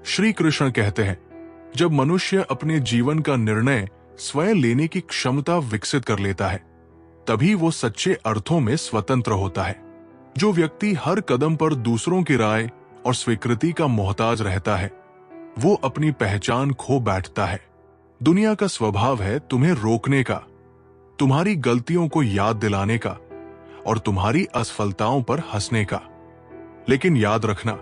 श्री कृष्ण कहते हैं, जब मनुष्य अपने जीवन का निर्णय स्वयं लेने की क्षमता विकसित कर लेता है, तभी वो सच्चे अर्थों में स्वतंत्र होता है। जो व्यक्ति हर कदम पर दूसरों की राय और स्वीकृति का मोहताज रहता है, वो अपनी पहचान खो बैठता है। दुनिया का स्वभाव है तुम्हें रोकने का, तुम्हारी गलतियों को याद दिलाने का और तुम्हारी असफलताओं पर हंसने का। लेकिन याद रखना,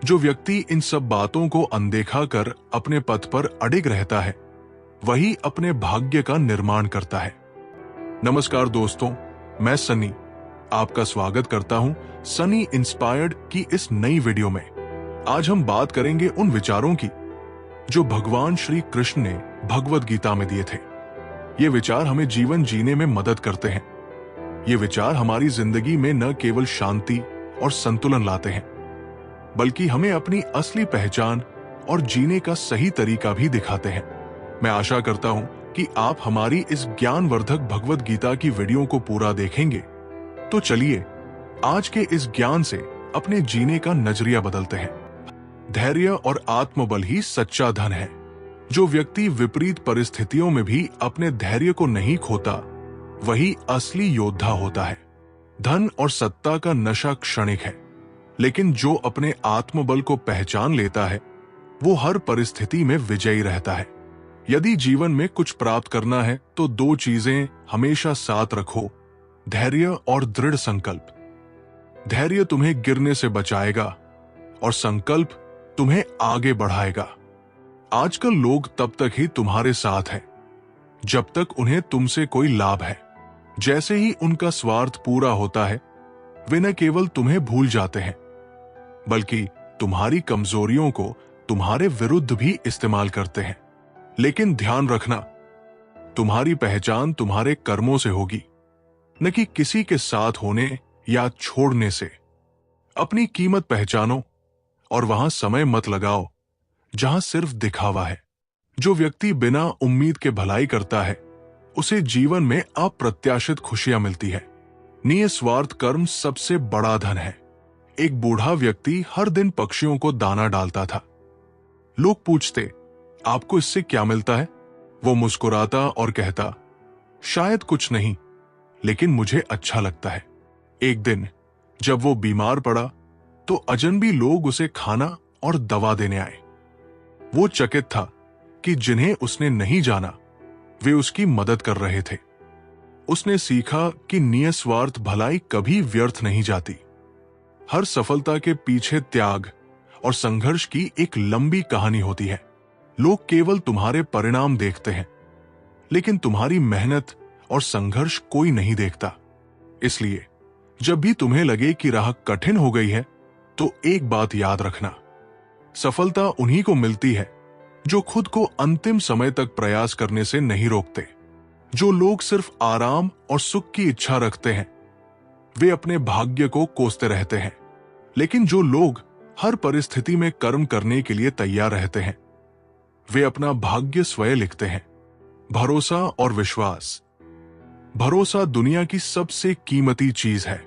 जो व्यक्ति इन सब बातों को अनदेखा कर अपने पथ पर अडिग रहता है, वही अपने भाग्य का निर्माण करता है। नमस्कार दोस्तों, मैं सनी आपका स्वागत करता हूं सनी इंस्पायर्ड की इस नई वीडियो में। आज हम बात करेंगे उन विचारों की जो भगवान श्री कृष्ण ने भगवद गीता में दिए थे। ये विचार हमें जीवन जीने में मदद करते हैं। ये विचार हमारी जिंदगी में न केवल शांति और संतुलन लाते हैं, बल्कि हमें अपनी असली पहचान और जीने का सही तरीका भी दिखाते हैं। मैं आशा करता हूं कि आप हमारी इस ज्ञानवर्धक भगवद गीता की वीडियो को पूरा देखेंगे। तो चलिए आज के इस ज्ञान से अपने जीने का नजरिया बदलते हैं। धैर्य और आत्मबल ही सच्चा धन है। जो व्यक्ति विपरीत परिस्थितियों में भी अपने धैर्य को नहीं खोता, वही असली योद्धा होता है। धन और सत्ता का नशा क्षणिक है, लेकिन जो अपने आत्मबल को पहचान लेता है, वो हर परिस्थिति में विजयी रहता है। यदि जीवन में कुछ प्राप्त करना है तो दो चीजें हमेशा साथ रखो, धैर्य और दृढ़ संकल्प। धैर्य तुम्हें गिरने से बचाएगा और संकल्प तुम्हें आगे बढ़ाएगा। आजकल लोग तब तक ही तुम्हारे साथ हैं जब तक उन्हें तुमसे कोई लाभ है। जैसे ही उनका स्वार्थ पूरा होता है, वे न केवल तुम्हें भूल जाते हैं, बल्कि तुम्हारी कमजोरियों को तुम्हारे विरुद्ध भी इस्तेमाल करते हैं। लेकिन ध्यान रखना, तुम्हारी पहचान तुम्हारे कर्मों से होगी, न कि किसी के साथ होने या छोड़ने से। अपनी कीमत पहचानो और वहां समय मत लगाओ जहां सिर्फ दिखावा है। जो व्यक्ति बिना उम्मीद के भलाई करता है, उसे जीवन में अप्रत्याशित खुशियां मिलती है। निस्वार्थ कर्म सबसे बड़ा धन है। एक बूढ़ा व्यक्ति हर दिन पक्षियों को दाना डालता था। लोग पूछते, आपको इससे क्या मिलता है? वो मुस्कुराता और कहता, शायद कुछ नहीं, लेकिन मुझे अच्छा लगता है। एक दिन जब वो बीमार पड़ा तो अजनबी लोग उसे खाना और दवा देने आए। वो चकित था कि जिन्हें उसने नहीं जाना, वे उसकी मदद कर रहे थे। उसने सीखा कि निस्वार्थ भलाई कभी व्यर्थ नहीं जाती। हर सफलता के पीछे त्याग और संघर्ष की एक लंबी कहानी होती है। लोग केवल तुम्हारे परिणाम देखते हैं, लेकिन तुम्हारी मेहनत और संघर्ष कोई नहीं देखता। इसलिए जब भी तुम्हें लगे कि राह कठिन हो गई है, तो एक बात याद रखना, सफलता उन्हीं को मिलती है जो खुद को अंतिम समय तक प्रयास करने से नहीं रोकते। जो लोग सिर्फ आराम और सुख की इच्छा रखते हैं, वे अपने भाग्य को कोसते रहते हैं। लेकिन जो लोग हर परिस्थिति में कर्म करने के लिए तैयार रहते हैं, वे अपना भाग्य स्वयं लिखते हैं। भरोसा और विश्वास। भरोसा दुनिया की सबसे कीमती चीज है।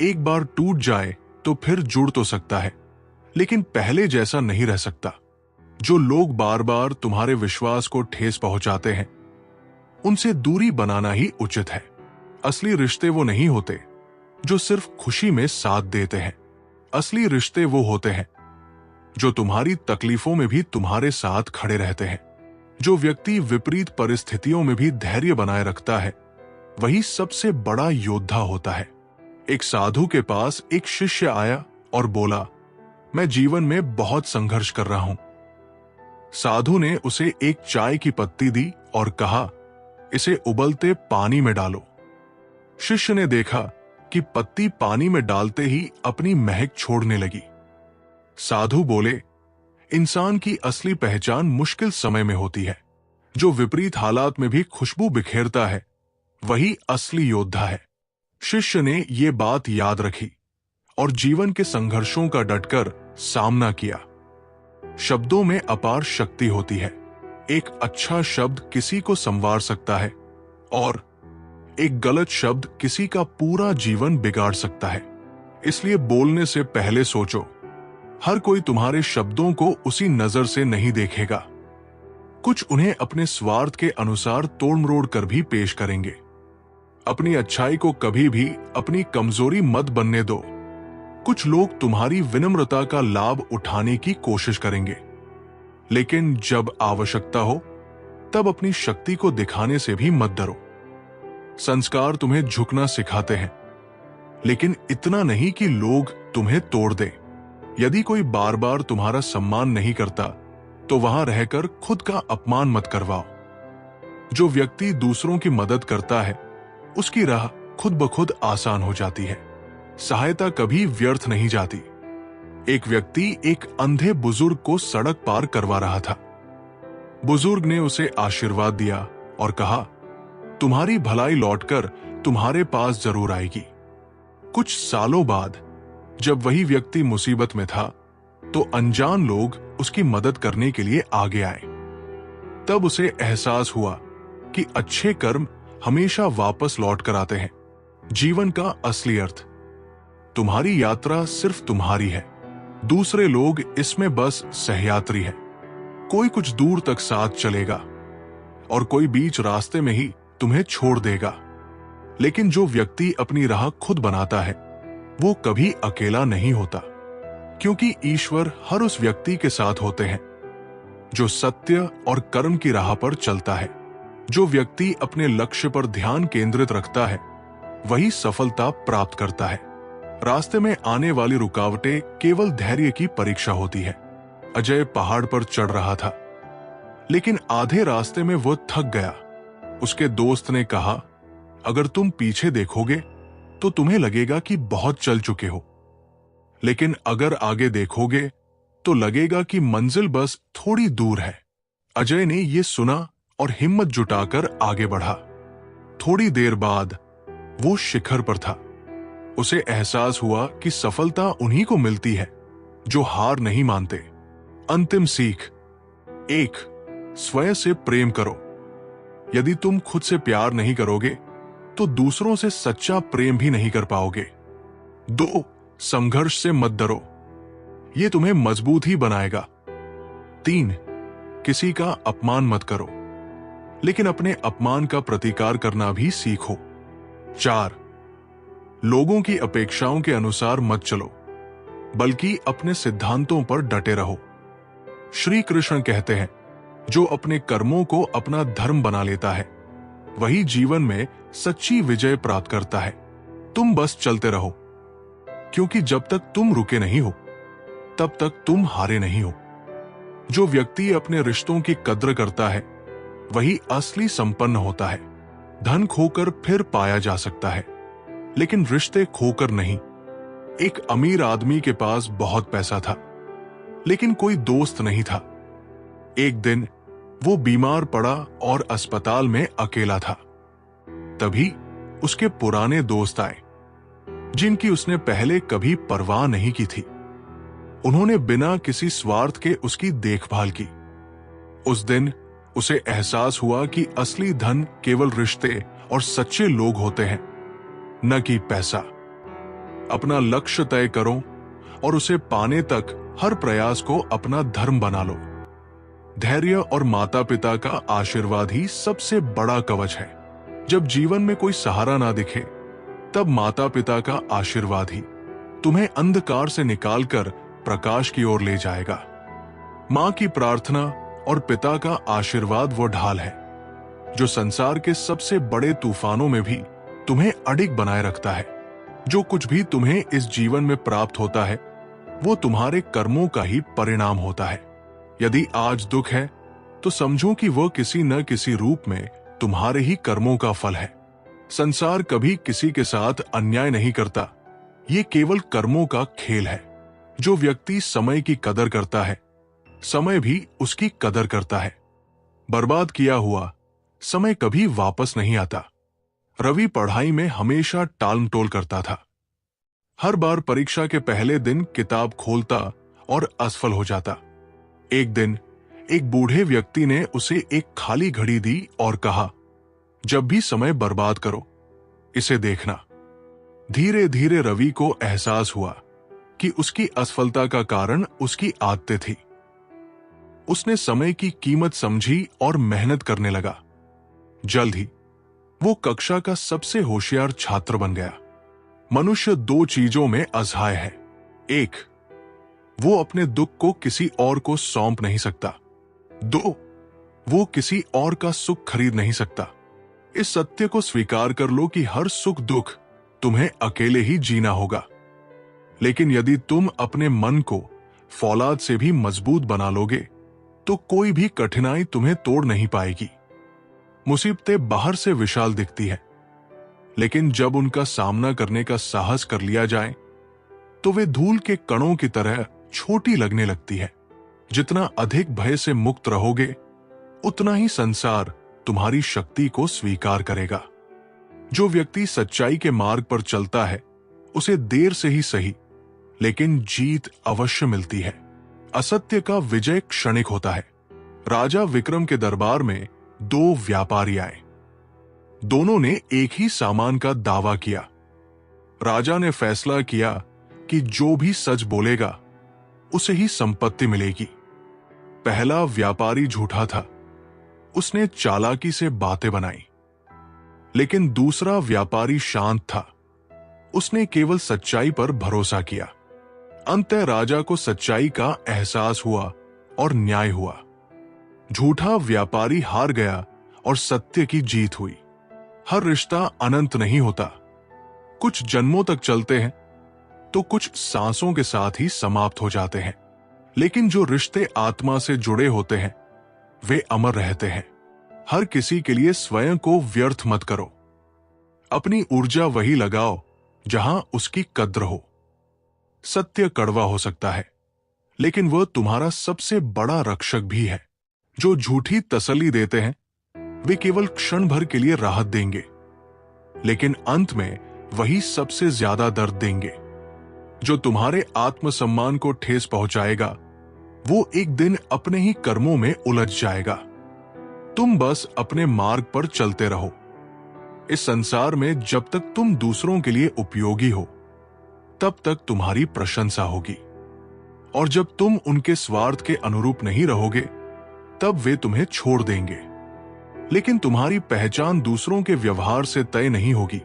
एक बार टूट जाए तो फिर जुड़ तो सकता है, लेकिन पहले जैसा नहीं रह सकता। जो लोग बार बार तुम्हारे विश्वास को ठेस पहुंचाते हैं, उनसे दूरी बनाना ही उचित है। असली रिश्ते वो नहीं होते जो सिर्फ खुशी में साथ देते हैं। असली रिश्ते वो होते हैं जो तुम्हारी तकलीफों में भी तुम्हारे साथ खड़े रहते हैं। जो व्यक्ति विपरीत परिस्थितियों में भी धैर्य बनाए रखता है, वही सबसे बड़ा योद्धा होता है। एक साधु के पास एक शिष्य आया और बोला, मैं जीवन में बहुत संघर्ष कर रहा हूं। साधु ने उसे एक चाय की पत्ती दी और कहा, इसे उबलते पानी में डालो। शिष्य ने देखा कि पत्ती पानी में डालते ही अपनी महक छोड़ने लगी। साधु बोले, इंसान की असली पहचान मुश्किल समय में होती है। जो विपरीत हालात में भी खुशबू बिखेरता है, वही असली योद्धा है। शिष्य ने ये बात याद रखी और जीवन के संघर्षों का डटकर सामना किया। शब्दों में अपार शक्ति होती है। एक अच्छा शब्द किसी को संवार सकता है और एक गलत शब्द किसी का पूरा जीवन बिगाड़ सकता है। इसलिए बोलने से पहले सोचो। हर कोई तुम्हारे शब्दों को उसी नजर से नहीं देखेगा। कुछ उन्हें अपने स्वार्थ के अनुसार तोड़-मरोड़ कर भी पेश करेंगे। अपनी अच्छाई को कभी भी अपनी कमजोरी मत बनने दो। कुछ लोग तुम्हारी विनम्रता का लाभ उठाने की कोशिश करेंगे, लेकिन जब आवश्यकता हो तब अपनी शक्ति को दिखाने से भी मत डरो। संस्कार तुम्हें झुकना सिखाते हैं, लेकिन इतना नहीं कि लोग तुम्हें तोड़ दें। यदि कोई बार बार तुम्हारा सम्मान नहीं करता तो वहां रहकर खुद का अपमान मत करवाओ। जो व्यक्ति दूसरों की मदद करता है उसकी राह खुद ब खुद आसान हो जाती है। सहायता कभी व्यर्थ नहीं जाती। एक व्यक्ति एक अंधे बुजुर्ग को सड़क पार करवा रहा था। बुजुर्ग ने उसे आशीर्वाद दिया और कहा, तुम्हारी भलाई लौटकर तुम्हारे पास जरूर आएगी। कुछ सालों बाद जब वही व्यक्ति मुसीबत में था तो अनजान लोग उसकी मदद करने के लिए आगे आए। तब उसे एहसास हुआ कि अच्छे कर्म हमेशा वापस लौट कर आते हैं। जीवन का असली अर्थ। तुम्हारी यात्रा सिर्फ तुम्हारी है, दूसरे लोग इसमें बस सहयात्री है। कोई कुछ दूर तक साथ चलेगा और कोई बीच रास्ते में ही तुम्हें छोड़ देगा, लेकिन जो व्यक्ति अपनी राह खुद बनाता है वो कभी अकेला नहीं होता, क्योंकि ईश्वर हर उस व्यक्ति के साथ होते हैं जो सत्य और कर्म की राह पर चलता है। जो व्यक्ति अपने लक्ष्य पर ध्यान केंद्रित रखता है वही सफलता प्राप्त करता है। रास्ते में आने वाली रुकावटें केवल धैर्य की परीक्षा होती है। अजय पहाड़ पर चढ़ रहा था, लेकिन आधे रास्ते में वो थक गया। उसके दोस्त ने कहा, अगर तुम पीछे देखोगे तो तुम्हें लगेगा कि बहुत चल चुके हो, लेकिन अगर आगे देखोगे तो लगेगा कि मंजिल बस थोड़ी दूर है। अजय ने ये सुना और हिम्मत जुटाकर आगे बढ़ा। थोड़ी देर बाद वो शिखर पर था। उसे एहसास हुआ कि सफलता उन्हीं को मिलती है जो हार नहीं मानते। अंतिम सीख। 1. स्वयं से प्रेम करो। यदि तुम खुद से प्यार नहीं करोगे तो दूसरों से सच्चा प्रेम भी नहीं कर पाओगे। 2. संघर्ष से मत डरो, ये तुम्हें मजबूत ही बनाएगा। 3. किसी का अपमान मत करो, लेकिन अपने अपमान का प्रतिकार करना भी सीखो। 4. लोगों की अपेक्षाओं के अनुसार मत चलो, बल्कि अपने सिद्धांतों पर डटे रहो। श्री कृष्ण कहते हैं, जो अपने कर्मों को अपना धर्म बना लेता है वही जीवन में सच्ची विजय प्राप्त करता है। तुम बस चलते रहो, क्योंकि जब तक तुम रुके नहीं हो तब तक तुम हारे नहीं हो। जो व्यक्ति अपने रिश्तों की कद्र करता है वही असली संपन्न होता है। धन खोकर फिर पाया जा सकता है, लेकिन रिश्ते खोकर नहीं। एक अमीर आदमी के पास बहुत पैसा था, लेकिन कोई दोस्त नहीं था। एक दिन वो बीमार पड़ा और अस्पताल में अकेला था। तभी उसके पुराने दोस्त आए, जिनकी उसने पहले कभी परवाह नहीं की थी। उन्होंने बिना किसी स्वार्थ के उसकी देखभाल की। उस दिन उसे एहसास हुआ कि असली धन केवल रिश्ते और सच्चे लोग होते हैं, न कि पैसा। अपना लक्ष्य तय करो और उसे पाने तक हर प्रयास को अपना धर्म बना लो। धैर्य और माता पिता का आशीर्वाद ही सबसे बड़ा कवच है। जब जीवन में कोई सहारा ना दिखे तब माता पिता का आशीर्वाद ही तुम्हें अंधकार से निकालकर प्रकाश की ओर ले जाएगा। मां की प्रार्थना और पिता का आशीर्वाद वो ढाल है जो संसार के सबसे बड़े तूफानों में भी तुम्हें अडिग बनाए रखता है। जो कुछ भी तुम्हें इस जीवन में प्राप्त होता है वो तुम्हारे कर्मों का ही परिणाम होता है। यदि आज दुख है तो समझो कि वह किसी न किसी रूप में तुम्हारे ही कर्मों का फल है। संसार कभी किसी के साथ अन्याय नहीं करता, ये केवल कर्मों का खेल है। जो व्यक्ति समय की कदर करता है, समय भी उसकी कदर करता है। बर्बाद किया हुआ समय कभी वापस नहीं आता। रवि पढ़ाई में हमेशा टालमटोल करता था। हर बार परीक्षा के पहले दिन किताब खोलता और असफल हो जाता। एक दिन एक बूढ़े व्यक्ति ने उसे एक खाली घड़ी दी और कहा, जब भी समय बर्बाद करो, इसे देखना। धीरे धीरे रवि को एहसास हुआ कि उसकी असफलता का कारण उसकी आदतें थी। उसने समय की कीमत समझी और मेहनत करने लगा। जल्द ही वो कक्षा का सबसे होशियार छात्र बन गया। मनुष्य दो चीजों में असहाय है। एक, वो अपने दुख को किसी और को सौंप नहीं सकता। दो, वो किसी और का सुख खरीद नहीं सकता। इस सत्य को स्वीकार कर लो कि हर सुख दुख तुम्हें अकेले ही जीना होगा। लेकिन यदि तुम अपने मन को फौलाद से भी मजबूत बना लोगे तो कोई भी कठिनाई तुम्हें तोड़ नहीं पाएगी। मुसीबतें बाहर से विशाल दिखती है, लेकिन जब उनका सामना करने का साहस कर लिया जाए तो वे धूल के कणों की तरह छोटी लगने लगती है। जितना अधिक भय से मुक्त रहोगे उतना ही संसार तुम्हारी शक्ति को स्वीकार करेगा। जो व्यक्ति सच्चाई के मार्ग पर चलता है उसे देर से ही सही लेकिन जीत अवश्य मिलती है। असत्य का विजय क्षणिक होता है। राजा विक्रम के दरबार में दो व्यापारी आए। दोनों ने एक ही सामान का दावा किया। राजा ने फैसला किया कि जो भी सच बोलेगा उसे ही संपत्ति मिलेगी। पहला व्यापारी झूठा था, उसने चालाकी से बातें बनाई। लेकिन दूसरा व्यापारी शांत था, उसने केवल सच्चाई पर भरोसा किया। अंततः राजा को सच्चाई का एहसास हुआ और न्याय हुआ। झूठा व्यापारी हार गया और सत्य की जीत हुई। हर रिश्ता अनंत नहीं होता। कुछ जन्मों तक चलते हैं तो कुछ सांसों के साथ ही समाप्त हो जाते हैं। लेकिन जो रिश्ते आत्मा से जुड़े होते हैं वे अमर रहते हैं। हर किसी के लिए स्वयं को व्यर्थ मत करो। अपनी ऊर्जा वही लगाओ जहां उसकी कद्र हो। सत्य कड़वा हो सकता है, लेकिन वह तुम्हारा सबसे बड़ा रक्षक भी है। जो झूठी तसल्ली देते हैं वे केवल क्षण भर के लिए राहत देंगे, लेकिन अंत में वही सबसे ज्यादा दर्द देंगे। जो तुम्हारे आत्मसम्मान को ठेस पहुंचाएगा वो एक दिन अपने ही कर्मों में उलझ जाएगा। तुम बस अपने मार्ग पर चलते रहो। इस संसार में जब तक तुम दूसरों के लिए उपयोगी हो तब तक तुम्हारी प्रशंसा होगी, और जब तुम उनके स्वार्थ के अनुरूप नहीं रहोगे तब वे तुम्हें छोड़ देंगे। लेकिन तुम्हारी पहचान दूसरों के व्यवहार से तय नहीं होगी,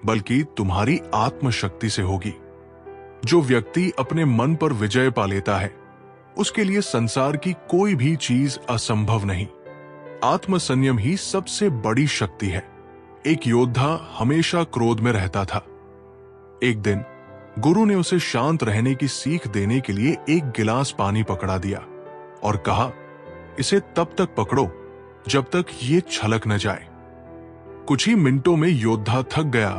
बल्कि तुम्हारी आत्मशक्ति से होगी। जो व्यक्ति अपने मन पर विजय पा लेता है उसके लिए संसार की कोई भी चीज असंभव नहीं। आत्मसंयम ही सबसे बड़ी शक्ति है। एक योद्धा हमेशा क्रोध में रहता था। एक दिन गुरु ने उसे शांत रहने की सीख देने के लिए एक गिलास पानी पकड़ा दिया और कहा, इसे तब तक पकड़ो जब तक ये छलक न जाए। कुछ ही मिनटों में योद्धा थक गया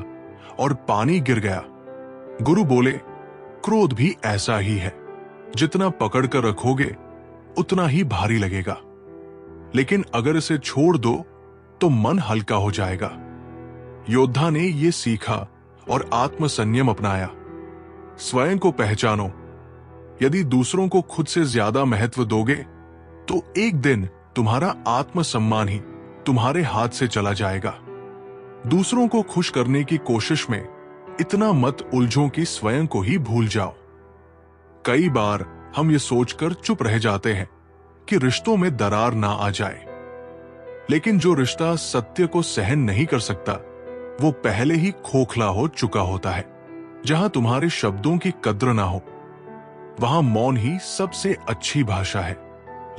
और पानी गिर गया। गुरु बोले, क्रोध भी ऐसा ही है, जितना पकड़ कर रखोगे उतना ही भारी लगेगा, लेकिन अगर इसे छोड़ दो तो मन हल्का हो जाएगा। योद्धा ने यह सीखा और आत्मसंयम अपनाया। स्वयं को पहचानो। यदि दूसरों को खुद से ज्यादा महत्व दोगे तो एक दिन तुम्हारा आत्मसम्मान ही तुम्हारे हाथ से चला जाएगा। दूसरों को खुश करने की कोशिश में इतना मत उलझो कि स्वयं को ही भूल जाओ। कई बार हम ये सोचकर चुप रह जाते हैं कि रिश्तों में दरार ना आ जाए, लेकिन जो रिश्ता सत्य को सहन नहीं कर सकता वो पहले ही खोखला हो चुका होता है। जहां तुम्हारे शब्दों की कद्र ना हो वहां मौन ही सबसे अच्छी भाषा है।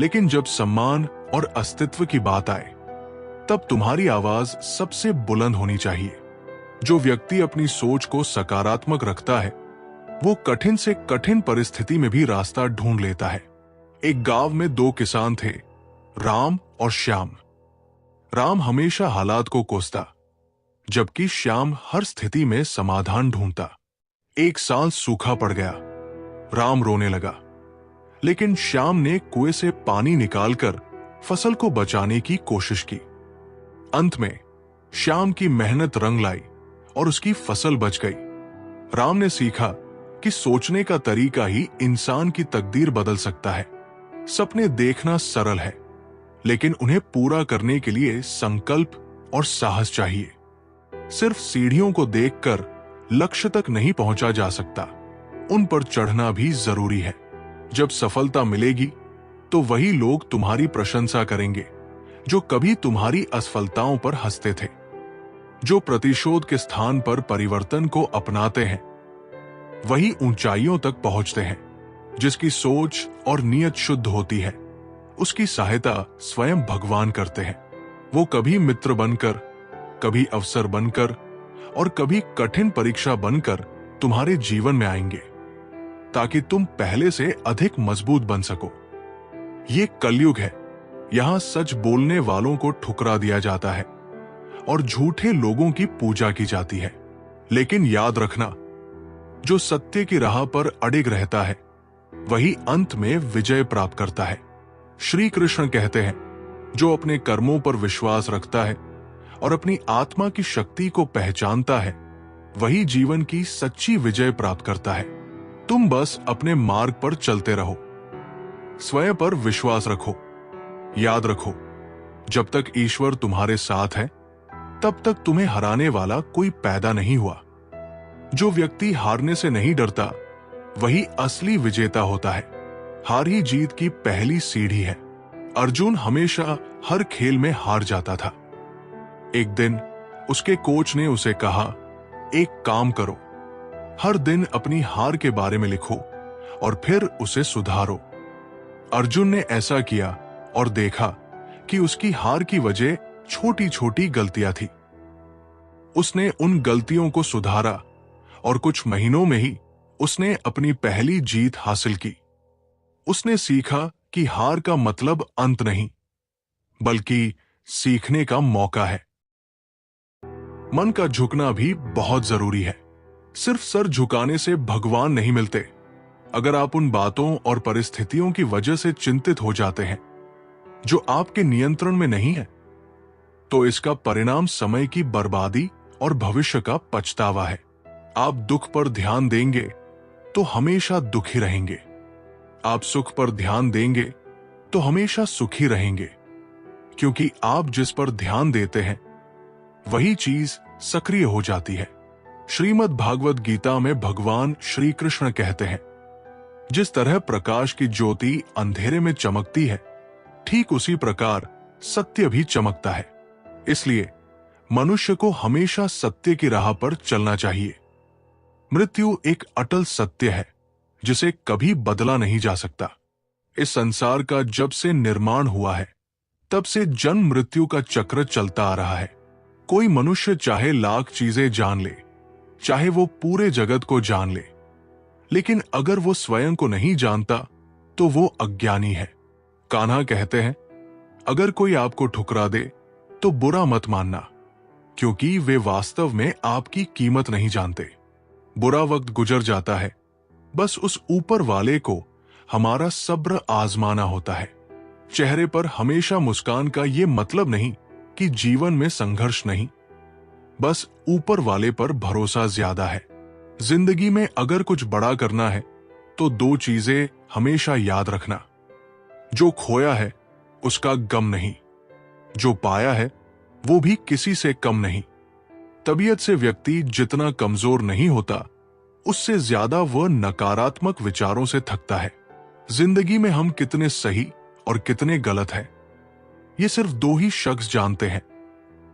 लेकिन जब सम्मान और अस्तित्व की बात आए तब तुम्हारी आवाज सबसे बुलंद होनी चाहिए। जो व्यक्ति अपनी सोच को सकारात्मक रखता है वो कठिन से कठिन परिस्थिति में भी रास्ता ढूंढ लेता है। एक गांव में दो किसान थे, राम और श्याम। राम हमेशा हालात को कोसता, जबकि श्याम हर स्थिति में समाधान ढूंढता। एक साल सूखा पड़ गया। राम रोने लगा, लेकिन श्याम ने कुएं से पानी निकालकर फसल को बचाने की कोशिश की। अंत में श्याम की मेहनत रंग लाई और उसकी फसल बच गई। राम ने सीखा कि सोचने का तरीका ही इंसान की तकदीर बदल सकता है। सपने देखना सरल है, लेकिन उन्हें पूरा करने के लिए संकल्प और साहस चाहिए। सिर्फ सीढ़ियों को देखकर लक्ष्य तक नहीं पहुंचा जा सकता, उन पर चढ़ना भी जरूरी है। जब सफलता मिलेगी तो वही लोग तुम्हारी प्रशंसा करेंगे जो कभी तुम्हारी असफलताओं पर हंसते थे। जो प्रतिशोध के स्थान पर परिवर्तन को अपनाते हैं वही ऊंचाइयों तक पहुंचते हैं। जिसकी सोच और नियत शुद्ध होती है उसकी सहायता स्वयं भगवान करते हैं। वो कभी मित्र बनकर, कभी अवसर बनकर और कभी कठिन परीक्षा बनकर तुम्हारे जीवन में आएंगे ताकि तुम पहले से अधिक मजबूत बन सको। ये कलयुग है, यहां सच बोलने वालों को ठुकरा दिया जाता है और झूठे लोगों की पूजा की जाती है। लेकिन याद रखना, जो सत्य की राह पर अडिग रहता है वही अंत में विजय प्राप्त करता है। श्री कृष्ण कहते हैं, जो अपने कर्मों पर विश्वास रखता है और अपनी आत्मा की शक्ति को पहचानता है वही जीवन की सच्ची विजय प्राप्त करता है। तुम बस अपने मार्ग पर चलते रहो, स्वयं पर विश्वास रखो। याद रखो, जब तक ईश्वर तुम्हारे साथ है तब तक तुम्हें हराने वाला कोई पैदा नहीं हुआ। जो व्यक्ति हारने से नहीं डरता वही असली विजेता होता है। हार ही जीत की पहली सीढ़ी है। अर्जुन हमेशा हर खेल में हार जाता था। एक दिन उसके कोच ने उसे कहा, एक काम करो, हर दिन अपनी हार के बारे में लिखो और फिर उसे सुधारो। अर्जुन ने ऐसा किया और देखा कि उसकी हार की वजह छोटी छोटी गलतियां थी। उसने उन गलतियों को सुधारा और कुछ महीनों में ही उसने अपनी पहली जीत हासिल की। उसने सीखा कि हार का मतलब अंत नहीं बल्कि सीखने का मौका है। मन का झुकना भी बहुत जरूरी है। सिर्फ सर झुकाने से भगवान नहीं मिलते। अगर आप उन बातों और परिस्थितियों की वजह से चिंतित हो जाते हैं जो आपके नियंत्रण में नहीं है तो इसका परिणाम समय की बर्बादी और भविष्य का पछतावा है। आप दुख पर ध्यान देंगे तो हमेशा दुखी रहेंगे। आप सुख पर ध्यान देंगे तो हमेशा सुखी रहेंगे, क्योंकि आप जिस पर ध्यान देते हैं वही चीज सक्रिय हो जाती है। श्रीमद् भागवत गीता में भगवान श्री कृष्ण कहते हैं, जिस तरह प्रकाश की ज्योति अंधेरे में चमकती है ठीक उसी प्रकार सत्य भी चमकता है। इसलिए मनुष्य को हमेशा सत्य की राह पर चलना चाहिए। मृत्यु एक अटल सत्य है जिसे कभी बदला नहीं जा सकता। इस संसार का जब से निर्माण हुआ है तब से जन्म मृत्यु का चक्र चलता आ रहा है। कोई मनुष्य चाहे लाख चीजें जान ले, चाहे वो पूरे जगत को जान ले, लेकिन अगर वो स्वयं को नहीं जानता तो वो अज्ञानी है। कान्हा कहते हैं, अगर कोई आपको ठुकरा दे तो बुरा मत मानना, क्योंकि वे वास्तव में आपकी कीमत नहीं जानते। बुरा वक्त गुजर जाता है, बस उस ऊपर वाले को हमारा सब्र आजमाना होता है। चेहरे पर हमेशा मुस्कान का ये मतलब नहीं कि जीवन में संघर्ष नहीं, बस ऊपर वाले पर भरोसा ज्यादा है। जिंदगी में अगर कुछ बड़ा करना है तो दो चीजें हमेशा याद रखना, जो खोया है उसका गम नहीं, जो पाया है वो भी किसी से कम नहीं। तबीयत से व्यक्ति जितना कमजोर नहीं होता उससे ज्यादा वह नकारात्मक विचारों से थकता है। जिंदगी में हम कितने सही और कितने गलत हैं ये सिर्फ दो ही शख्स जानते हैं,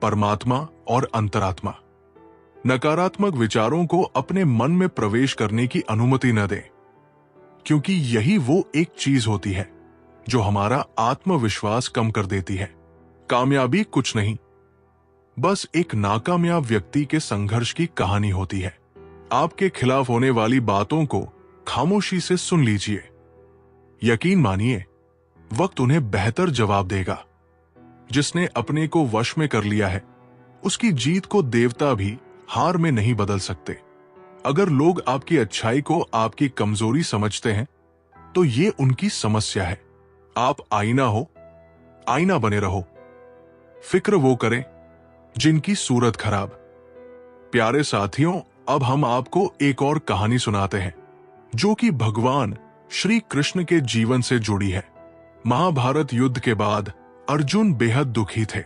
परमात्मा और अंतरात्मा। नकारात्मक विचारों को अपने मन में प्रवेश करने की अनुमति न दें, क्योंकि यही वो एक चीज होती है जो हमारा आत्मविश्वास कम कर देती है। कामयाबी कुछ नहीं, बस एक नाकामयाब व्यक्ति के संघर्ष की कहानी होती है। आपके खिलाफ होने वाली बातों को खामोशी से सुन लीजिए। यकीन मानिए, वक्त उन्हें बेहतर जवाब देगा। जिसने अपने को वश में कर लिया है उसकी जीत को देवता भी हार में नहीं बदल सकते। अगर लोग आपकी अच्छाई को आपकी कमजोरी समझते हैं तो ये उनकी समस्या है। आप आईना हो, आईना बने रहो। फिक्र वो करें जिनकी सूरत खराब। प्यारे साथियों, अब हम आपको एक और कहानी सुनाते हैं जो कि भगवान श्री कृष्ण के जीवन से जुड़ी है। महाभारत युद्ध के बाद अर्जुन बेहद दुखी थे।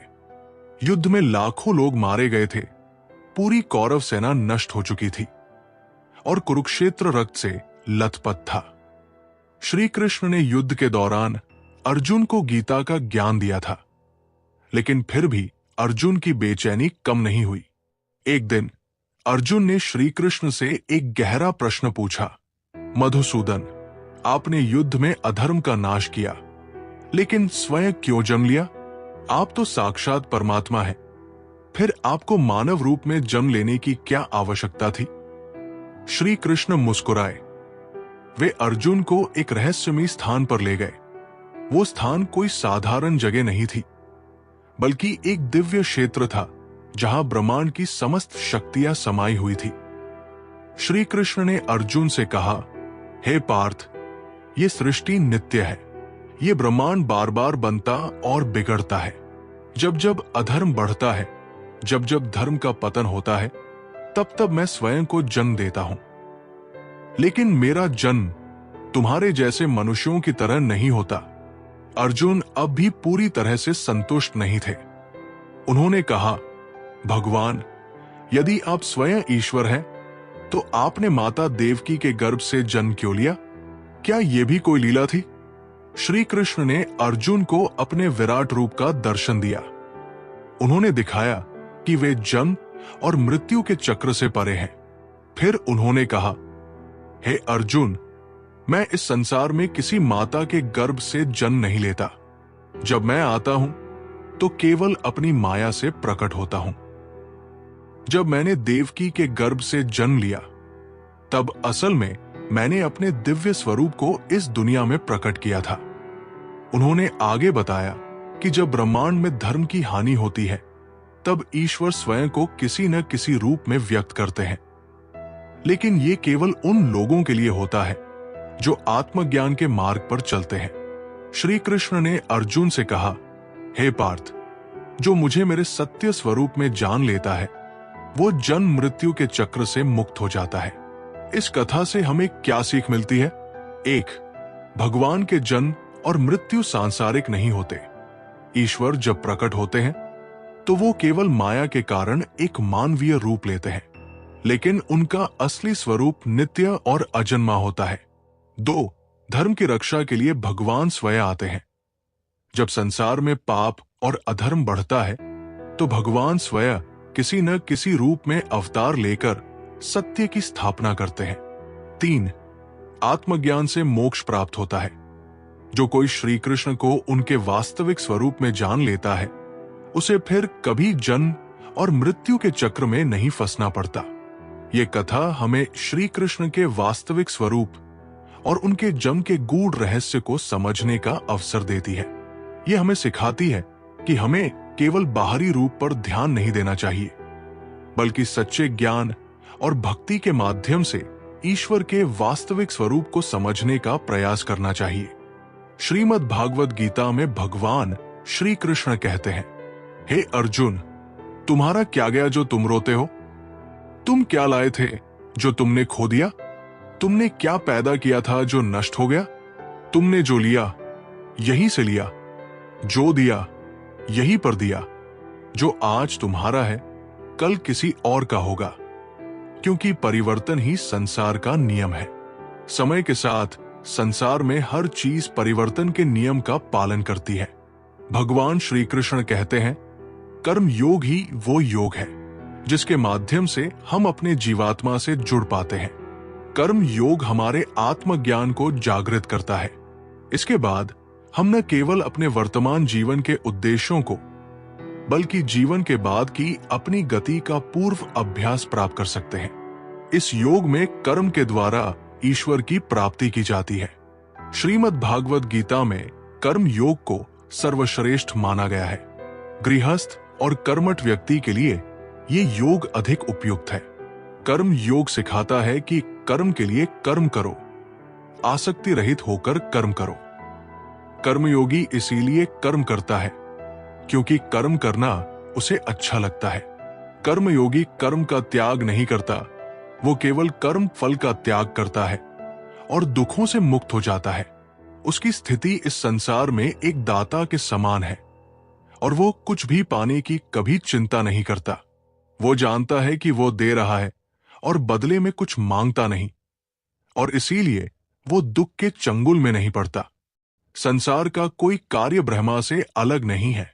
युद्ध में लाखों लोग मारे गए थे, पूरी कौरव सेना नष्ट हो चुकी थी। और कुरुक्षेत्र रक्त से लथपथ था। श्री कृष्ण ने युद्ध के दौरान अर्जुन को गीता का ज्ञान दिया था, लेकिन फिर भी अर्जुन की बेचैनी कम नहीं हुई। एक दिन अर्जुन ने श्री कृष्ण से एक गहरा प्रश्न पूछा, मधुसूदन, आपने युद्ध में अधर्म का नाश किया, लेकिन स्वयं क्यों जन्म लिया? आप तो साक्षात परमात्मा हैं, फिर आपको मानव रूप में जन्म लेने की क्या आवश्यकता थी? श्री कृष्ण मुस्कुराए। वे अर्जुन को एक रहस्यमयी स्थान पर ले गए। वो स्थान कोई साधारण जगह नहीं थी, बल्कि एक दिव्य क्षेत्र था जहां ब्रह्मांड की समस्त शक्तियां समाई हुई थी। श्री कृष्ण ने अर्जुन से कहा, हे पार्थ, ये सृष्टि नित्य है। ये ब्रह्मांड बार बार बनता और बिगड़ता है। जब जब अधर्म बढ़ता है, जब जब धर्म का पतन होता है, तब तब मैं स्वयं को जन्म देता हूं। लेकिन मेरा जन्म तुम्हारे जैसे मनुष्यों की तरह नहीं होता। अर्जुन अब भी पूरी तरह से संतुष्ट नहीं थे। उन्होंने कहा, भगवान, यदि आप स्वयं ईश्वर हैं, तो आपने माता देवकी के गर्भ से जन्म क्यों लिया? क्या यह भी कोई लीला थी? श्री कृष्ण ने अर्जुन को अपने विराट रूप का दर्शन दिया। उन्होंने दिखाया कि वे जन्म और मृत्यु के चक्र से परे हैं। फिर उन्होंने कहा, हे अर्जुन, मैं इस संसार में किसी माता के गर्भ से जन्म नहीं लेता। जब मैं आता हूं तो केवल अपनी माया से प्रकट होता हूं। जब मैंने देवकी के गर्भ से जन्म लिया, तब असल में मैंने अपने दिव्य स्वरूप को इस दुनिया में प्रकट किया था। उन्होंने आगे बताया कि जब ब्रह्मांड में धर्म की हानि होती है, तब ईश्वर स्वयं को किसी न किसी रूप में व्यक्त करते हैं। लेकिन ये केवल उन लोगों के लिए होता है जो आत्मज्ञान के मार्ग पर चलते हैं। श्री कृष्ण ने अर्जुन से कहा, हे पार्थ, जो मुझे मेरे सत्य स्वरूप में जान लेता है, वो जन्म मृत्यु के चक्र से मुक्त हो जाता है। इस कथा से हमें क्या सीख मिलती है? 1. भगवान के जन्म और मृत्यु सांसारिक नहीं होते। ईश्वर जब प्रकट होते हैं तो वो केवल माया के कारण एक मानवीय रूप लेते हैं, लेकिन उनका असली स्वरूप नित्य और अजन्मा होता है। 2. धर्म की रक्षा के लिए भगवान स्वयं आते हैं। जब संसार में पाप और अधर्म बढ़ता है, तो भगवान स्वयं किसी न किसी रूप में अवतार लेकर सत्य की स्थापना करते हैं। 3. आत्मज्ञान से मोक्ष प्राप्त होता है। जो कोई श्री कृष्ण को उनके वास्तविक स्वरूप में जान लेता है, उसे फिर कभी जन्म और मृत्यु के चक्र में नहीं फंसना पड़ता। ये कथा हमें श्री कृष्ण के वास्तविक स्वरूप और उनके जन्म के गूढ़ रहस्य को समझने का अवसर देती है। ये हमें सिखाती है कि हमें केवल बाहरी रूप पर ध्यान नहीं देना चाहिए, बल्कि सच्चे ज्ञान और भक्ति के माध्यम से ईश्वर के वास्तविक स्वरूप को समझने का प्रयास करना चाहिए। श्रीमद् भागवत गीता में भगवान श्री कृष्ण कहते हैं, हे अर्जुन, तुम्हारा क्या गया जो तुम रोते हो? तुम क्या लाए थे जो तुमने खो दिया? तुमने क्या पैदा किया था जो नष्ट हो गया? तुमने जो लिया यहीं से लिया, जो दिया यहीं पर दिया। जो आज तुम्हारा है, कल किसी और का होगा, क्योंकि परिवर्तन ही संसार का नियम है। समय के साथ संसार में हर चीज परिवर्तन के नियम का पालन करती है। भगवान श्री कृष्ण कहते हैं, कर्म योग ही वो योग है जिसके माध्यम से हम अपने जीवात्मा से जुड़ पाते हैं। कर्म योग हमारे आत्मज्ञान को जागृत करता है। इसके बाद हम न केवल अपने वर्तमान जीवन के उद्देश्यों को, बल्कि जीवन के बाद की अपनी गति का पूर्व अभ्यास प्राप्त कर सकते हैं। इस योग में कर्म के द्वारा ईश्वर की प्राप्ति की जाती है। श्रीमद् भागवत गीता में कर्म योग को सर्वश्रेष्ठ माना गया है। गृहस्थ और कर्मठ व्यक्ति के लिए ये योग अधिक उपयुक्त है। कर्म योग सिखाता है कि कर्म के लिए कर्म करो, आसक्ति रहित होकर कर्म करो। कर्मयोगी इसीलिए कर्म करता है क्योंकि कर्म करना उसे अच्छा लगता है। कर्मयोगी कर्म का त्याग नहीं करता, वो केवल कर्म फल का त्याग करता है और दुखों से मुक्त हो जाता है। उसकी स्थिति इस संसार में एक दाता के समान है और वो कुछ भी पाने की कभी चिंता नहीं करता। वो जानता है कि वो दे रहा है और बदले में कुछ मांगता नहीं, और इसीलिए वो दुख के चंगुल में नहीं पड़ता। संसार का कोई कार्य ब्रह्मा से अलग नहीं है,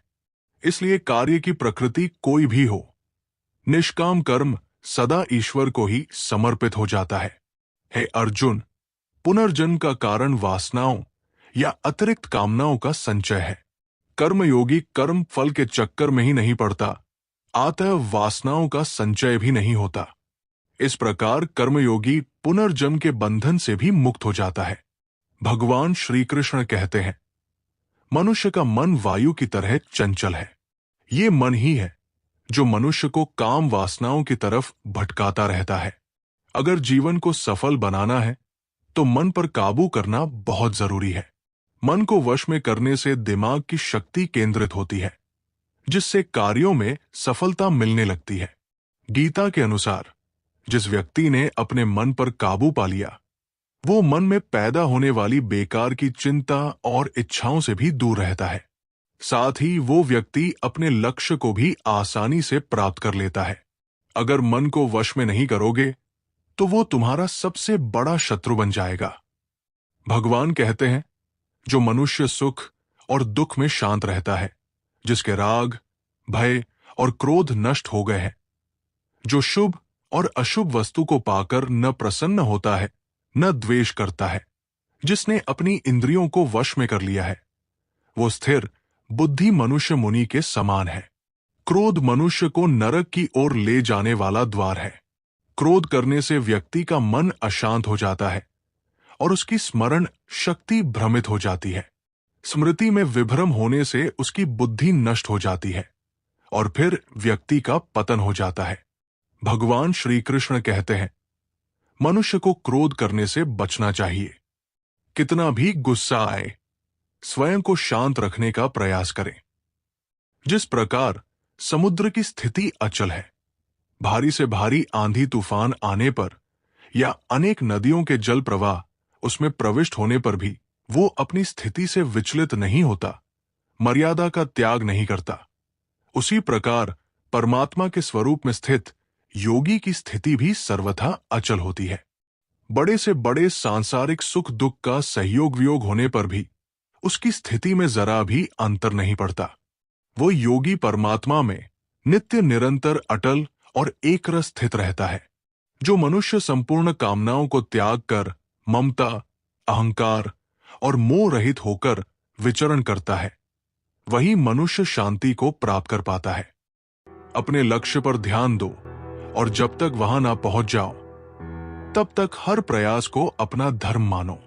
इसलिए कार्य की प्रकृति कोई भी हो, निष्काम कर्म सदा ईश्वर को ही समर्पित हो जाता है। हे अर्जुन, पुनर्जन्म का कारण वासनाओं या अतिरिक्त कामनाओं का संचय है। कर्मयोगी कर्म फल के चक्कर में ही नहीं पड़ता, अतः वासनाओं का संचय भी नहीं होता। इस प्रकार कर्मयोगी पुनर्जन्म के बंधन से भी मुक्त हो जाता है। भगवान श्री कृष्ण कहते हैं, मनुष्य का मन वायु की तरह चंचल है। ये मन ही है जो मनुष्य को काम वासनाओं की तरफ भटकाता रहता है। अगर जीवन को सफल बनाना है तो मन पर काबू करना बहुत जरूरी है। मन को वश में करने से दिमाग की शक्ति केंद्रित होती है, जिससे कार्यों में सफलता मिलने लगती है। गीता के अनुसार जिस व्यक्ति ने अपने मन पर काबू पा लिया, वो मन में पैदा होने वाली बेकार की चिंता और इच्छाओं से भी दूर रहता है। साथ ही वो व्यक्ति अपने लक्ष्य को भी आसानी से प्राप्त कर लेता है। अगर मन को वश में नहीं करोगे तो वो तुम्हारा सबसे बड़ा शत्रु बन जाएगा। भगवान कहते हैं, जो मनुष्य सुख और दुख में शांत रहता है, जिसके राग, भय और क्रोध नष्ट हो गए हैं, जो शुभ और अशुभ वस्तु को पाकर न प्रसन्न होता है न द्वेष करता है, जिसने अपनी इंद्रियों को वश में कर लिया है, वो स्थिर बुद्धि मनुष्य मुनि के समान है। क्रोध मनुष्य को नरक की ओर ले जाने वाला द्वार है। क्रोध करने से व्यक्ति का मन अशांत हो जाता है और उसकी स्मरण शक्ति भ्रमित हो जाती है। स्मृति में विभ्रम होने से उसकी बुद्धि नष्ट हो जाती है और फिर व्यक्ति का पतन हो जाता है। भगवान श्री कृष्ण कहते हैं, मनुष्य को क्रोध करने से बचना चाहिए। कितना भी गुस्सा आए, स्वयं को शांत रखने का प्रयास करें। जिस प्रकार समुद्र की स्थिति अचल है, भारी से भारी आंधी तूफान आने पर या अनेक नदियों के जल प्रवाह उसमें प्रविष्ट होने पर भी वो अपनी स्थिति से विचलित नहीं होता, मर्यादा का त्याग नहीं करता, उसी प्रकार परमात्मा के स्वरूप में स्थित योगी की स्थिति भी सर्वथा अचल होती है। बड़े से बड़े सांसारिक सुख दुख का सहयोग वियोग होने पर भी उसकी स्थिति में जरा भी अंतर नहीं पड़ता। वो योगी परमात्मा में नित्य निरंतर अटल और एक रस स्थित रहता है। जो मनुष्य संपूर्ण कामनाओं को त्याग कर ममता, अहंकार और मोह रहित होकर विचरण करता है, वही मनुष्य शांति को प्राप्त कर पाता है। अपने लक्ष्य पर ध्यान दो और जब तक वहां ना पहुंच जाओ तब तक हर प्रयास को अपना धर्म मानो।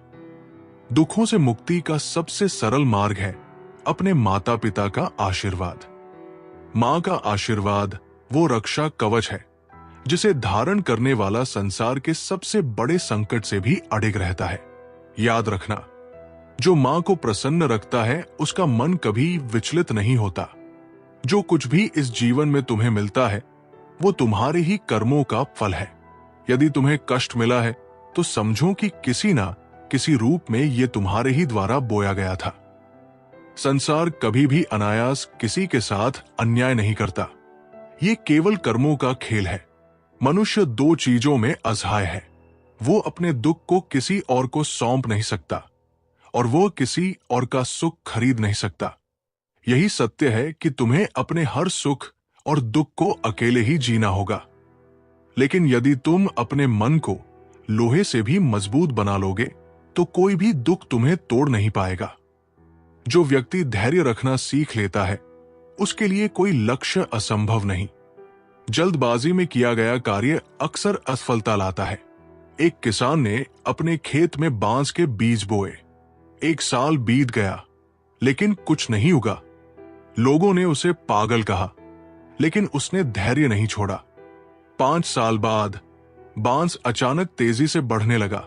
दुखों से मुक्ति का सबसे सरल मार्ग है अपने माता पिता का आशीर्वाद। मां का आशीर्वाद वो रक्षा कवच है जिसे धारण करने वाला संसार के सबसे बड़े संकट से भी अडिग रहता है। याद रखना, जो मां को प्रसन्न रखता है उसका मन कभी विचलित नहीं होता। जो कुछ भी इस जीवन में तुम्हें मिलता है वो तुम्हारे ही कर्मों का फल है। यदि तुम्हें कष्ट मिला है तो समझो कि किसी ना किसी रूप में ये तुम्हारे ही द्वारा बोया गया था। संसार कभी भी अनायास किसी के साथ अन्याय नहीं करता। ये केवल कर्मों का खेल है। मनुष्य दो चीजों में असहाय है। वो अपने दुख को किसी और को सौंप नहीं सकता और वो किसी और का सुख खरीद नहीं सकता। यही सत्य है कि तुम्हें अपने हर सुख और दुख को अकेले ही जीना होगा। लेकिन यदि तुम अपने मन को लोहे से भी मजबूत बना लोगे तो कोई भी दुख तुम्हें तोड़ नहीं पाएगा। जो व्यक्ति धैर्य रखना सीख लेता है उसके लिए कोई लक्ष्य असंभव नहीं। जल्दबाजी में किया गया कार्य अक्सर असफलता लाता है। एक किसान ने अपने खेत में बांस के बीज बोए। 1 साल बीत गया लेकिन कुछ नहीं उगा। लोगों ने उसे पागल कहा, लेकिन उसने धैर्य नहीं छोड़ा। 5 साल बाद बांस अचानक तेजी से बढ़ने लगा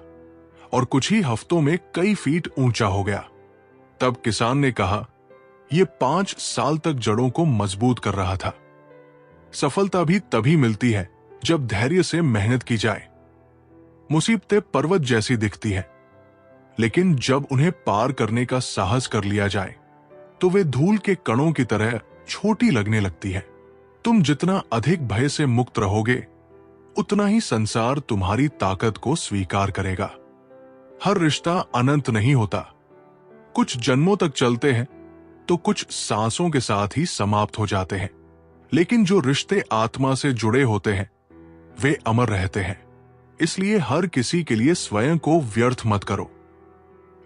और कुछ ही हफ्तों में कई फीट ऊंचा हो गया। तब किसान ने कहा, यह 5 साल तक जड़ों को मजबूत कर रहा था। सफलता भी तभी मिलती है जब धैर्य से मेहनत की जाए। मुसीबतें पर्वत जैसी दिखती है, लेकिन जब उन्हें पार करने का साहस कर लिया जाए तो वे धूल के कणों की तरह छोटी लगने लगती है। तुम जितना अधिक भय से मुक्त रहोगे उतना ही संसार तुम्हारी ताकत को स्वीकार करेगा। हर रिश्ता अनंत नहीं होता। कुछ जन्मों तक चलते हैं तो कुछ सांसों के साथ ही समाप्त हो जाते हैं, लेकिन जो रिश्ते आत्मा से जुड़े होते हैं वे अमर रहते हैं। इसलिए हर किसी के लिए स्वयं को व्यर्थ मत करो।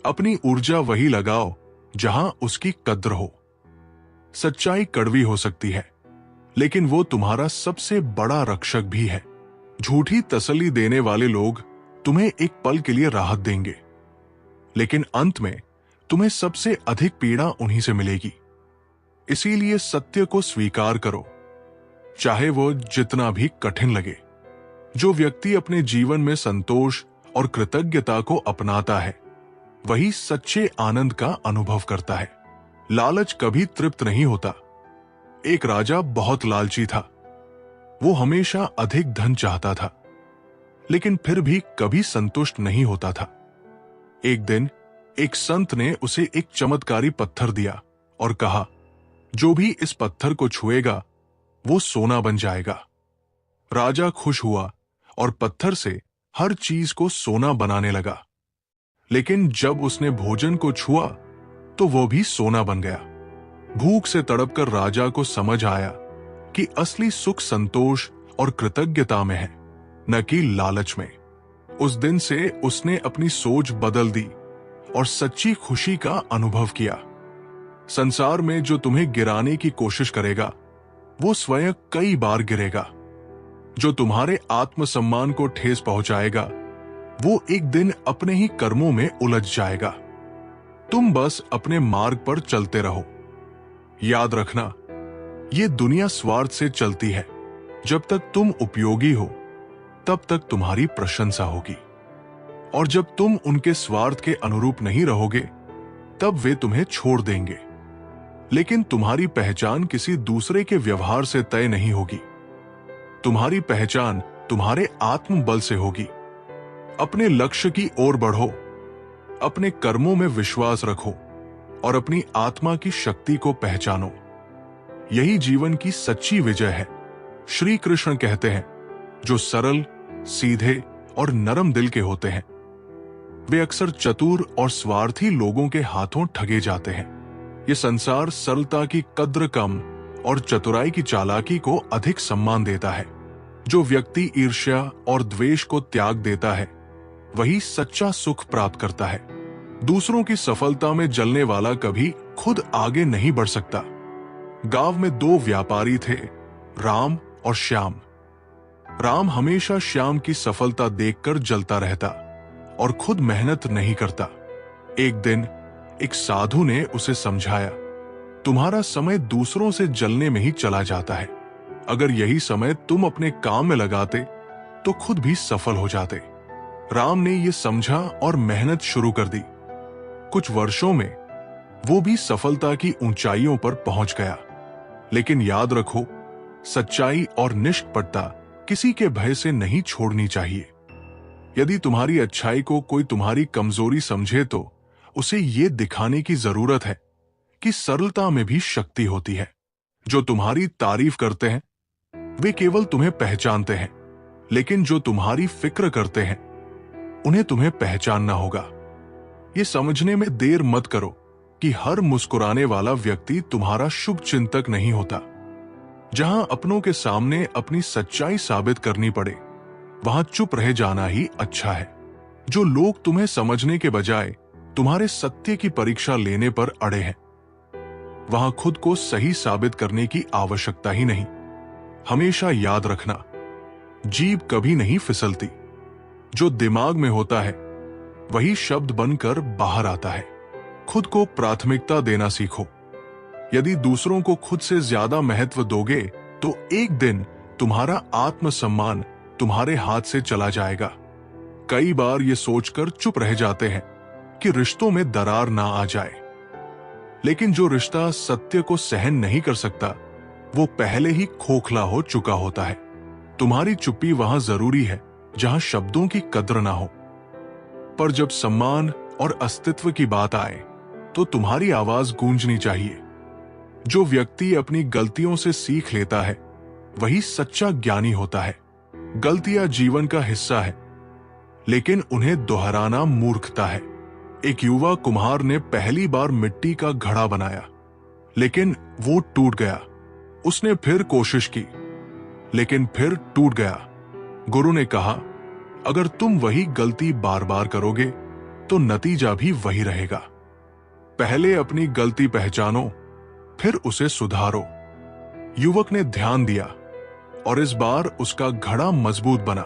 अपनी ऊर्जा वही लगाओ जहां उसकी कद्र हो। सच्चाई कड़वी हो सकती है, लेकिन वो तुम्हारा सबसे बड़ा रक्षक भी है। झूठी तसल्ली देने वाले लोग तुम्हें एक पल के लिए राहत देंगे, लेकिन अंत में तुम्हें सबसे अधिक पीड़ा उन्हीं से मिलेगी। इसीलिए सत्य को स्वीकार करो, चाहे वो जितना भी कठिन लगे। जो व्यक्ति अपने जीवन में संतोष और कृतज्ञता को अपनाता है वही सच्चे आनंद का अनुभव करता है। लालच कभी तृप्त नहीं होता। एक राजा बहुत लालची था। वो हमेशा अधिक धन चाहता था, लेकिन फिर भी कभी संतुष्ट नहीं होता था। एक दिन एक संत ने उसे एक चमत्कारी पत्थर दिया और कहा, जो भी इस पत्थर को छुएगा वो सोना बन जाएगा। राजा खुश हुआ और पत्थर से हर चीज को सोना बनाने लगा, लेकिन जब उसने भोजन को छुआ तो वो भी सोना बन गया। भूख से तड़पकर राजा को समझ आया कि असली सुख संतोष और कृतज्ञता में है, न कि लालच में। उस दिन से उसने अपनी सोच बदल दी और सच्ची खुशी का अनुभव किया। संसार में जो तुम्हें गिराने की कोशिश करेगा वो स्वयं कई बार गिरेगा। जो तुम्हारे आत्मसम्मान को ठेस पहुंचाएगा वो एक दिन अपने ही कर्मों में उलझ जाएगा। तुम बस अपने मार्ग पर चलते रहो। याद रखना, ये दुनिया स्वार्थ से चलती है। जब तक तुम उपयोगी हो तब तक तुम्हारी प्रशंसा होगी, और जब तुम उनके स्वार्थ के अनुरूप नहीं रहोगे तब वे तुम्हें छोड़ देंगे। लेकिन तुम्हारी पहचान किसी दूसरे के व्यवहार से तय नहीं होगी। तुम्हारी पहचान तुम्हारे आत्मबल से होगी। अपने लक्ष्य की ओर बढ़ो, अपने कर्मों में विश्वास रखो और अपनी आत्मा की शक्ति को पहचानो। यही जीवन की सच्ची विजय है। श्री कृष्ण कहते हैं, जो सरल, सीधे और नरम दिल के होते हैं वे अक्सर चतुर और स्वार्थी लोगों के हाथों ठगे जाते हैं। ये संसार सरलता की कद्र कम और चतुराई की चालाकी को अधिक सम्मान देता है। जो व्यक्ति ईर्ष्या और द्वेष को त्याग देता है वही सच्चा सुख प्राप्त करता है। दूसरों की सफलता में जलने वाला कभी खुद आगे नहीं बढ़ सकता। गांव में दो व्यापारी थे, राम और श्याम। राम हमेशा श्याम की सफलता देखकर जलता रहता और खुद मेहनत नहीं करता। एक दिन एक साधु ने उसे समझाया, तुम्हारा समय दूसरों से जलने में ही चला जाता है। अगर यही समय तुम अपने काम में लगाते तो खुद भी सफल हो जाते। राम ने यह समझा और मेहनत शुरू कर दी। कुछ वर्षों में वो भी सफलता की ऊंचाइयों पर पहुंच गया। लेकिन याद रखो, सच्चाई और निष्कपटता किसी के भय से नहीं छोड़नी चाहिए। यदि तुम्हारी अच्छाई को कोई तुम्हारी कमजोरी समझे तो उसे ये दिखाने की जरूरत है कि सरलता में भी शक्ति होती है। जो तुम्हारी तारीफ करते हैं वे केवल तुम्हें पहचानते हैं, लेकिन जो तुम्हारी फिक्र करते हैं उन्हें तुम्हें पहचानना होगा। ये समझने में देर मत करो कि हर मुस्कुराने वाला व्यक्ति तुम्हारा शुभ चिंतक नहीं होता। जहां अपनों के सामने अपनी सच्चाई साबित करनी पड़े वहां चुप रह जाना ही अच्छा है। जो लोग तुम्हें समझने के बजाय तुम्हारे सत्य की परीक्षा लेने पर अड़े हैं वहां खुद को सही साबित करने की आवश्यकता ही नहीं। हमेशा याद रखना, जीभ कभी नहीं फिसलती। जो दिमाग में होता है वही शब्द बनकर बाहर आता है। खुद को प्राथमिकता देना सीखो। यदि दूसरों को खुद से ज्यादा महत्व दोगे तो एक दिन तुम्हारा आत्मसम्मान तुम्हारे हाथ से चला जाएगा। कई बार ये सोचकर चुप रह जाते हैं कि रिश्तों में दरार ना आ जाए, लेकिन जो रिश्ता सत्य को सहन नहीं कर सकता वो पहले ही खोखला हो चुका होता है। तुम्हारी चुप्पी वहां जरूरी है जहां शब्दों की कद्र ना हो, पर जब सम्मान और अस्तित्व की बात आए तो तुम्हारी आवाज गूंजनी चाहिए। जो व्यक्ति अपनी गलतियों से सीख लेता है वही सच्चा ज्ञानी होता है। गलतियां जीवन का हिस्सा है, लेकिन उन्हें दोहराना मूर्खता है। एक युवा कुम्हार ने पहली बार मिट्टी का घड़ा बनाया, लेकिन वो टूट गया। उसने फिर कोशिश की, लेकिन फिर टूट गया। गुरु ने कहा, अगर तुम वही गलती बार बार करोगे तो नतीजा भी वही रहेगा। पहले अपनी गलती पहचानो, फिर उसे सुधारो। युवक ने ध्यान दिया और इस बार उसका घड़ा मजबूत बना।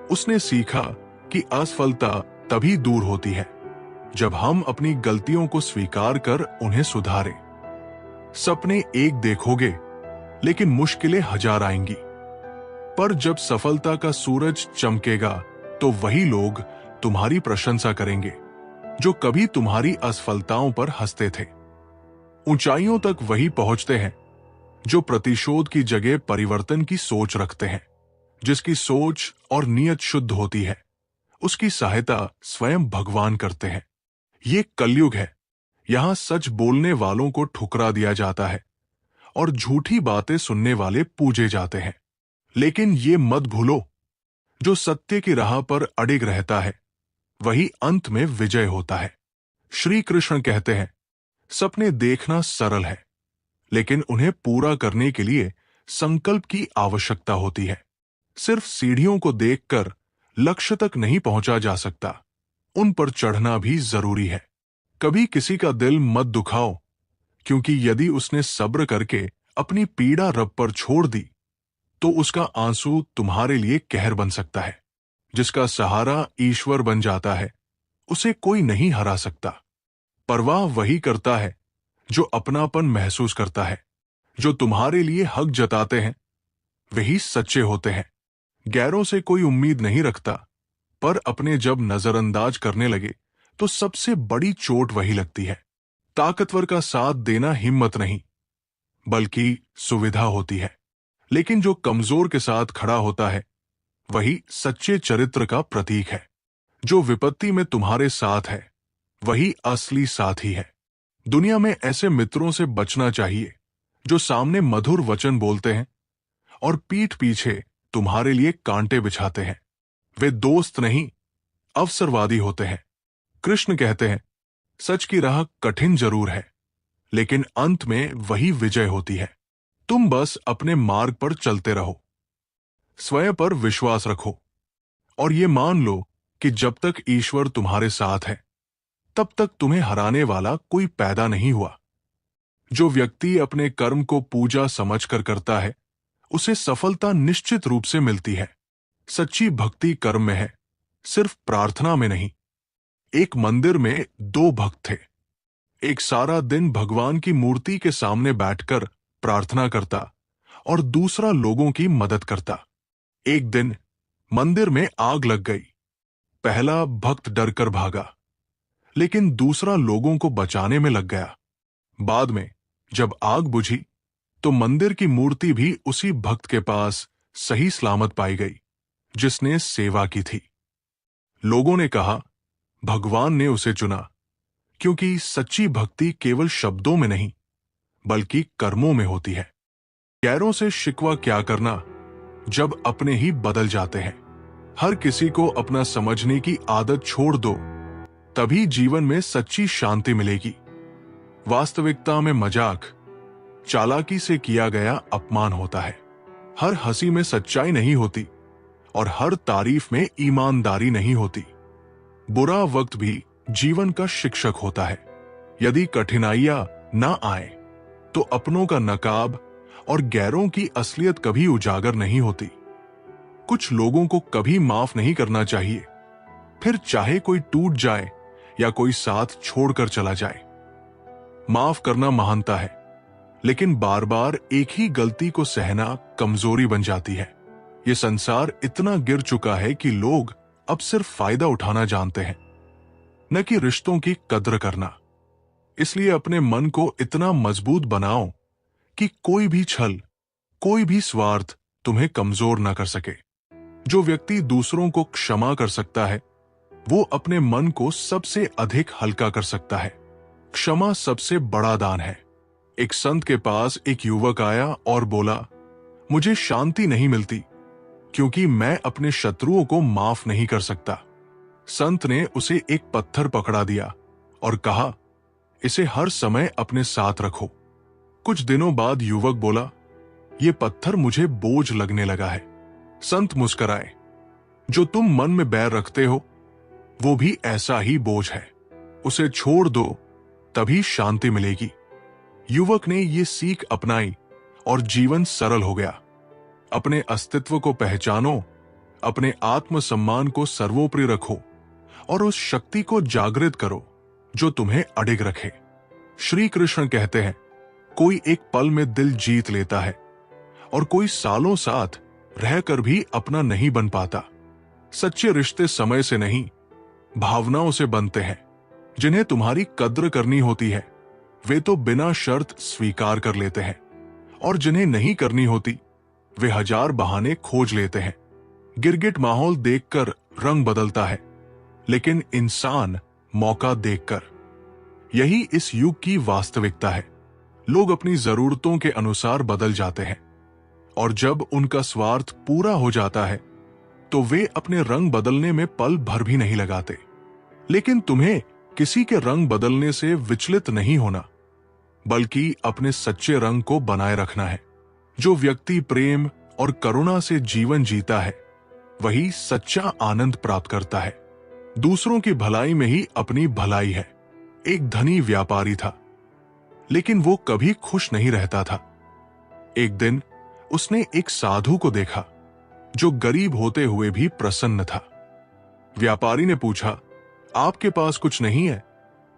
उसने सीखा कि असफलता तभी दूर होती है जब हम अपनी गलतियों को स्वीकार कर उन्हें सुधारें। सपने एक देखोगे, लेकिन मुश्किलें हजार आएंगी, पर जब सफलता का सूरज चमकेगा तो वही लोग तुम्हारी प्रशंसा करेंगे जो कभी तुम्हारी असफलताओं पर हंसते थे। ऊंचाइयों तक वही पहुंचते हैं जो प्रतिशोध की जगह परिवर्तन की सोच रखते हैं। जिसकी सोच और नीयत शुद्ध होती है, उसकी सहायता स्वयं भगवान करते हैं। ये कलयुग है। यहां सच बोलने वालों को ठुकरा दिया जाता है और झूठी बातें सुनने वाले पूजे जाते हैं। लेकिन ये मत भूलो, जो सत्य की राह पर अडिग रहता है वही अंत में विजय होता है। श्री कृष्ण कहते हैं, सपने देखना सरल है, लेकिन उन्हें पूरा करने के लिए संकल्प की आवश्यकता होती है। सिर्फ सीढ़ियों को देखकर लक्ष्य तक नहीं पहुंचा जा सकता, उन पर चढ़ना भी जरूरी है। कभी किसी का दिल मत दुखाओ, क्योंकि यदि उसने सब्र करके अपनी पीड़ा रब पर छोड़ दी तो उसका आंसू तुम्हारे लिए कहर बन सकता है। जिसका सहारा ईश्वर बन जाता है, उसे कोई नहीं हरा सकता। परवाह वही करता है जो अपनापन महसूस करता है। जो तुम्हारे लिए हक जताते हैं वही सच्चे होते हैं। गैरों से कोई उम्मीद नहीं रखता, पर अपने जब नजरअंदाज करने लगे तो सबसे बड़ी चोट वही लगती है। ताकतवर का साथ देना हिम्मत नहीं, बल्कि सुविधा होती है। लेकिन जो कमजोर के साथ खड़ा होता है वही सच्चे चरित्र का प्रतीक है। जो विपत्ति में तुम्हारे साथ है वही असली साथी है। दुनिया में ऐसे मित्रों से बचना चाहिए जो सामने मधुर वचन बोलते हैं और पीठ पीछे तुम्हारे लिए कांटे बिछाते हैं। वे दोस्त नहीं, अवसरवादी होते हैं। कृष्ण कहते हैं, सच की राह कठिन जरूर है, लेकिन अंत में वही विजय होती है। तुम बस अपने मार्ग पर चलते रहो, स्वयं पर विश्वास रखो और ये मान लो कि जब तक ईश्वर तुम्हारे साथ है तब तक तुम्हें हराने वाला कोई पैदा नहीं हुआ। जो व्यक्ति अपने कर्म को पूजा समझकर करता है उसे सफलता निश्चित रूप से मिलती है। सच्ची भक्ति कर्म में है, सिर्फ प्रार्थना में नहीं। एक मंदिर में दो भक्त थे। एक सारा दिन भगवान की मूर्ति के सामने बैठकर प्रार्थना करता और दूसरा लोगों की मदद करता। एक दिन मंदिर में आग लग गई। पहला भक्त डरकर भागा, लेकिन दूसरा लोगों को बचाने में लग गया। बाद में जब आग बुझी तो मंदिर की मूर्ति भी उसी भक्त के पास सही सलामत पाई गई जिसने सेवा की थी। लोगों ने कहा, भगवान ने उसे चुना, क्योंकि सच्ची भक्ति केवल शब्दों में नहीं बल्कि कर्मों में होती है। गैरों से शिकवा क्या करना जब अपने ही बदल जाते हैं। हर किसी को अपना समझने की आदत छोड़ दो, तभी जीवन में सच्ची शांति मिलेगी। वास्तविकता में मजाक, चालाकी से किया गया अपमान होता है। हर हंसी में सच्चाई नहीं होती और हर तारीफ में ईमानदारी नहीं होती। बुरा वक्त भी जीवन का शिक्षक होता है। यदि कठिनाइयां ना आए तो अपनों का नकाब और गैरों की असलियत कभी उजागर नहीं होती। कुछ लोगों को कभी माफ नहीं करना चाहिए, फिर चाहे कोई टूट जाए या कोई साथ छोड़कर चला जाए। माफ करना महानता है, लेकिन बार बार एक ही गलती को सहना कमजोरी बन जाती है। ये संसार इतना गिर चुका है कि लोग अब सिर्फ फायदा उठाना जानते हैं, न कि रिश्तों की कद्र करना। इसलिए अपने मन को इतना मजबूत बनाओ कि कोई भी छल, कोई भी स्वार्थ तुम्हें कमजोर न कर सके। जो व्यक्ति दूसरों को क्षमा कर सकता है वो अपने मन को सबसे अधिक हल्का कर सकता है। क्षमा सबसे बड़ा दान है। एक संत के पास एक युवक आया और बोला, मुझे शांति नहीं मिलती, क्योंकि मैं अपने शत्रुओं को माफ नहीं कर सकता। संत ने उसे एक पत्थर पकड़ा दिया और कहा, इसे हर समय अपने साथ रखो। कुछ दिनों बाद युवक बोला, ये पत्थर मुझे बोझ लगने लगा है। संत मुस्कुराए, जो तुम मन में बैर रखते हो वो भी ऐसा ही बोझ है, उसे छोड़ दो, तभी शांति मिलेगी। युवक ने ये सीख अपनाई और जीवन सरल हो गया। अपने अस्तित्व को पहचानो, अपने आत्मसम्मान को सर्वोपरि रखो और उस शक्ति को जागृत करो जो तुम्हें अडिग रखे। श्री कृष्ण कहते हैं, कोई एक पल में दिल जीत लेता है और कोई सालों साथ रहकर भी अपना नहीं बन पाता। सच्चे रिश्ते समय से नहीं, भावनाओं से बनते हैं। जिन्हें तुम्हारी कद्र करनी होती है वे तो बिना शर्त स्वीकार कर लेते हैं, और जिन्हें नहीं करनी होती वे हजार बहाने खोज लेते हैं। गिरगिट माहौल देखकर रंग बदलता है, लेकिन इंसान मौका देखकर। यही इस युग की वास्तविकता है। लोग अपनी जरूरतों के अनुसार बदल जाते हैं, और जब उनका स्वार्थ पूरा हो जाता है तो वे अपने रंग बदलने में पल भर भी नहीं लगाते। लेकिन तुम्हें किसी के रंग बदलने से विचलित नहीं होना, बल्कि अपने सच्चे रंग को बनाए रखना है। जो व्यक्ति प्रेम और करुणा से जीवन जीता है वही सच्चा आनंद प्राप्त करता है। दूसरों की भलाई में ही अपनी भलाई है। एक धनी व्यापारी था, लेकिन वो कभी खुश नहीं रहता था। एक दिन उसने एक साधु को देखा जो गरीब होते हुए भी प्रसन्न था। व्यापारी ने पूछा, आपके पास कुछ नहीं है,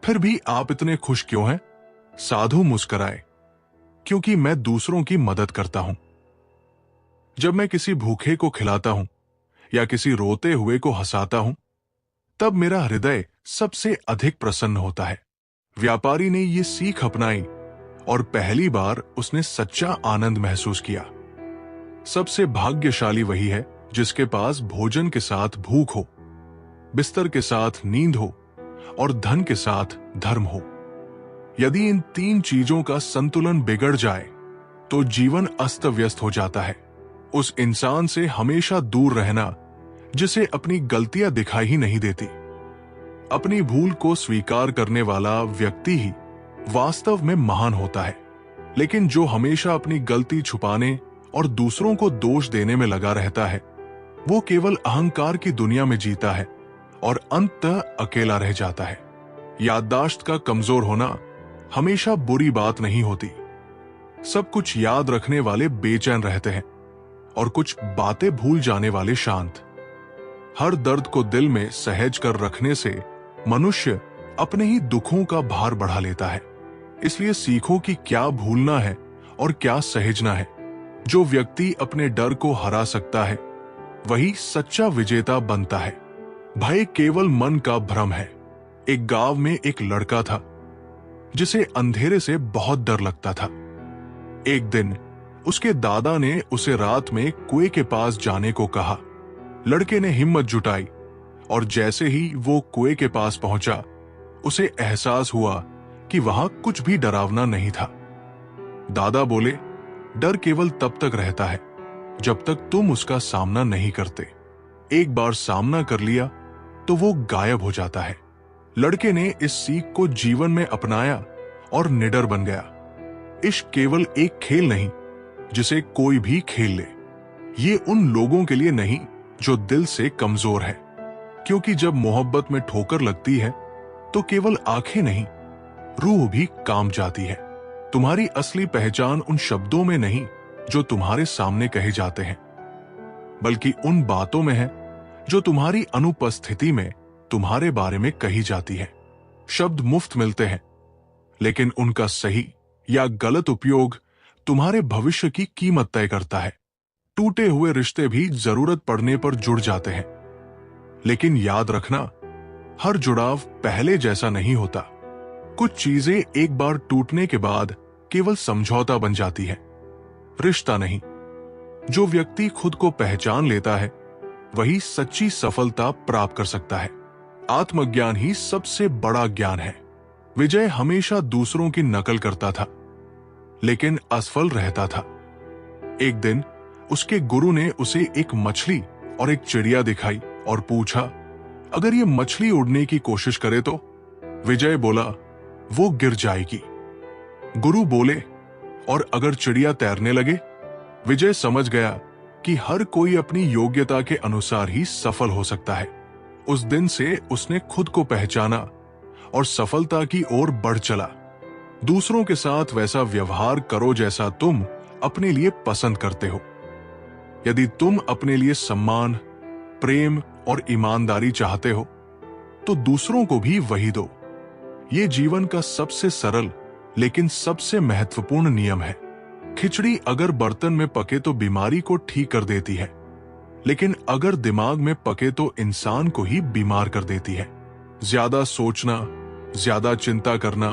फिर भी आप इतने खुश क्यों हैं? साधु मुस्कुराए, क्योंकि मैं दूसरों की मदद करता हूं। जब मैं किसी भूखे को खिलाता हूं या किसी रोते हुए को हंसाता हूं, तब मेरा हृदय सबसे अधिक प्रसन्न होता है। व्यापारी ने यह सीख अपनाई और पहली बार उसने सच्चा आनंद महसूस किया। सबसे भाग्यशाली वही है जिसके पास भोजन के साथ भूख हो, बिस्तर के साथ नींद हो और धन के साथ धर्म हो। यदि इन तीन चीजों का संतुलन बिगड़ जाए तो जीवन अस्त व्यस्त हो जाता है। उस इंसान से हमेशा दूर रहना जिसे अपनी गलतियां दिखाई ही नहीं देती। अपनी भूल को स्वीकार करने वाला व्यक्ति ही वास्तव में महान होता है। लेकिन जो हमेशा अपनी गलती छुपाने और दूसरों को दोष देने में लगा रहता है, वो केवल अहंकार की दुनिया में जीता है और अंततः अकेला रह जाता है। याददाश्त का कमजोर होना हमेशा बुरी बात नहीं होती। सब कुछ याद रखने वाले बेचैन रहते हैं और कुछ बातें भूल जाने वाले शांत। हर दर्द को दिल में सहज कर रखने से मनुष्य अपने ही दुखों का भार बढ़ा लेता है। इसलिए सीखो कि क्या भूलना है और क्या सहेजना है। जो व्यक्ति अपने डर को हरा सकता है वही सच्चा विजेता बनता है। भय केवल मन का भ्रम है। एक गांव में एक लड़का था जिसे अंधेरे से बहुत डर लगता था। एक दिन उसके दादा ने उसे रात में कुएं के पास जाने को कहा। लड़के ने हिम्मत जुटाई और जैसे ही वो कुएं के पास पहुंचा, उसे एहसास हुआ कि वहां कुछ भी डरावना नहीं था। दादा बोले, डर केवल तब तक रहता है जब तक तुम उसका सामना नहीं करते। एक बार सामना कर लिया तो वो गायब हो जाता है। लड़के ने इस सीख को जीवन में अपनाया और निडर बन गया। इश्क केवल एक खेल नहीं जिसे कोई भी खेल ले। ये उन लोगों के लिए नहीं जो दिल से कमजोर है, क्योंकि जब मोहब्बत में ठोकर लगती है तो केवल आंखें नहीं, रूह भी काम जाती है। तुम्हारी असली पहचान उन शब्दों में नहीं जो तुम्हारे सामने कहे जाते हैं, बल्कि उन बातों में है जो तुम्हारी अनुपस्थिति में तुम्हारे बारे में कही जाती है। शब्द मुफ्त मिलते हैं, लेकिन उनका सही या गलत उपयोग तुम्हारे भविष्य की कीमत तय करता है। टूटे हुए रिश्ते भी जरूरत पड़ने पर जुड़ जाते हैं, लेकिन याद रखना, हर जुड़ाव पहले जैसा नहीं होता। कुछ चीजें एक बार टूटने के बाद केवल समझौता बन जाती है, रिश्ता नहीं। जो व्यक्ति खुद को पहचान लेता है वही सच्ची सफलता प्राप्त कर सकता है। आत्मज्ञान ही सबसे बड़ा ज्ञान है। विजय हमेशा दूसरों की नकल करता था, लेकिन असफल रहता था। एक दिन उसके गुरु ने उसे एक मछली और एक चिड़िया दिखाई और पूछा, अगर ये मछली उड़ने की कोशिश करे तो? विजय बोला, वो गिर जाएगी। गुरु बोले, और अगर चिड़िया तैरने लगे? विजय समझ गया कि हर कोई अपनी योग्यता के अनुसार ही सफल हो सकता है। उस दिन से उसने खुद को पहचाना और सफलता की ओर बढ़ चला। दूसरों के साथ वैसा व्यवहार करो जैसा तुम अपने लिए पसंद करते हो। यदि तुम अपने लिए सम्मान, प्रेम और ईमानदारी चाहते हो तो दूसरों को भी वही दो। ये जीवन का सबसे सरल लेकिन सबसे महत्वपूर्ण नियम है। खिचड़ी अगर बर्तन में पके तो बीमारी को ठीक कर देती है, लेकिन अगर दिमाग में पके तो इंसान को ही बीमार कर देती है। ज्यादा सोचना, ज्यादा चिंता करना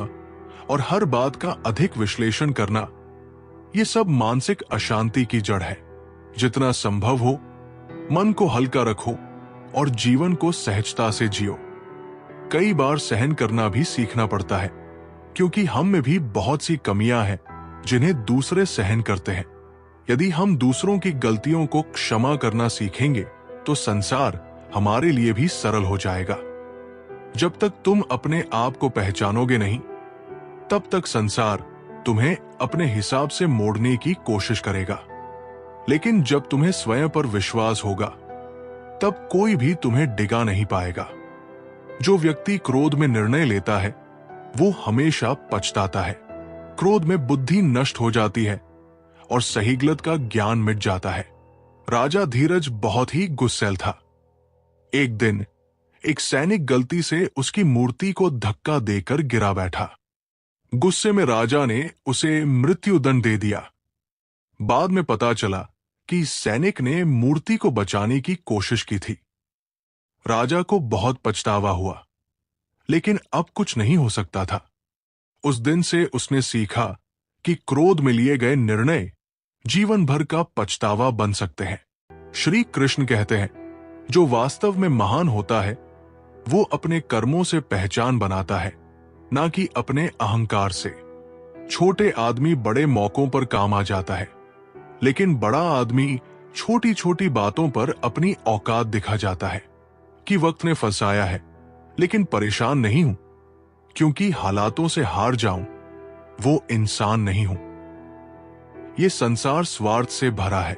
और हर बात का अधिक विश्लेषण करना, ये सब मानसिक अशांति की जड़ है। जितना संभव हो मन को हल्का रखो और जीवन को सहजता से जियो। कई बार सहन करना भी सीखना पड़ता है, क्योंकि हम में भी बहुत सी कमियां हैं जिन्हें दूसरे सहन करते हैं। यदि हम दूसरों की गलतियों को क्षमा करना सीखेंगे तो संसार हमारे लिए भी सरल हो जाएगा। जब तक तुम अपने आप को पहचानोगे नहीं, तब तक संसार तुम्हें अपने हिसाब से मोड़ने की कोशिश करेगा। लेकिन जब तुम्हें स्वयं पर विश्वास होगा, तब कोई भी तुम्हें डिगा नहीं पाएगा। जो व्यक्ति क्रोध में निर्णय लेता है वो हमेशा पछताता है। क्रोध में बुद्धि नष्ट हो जाती है और सही गलत का ज्ञान मिट जाता है। राजा धीरज बहुत ही गुस्सैल था। एक दिन एक सैनिक गलती से उसकी मूर्ति को धक्का देकर गिरा बैठा। गुस्से में राजा ने उसे मृत्युदंड दे दिया। बाद में पता चला कि सैनिक ने मूर्ति को बचाने की कोशिश की थी। राजा को बहुत पछतावा हुआ, लेकिन अब कुछ नहीं हो सकता था। उस दिन से उसने सीखा कि क्रोध में लिए गए निर्णय जीवन भर का पछतावा बन सकते हैं। श्री कृष्ण कहते हैं, जो वास्तव में महान होता है वो अपने कर्मों से पहचान बनाता है, ना कि अपने अहंकार से। छोटे आदमी बड़े मौकों पर काम आ जाता है, लेकिन बड़ा आदमी छोटी छोटी बातों पर अपनी औकात दिखा जाता है कि वक्त ने फंसाया है, लेकिन परेशान नहीं हूं, क्योंकि हालातों से हार जाऊं वो इंसान नहीं हूं। ये संसार स्वार्थ से भरा है।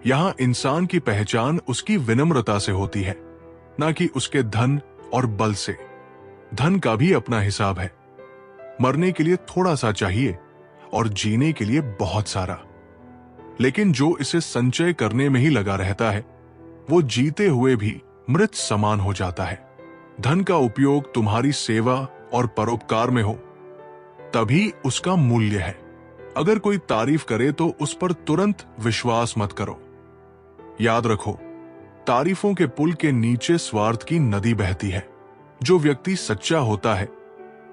यहां इंसान की पहचान उसकी विनम्रता से होती है, ना कि उसके धन और बल से। धन का भी अपना हिसाब है। मरने के लिए थोड़ा सा चाहिए और जीने के लिए बहुत सारा। लेकिन जो इसे संचय करने में ही लगा रहता है वो जीते हुए भी मृत समान हो जाता है। धन का उपयोग तुम्हारी सेवा और परोपकार में हो, तभी उसका मूल्य है। अगर कोई तारीफ करे तो उस पर तुरंत विश्वास मत करो। याद रखो, तारीफों के पुल के नीचे स्वार्थ की नदी बहती है। जो व्यक्ति सच्चा होता है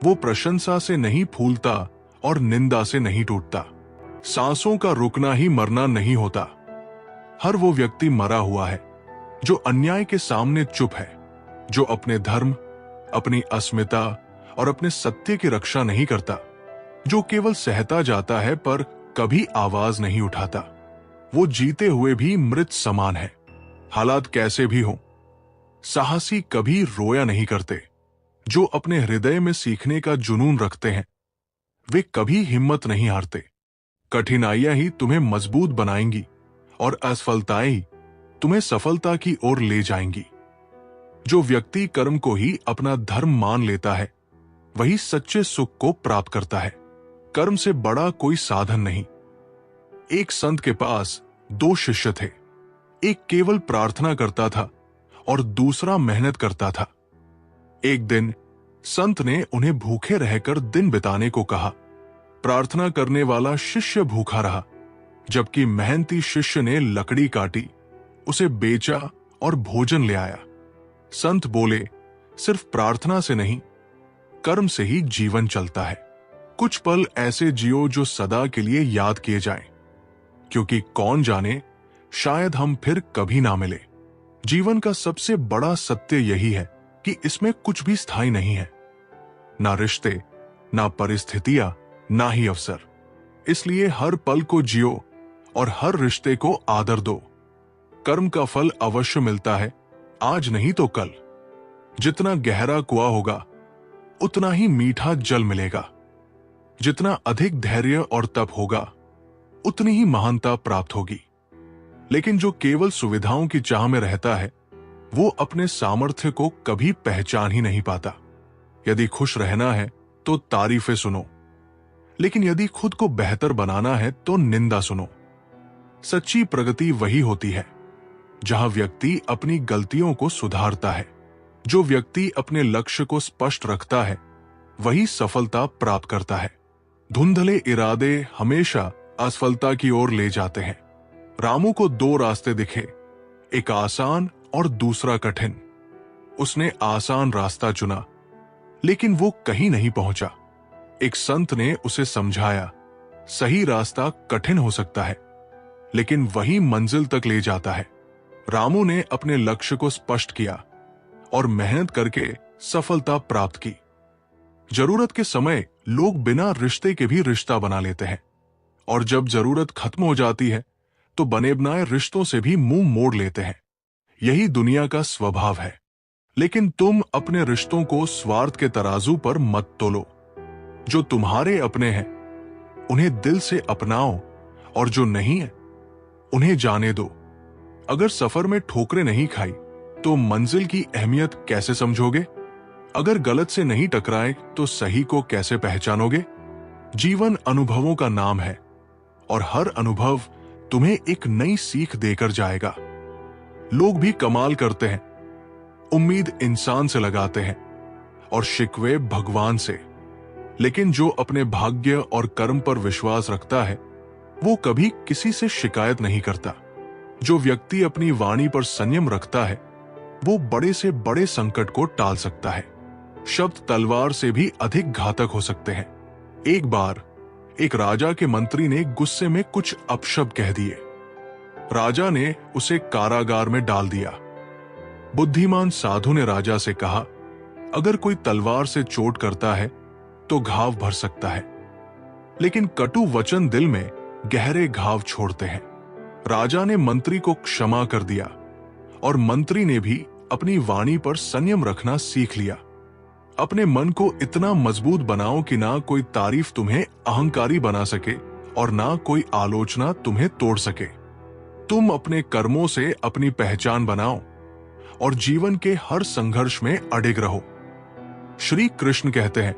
वो प्रशंसा से नहीं फूलता और निंदा से नहीं टूटता। सांसों का रुकना ही मरना नहीं होता। हर वो व्यक्ति मरा हुआ है जो अन्याय के सामने चुप है, जो अपने धर्म, अपनी अस्मिता और अपने सत्य की रक्षा नहीं करता, जो केवल सहता जाता है पर कभी आवाज नहीं उठाता। वो जीते हुए भी मृत समान है। हालात कैसे भी हों, साहसी कभी रोया नहीं करते। जो अपने हृदय में सीखने का जुनून रखते हैं वे कभी हिम्मत नहीं हारते। कठिनाइयां ही तुम्हें मजबूत बनाएंगी और असफलताएं ही तुम्हें सफलता की ओर ले जाएंगी। जो व्यक्ति कर्म को ही अपना धर्म मान लेता है वही सच्चे सुख को प्राप्त करता है। कर्म से बड़ा कोई साधन नहीं। एक संत के पास दो शिष्य थे। एक केवल प्रार्थना करता था और दूसरा मेहनत करता था। एक दिन संत ने उन्हें भूखे रहकर दिन बिताने को कहा। प्रार्थना करने वाला शिष्य भूखा रहा, जबकि मेहनती शिष्य ने लकड़ी काटी, उसे बेचा और भोजन ले आया। संत बोले, सिर्फ प्रार्थना से नहीं, कर्म से ही जीवन चलता है। कुछ पल ऐसे जियो जो सदा के लिए याद किए जाएं, क्योंकि कौन जाने शायद हम फिर कभी ना मिले। जीवन का सबसे बड़ा सत्य यही है कि इसमें कुछ भी स्थायी नहीं है, ना रिश्ते, ना परिस्थितियां, ना ही अवसर। इसलिए हर पल को जियो और हर रिश्ते को आदर दो। कर्म का फल अवश्य मिलता है, आज नहीं तो कल। जितना गहरा कुआं होगा उतना ही मीठा जल मिलेगा। जितना अधिक धैर्य और तप होगा उतनी ही महानता प्राप्त होगी। लेकिन जो केवल सुविधाओं की चाह में रहता है वो अपने सामर्थ्य को कभी पहचान ही नहीं पाता। यदि खुश रहना है तो तारीफें सुनो, लेकिन यदि खुद को बेहतर बनाना है तो निंदा सुनो। सच्ची प्रगति वही होती है जहां व्यक्ति अपनी गलतियों को सुधारता है। जो व्यक्ति अपने लक्ष्य को स्पष्ट रखता है वही सफलता प्राप्त करता है। धुंधले इरादे हमेशा असफलता की ओर ले जाते हैं। रामू को दो रास्ते दिखे, एक आसान और दूसरा कठिन। उसने आसान रास्ता चुना, लेकिन वो कहीं नहीं पहुंचा। एक संत ने उसे समझाया, सही रास्ता कठिन हो सकता है, लेकिन वही मंजिल तक ले जाता है। रामू ने अपने लक्ष्य को स्पष्ट किया और मेहनत करके सफलता प्राप्त की। जरूरत के समय लोग बिना रिश्ते के भी रिश्ता बना लेते हैं, और जब जरूरत खत्म हो जाती है तो बने बनाए रिश्तों से भी मुंह मोड़ लेते हैं। यही दुनिया का स्वभाव है। लेकिन तुम अपने रिश्तों को स्वार्थ के तराजू पर मत तोलो। जो तुम्हारे अपने हैं उन्हें दिल से अपनाओ, और जो नहीं है उन्हें जाने दो। अगर सफर में ठोकरें नहीं खाई तो मंजिल की अहमियत कैसे समझोगे? अगर गलत से नहीं टकराए तो सही को कैसे पहचानोगे? जीवन अनुभवों का नाम है, और हर अनुभव तुम्हें एक नई सीख देकर जाएगा। लोग भी कमाल करते हैं, उम्मीद इंसान से लगाते हैं और शिकवे भगवान से। लेकिन जो अपने भाग्य और कर्म पर विश्वास रखता है वो कभी किसी से शिकायत नहीं करता। जो व्यक्ति अपनी वाणी पर संयम रखता है वो बड़े से बड़े संकट को टाल सकता है। शब्द तलवार से भी अधिक घातक हो सकते हैं। एक बार एक राजा के मंत्री ने गुस्से में कुछ अपशब्द कह दिए। राजा ने उसे कारागार में डाल दिया। बुद्धिमान साधु ने राजा से कहा, अगर कोई तलवार से चोट करता है तो घाव भर सकता है, लेकिन कटु वचन दिल में गहरे घाव छोड़ते हैं। राजा ने मंत्री को क्षमा कर दिया, और मंत्री ने भी अपनी वाणी पर संयम रखना सीख लिया। अपने मन को इतना मजबूत बनाओ कि ना कोई तारीफ तुम्हें अहंकारी बना सके और ना कोई आलोचना तुम्हें तोड़ सके। तुम अपने कर्मों से अपनी पहचान बनाओ और जीवन के हर संघर्ष में अडिग रहो। श्री कृष्ण कहते हैं,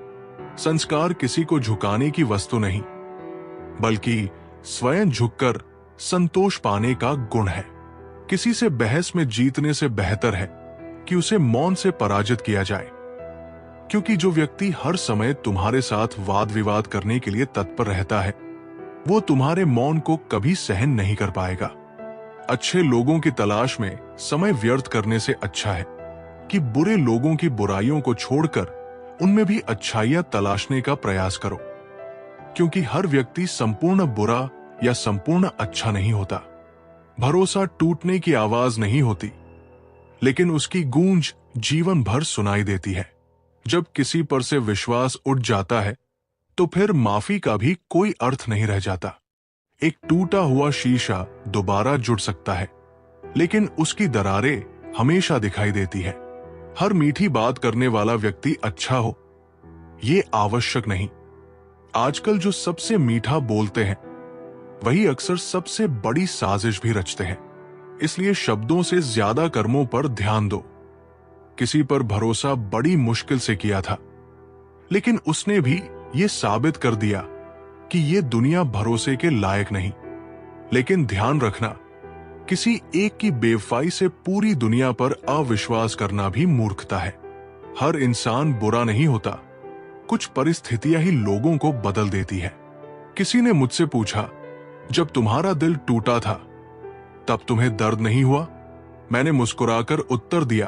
संस्कार किसी को झुकाने की वस्तु नहीं, बल्कि स्वयं झुककर संतोष पाने का गुण है। किसी से बहस में जीतने से बेहतर है कि उसे मौन से पराजित किया जाए, क्योंकि जो व्यक्ति हर समय तुम्हारे साथ वाद विवाद करने के लिए तत्पर रहता है वो तुम्हारे मौन को कभी सहन नहीं कर पाएगा। अच्छे लोगों की तलाश में समय व्यर्थ करने से अच्छा है कि बुरे लोगों की बुराइयों को छोड़कर उनमें भी अच्छाइयां तलाशने का प्रयास करो, क्योंकि हर व्यक्ति संपूर्ण बुरा या संपूर्ण अच्छा नहीं होता। भरोसा टूटने की आवाज नहीं होती, लेकिन उसकी गूंज जीवन भर सुनाई देती है। जब किसी पर से विश्वास उठ जाता है तो फिर माफी का भी कोई अर्थ नहीं रह जाता। एक टूटा हुआ शीशा दोबारा जुड़ सकता है, लेकिन उसकी दरारें हमेशा दिखाई देती है। हर मीठी बात करने वाला व्यक्ति अच्छा हो ये आवश्यक नहीं। आजकल जो सबसे मीठा बोलते हैं वही अक्सर सबसे बड़ी साजिश भी रचते हैं। इसलिए शब्दों से ज्यादा कर्मों पर ध्यान दो। किसी पर भरोसा बड़ी मुश्किल से किया था, लेकिन उसने भी ये साबित कर दिया कि ये दुनिया भरोसे के लायक नहीं। लेकिन ध्यान रखना, किसी एक की बेवफाई से पूरी दुनिया पर अविश्वास करना भी मूर्खता है। हर इंसान बुरा नहीं होता, कुछ परिस्थितियां ही लोगों को बदल देती है। किसी ने मुझसे पूछा, जब तुम्हारा दिल टूटा था तब तुम्हें दर्द नहीं हुआ? मैंने मुस्कुराकर उत्तर दिया,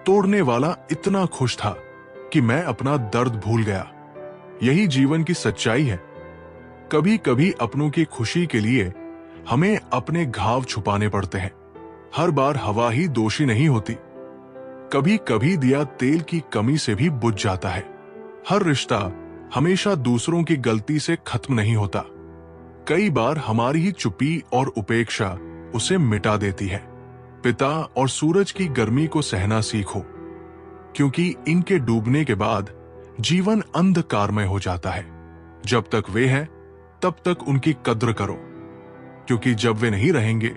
तोड़ने वाला इतना खुश था कि मैं अपना दर्द भूल गया। यही जीवन की सच्चाई है। कभी कभी अपनों की खुशी के लिए हमें अपने घाव छुपाने पड़ते हैं। हर बार हवा ही दोषी नहीं होती, कभी कभी दिया तेल की कमी से भी बुझ जाता है। हर रिश्ता हमेशा दूसरों की गलती से खत्म नहीं होता। कई बार हमारी ही चुप्पी और उपेक्षा उसे मिटा देती है। पिता और सूरज की गर्मी को सहना सीखो, क्योंकि इनके डूबने के बाद जीवन अंधकारमय हो जाता है। जब तक वे हैं तब तक उनकी कद्र करो, क्योंकि जब वे नहीं रहेंगे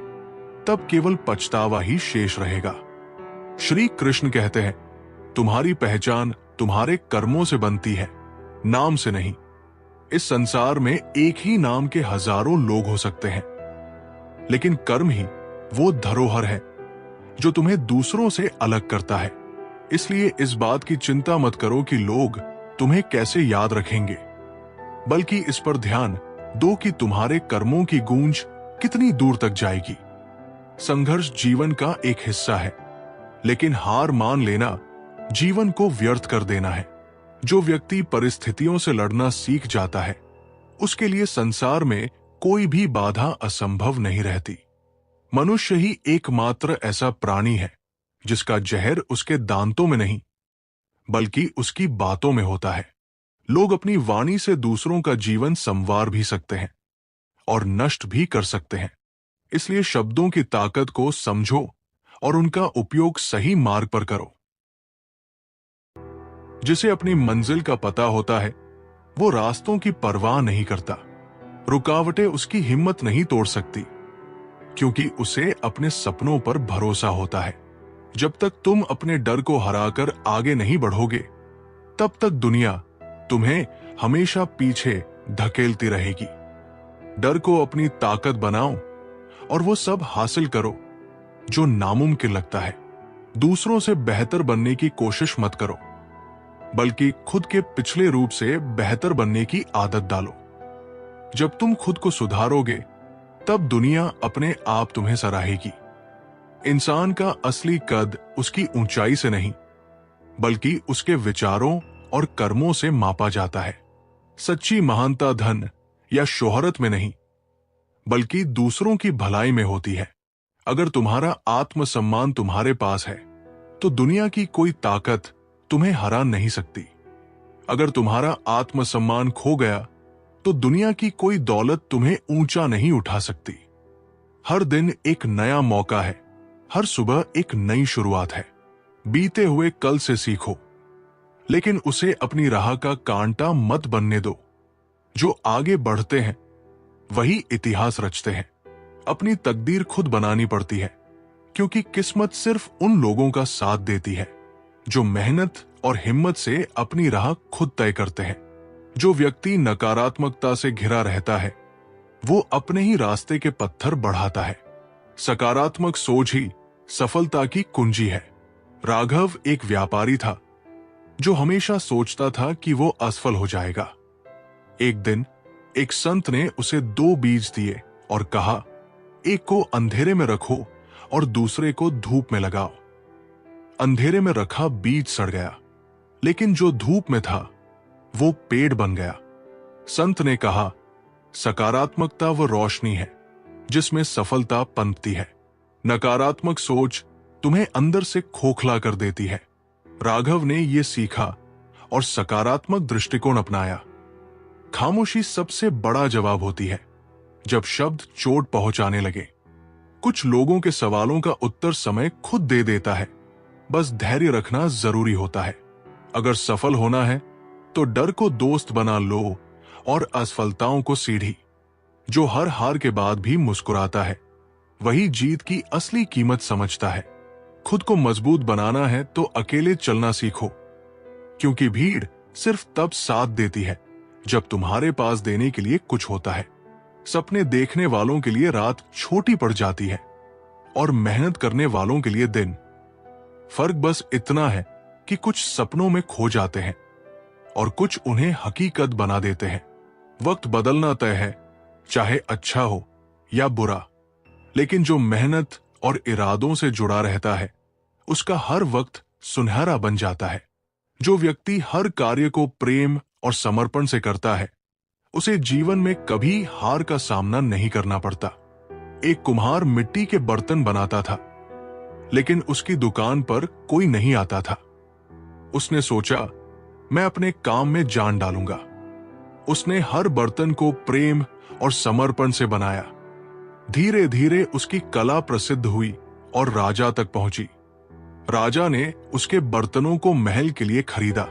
तब केवल पछतावा ही शेष रहेगा। श्री कृष्ण कहते हैं, तुम्हारी पहचान तुम्हारे कर्मों से बनती है, नाम से नहीं। इस संसार में एक ही नाम के हजारों लोग हो सकते हैं, लेकिन कर्म ही वो धरोहर है जो तुम्हें दूसरों से अलग करता है। इसलिए इस बात की चिंता मत करो कि लोग तुम्हें कैसे याद रखेंगे, बल्कि इस पर ध्यान दो कि तुम्हारे कर्मों की गूंज कितनी दूर तक जाएगी। संघर्ष जीवन का एक हिस्सा है, लेकिन हार मान लेना जीवन को व्यर्थ कर देना है। जो व्यक्ति परिस्थितियों से लड़ना सीख जाता है, उसके लिए संसार में कोई भी बाधा असंभव नहीं रहती। मनुष्य ही एकमात्र ऐसा प्राणी है जिसका जहर उसके दांतों में नहीं, बल्कि उसकी बातों में होता है। लोग अपनी वाणी से दूसरों का जीवन संवार भी सकते हैं और नष्ट भी कर सकते हैं। इसलिए शब्दों की ताकत को समझो और उनका उपयोग सही मार्ग पर करो। जिसे अपनी मंजिल का पता होता है, वो रास्तों की परवाह नहीं करता। रुकावटें उसकी हिम्मत नहीं तोड़ सकती, क्योंकि उसे अपने सपनों पर भरोसा होता है। जब तक तुम अपने डर को हराकर आगे नहीं बढ़ोगे, तब तक दुनिया तुम्हें हमेशा पीछे धकेलती रहेगी। डर को अपनी ताकत बनाओ और वो सब हासिल करो जो नामुमकिन लगता है। दूसरों से बेहतर बनने की कोशिश मत करो, बल्कि खुद के पिछले रूप से बेहतर बनने की आदत डालो। जब तुम खुद को सुधारोगे, तब दुनिया अपने आप तुम्हें सराहेगी। इंसान का असली कद उसकी ऊंचाई से नहीं, बल्कि उसके विचारों और कर्मों से मापा जाता है। सच्ची महानता धन या शोहरत में नहीं, बल्कि दूसरों की भलाई में होती है। अगर तुम्हारा आत्मसम्मान तुम्हारे पास है, तो दुनिया की कोई ताकत तुम्हें हरा नहीं सकती। अगर तुम्हारा आत्मसम्मान खो गया, तो दुनिया की कोई दौलत तुम्हें ऊंचा नहीं उठा सकती। हर दिन एक नया मौका है, हर सुबह एक नई शुरुआत है। बीते हुए कल से सीखो, लेकिन उसे अपनी राह का कांटा मत बनने दो। जो आगे बढ़ते हैं वही इतिहास रचते हैं। अपनी तकदीर खुद बनानी पड़ती है, क्योंकि किस्मत सिर्फ उन लोगों का साथ देती है जो मेहनत और हिम्मत से अपनी राह खुद तय करते हैं। जो व्यक्ति नकारात्मकता से घिरा रहता है, वो अपने ही रास्ते के पत्थर बढ़ाता है। सकारात्मक सोच ही सफलता की कुंजी है। राघव एक व्यापारी था जो हमेशा सोचता था कि वो असफल हो जाएगा। एक दिन एक संत ने उसे 2 बीज दिए और कहा, एक को अंधेरे में रखो और दूसरे को धूप में लगाओ। अंधेरे में रखा बीज सड़ गया, लेकिन जो धूप में था वो पेड़ बन गया। संत ने कहा, सकारात्मकता वो रोशनी है जिसमें सफलता पनपती है। नकारात्मक सोच तुम्हें अंदर से खोखला कर देती है। राघव ने यह सीखा और सकारात्मक दृष्टिकोण अपनाया। खामोशी सबसे बड़ा जवाब होती है जब शब्द चोट पहुंचाने लगे। कुछ लोगों के सवालों का उत्तर समय खुद दे देता है, बस धैर्य रखना जरूरी होता है। अगर सफल होना है तो डर को दोस्त बना लो और असफलताओं को सीढ़ी। जो हर हार के बाद भी मुस्कुराता है, वही जीत की असली कीमत समझता है। खुद को मजबूत बनाना है तो अकेले चलना सीखो, क्योंकि भीड़ सिर्फ तब साथ देती है जब तुम्हारे पास देने के लिए कुछ होता है। सपने देखने वालों के लिए रात छोटी पड़ जाती है और मेहनत करने वालों के लिए दिन। फर्क बस इतना है कि कुछ सपनों में खो जाते हैं और कुछ उन्हें हकीकत बना देते हैं। वक्त बदलना तय है, चाहे अच्छा हो या बुरा, लेकिन जो मेहनत और इरादों से जुड़ा रहता है, उसका हर वक्त सुनहरा बन जाता है। जो व्यक्ति हर कार्य को प्रेम और समर्पण से करता है, उसे जीवन में कभी हार का सामना नहीं करना पड़ता। एक कुम्हार मिट्टी के बर्तन बनाता था, लेकिन उसकी दुकान पर कोई नहीं आता था। उसने सोचा, मैं अपने काम में जान डालूंगा। उसने हर बर्तन को प्रेम और समर्पण से बनाया। धीरे धीरे उसकी कला प्रसिद्ध हुई और राजा तक पहुंची। राजा ने उसके बर्तनों को महल के लिए खरीदा।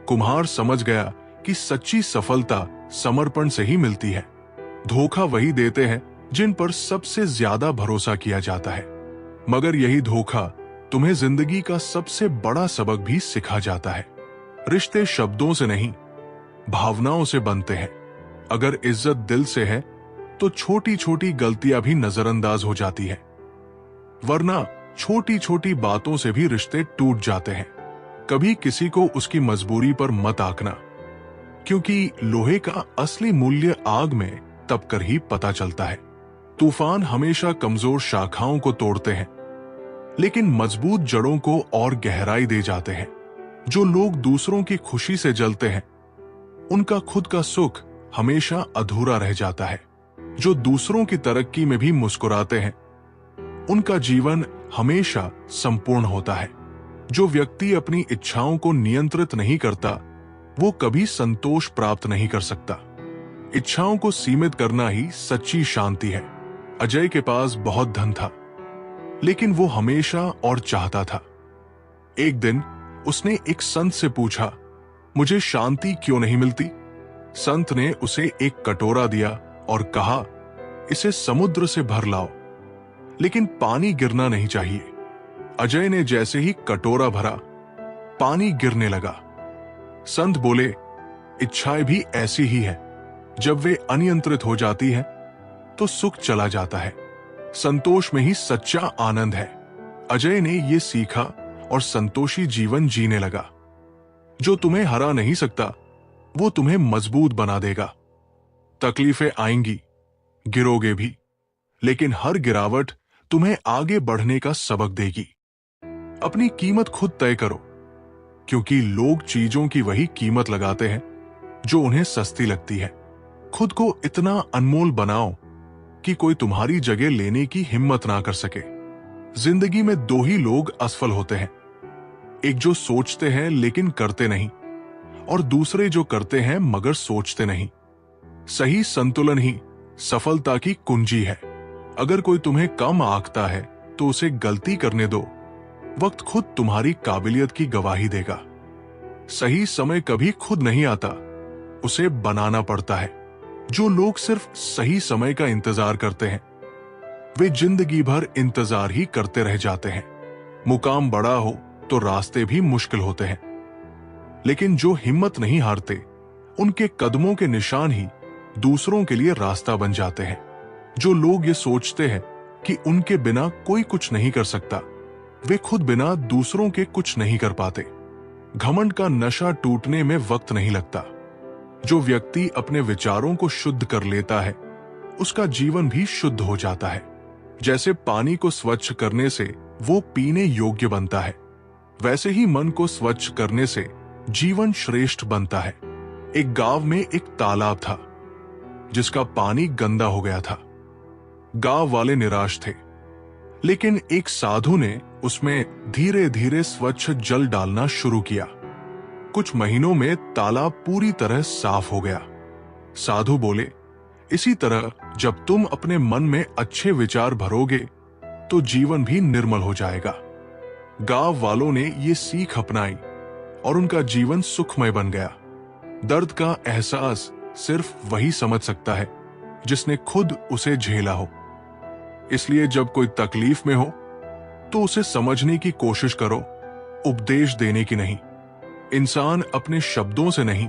कुम्हार समझ गया कि सच्ची सफलता समर्पण से ही मिलती है। धोखा वही देते हैं जिन पर सबसे ज्यादा भरोसा किया जाता है, मगर यही धोखा तुम्हें जिंदगी का सबसे बड़ा सबक भी सिखा जाता है। रिश्ते शब्दों से नहीं, भावनाओं से बनते हैं। अगर इज्जत दिल से है तो छोटी छोटी गलतियां भी नजरअंदाज हो जाती है, वरना छोटी छोटी बातों से भी रिश्ते टूट जाते हैं। कभी किसी को उसकी मजबूरी पर मत आंकना, क्योंकि लोहे का असली मूल्य आग में तपकर ही पता चलता है। तूफान हमेशा कमजोर शाखाओं को तोड़ते हैं, लेकिन मजबूत जड़ों को और गहराई दे जाते हैं। जो लोग दूसरों की खुशी से जलते हैं, उनका खुद का सुख हमेशा अधूरा रह जाता है। जो दूसरों की तरक्की में भी मुस्कुराते हैं, उनका जीवन हमेशा संपूर्ण होता है। जो व्यक्ति अपनी इच्छाओं को नियंत्रित नहीं करता, वो कभी संतोष प्राप्त नहीं कर सकता। इच्छाओं को सीमित करना ही सच्ची शांति है। अजय के पास बहुत धन था, लेकिन वो हमेशा और चाहता था। एक दिन उसने एक संत से पूछा, मुझे शांति क्यों नहीं मिलती? संत ने उसे एक कटोरा दिया और कहा, इसे समुद्र से भर लाओ, लेकिन पानी गिरना नहीं चाहिए। अजय ने जैसे ही कटोरा भरा, पानी गिरने लगा। संत बोले, इच्छाएं भी ऐसी ही है, जब वे अनियंत्रित हो जाती हैं, तो सुख चला जाता है। संतोष में ही सच्चा आनंद है। अजय ने यह सीखा और संतोषी जीवन जीने लगा। जो तुम्हें हरा नहीं सकता, वो तुम्हें मजबूत बना देगा। तकलीफें आएंगी, गिरोगे भी, लेकिन हर गिरावट तुम्हें आगे बढ़ने का सबक देगी। अपनी कीमत खुद तय करो, क्योंकि लोग चीजों की वही कीमत लगाते हैं जो उन्हें सस्ती लगती है। खुद को इतना अनमोल बनाओ कि कोई तुम्हारी जगह लेने की हिम्मत ना कर सके। जिंदगी में दो ही लोग असफल होते हैं, एक जो सोचते हैं लेकिन करते नहीं, और दूसरे जो करते हैं मगर सोचते नहीं। सही संतुलन ही सफलता की कुंजी है। अगर कोई तुम्हें कम आंकता है तो उसे गलती करने दो, वक्त खुद तुम्हारी काबिलियत की गवाही देगा। सही समय कभी खुद नहीं आता, उसे बनाना पड़ता है। जो लोग सिर्फ सही समय का इंतजार करते हैं, वे जिंदगी भर इंतजार ही करते रह जाते हैं। मुकाम बड़ा हो तो रास्ते भी मुश्किल होते हैं, लेकिन जो हिम्मत नहीं हारते, उनके कदमों के निशान ही दूसरों के लिए रास्ता बन जाते हैं। जो लोग ये सोचते हैं कि उनके बिना कोई कुछ नहीं कर सकता, वे खुद बिना दूसरों के कुछ नहीं कर पाते। घमंड का नशा टूटने में वक्त नहीं लगता। जो व्यक्ति अपने विचारों को शुद्ध कर लेता है, उसका जीवन भी शुद्ध हो जाता है। जैसे पानी को स्वच्छ करने से वो पीने योग्य बनता है, वैसे ही मन को स्वच्छ करने से जीवन श्रेष्ठ बनता है। एक गांव में एक तालाब था, जिसका पानी गंदा हो गया था। गांव वाले निराश थे, लेकिन एक साधु ने उसमें धीरे धीरे स्वच्छ जल डालना शुरू किया। कुछ महीनों में तालाब पूरी तरह साफ हो गया। साधु बोले, इसी तरह जब तुम अपने मन में अच्छे विचार भरोगे तो जीवन भी निर्मल हो जाएगा। गांव वालों ने ये सीख अपनाई और उनका जीवन सुखमय बन गया। दर्द का एहसास सिर्फ वही समझ सकता है जिसने खुद उसे झेला हो। इसलिए जब कोई तकलीफ में हो तो उसे समझने की कोशिश करो, उपदेश देने की नहीं। इंसान अपने शब्दों से नहीं,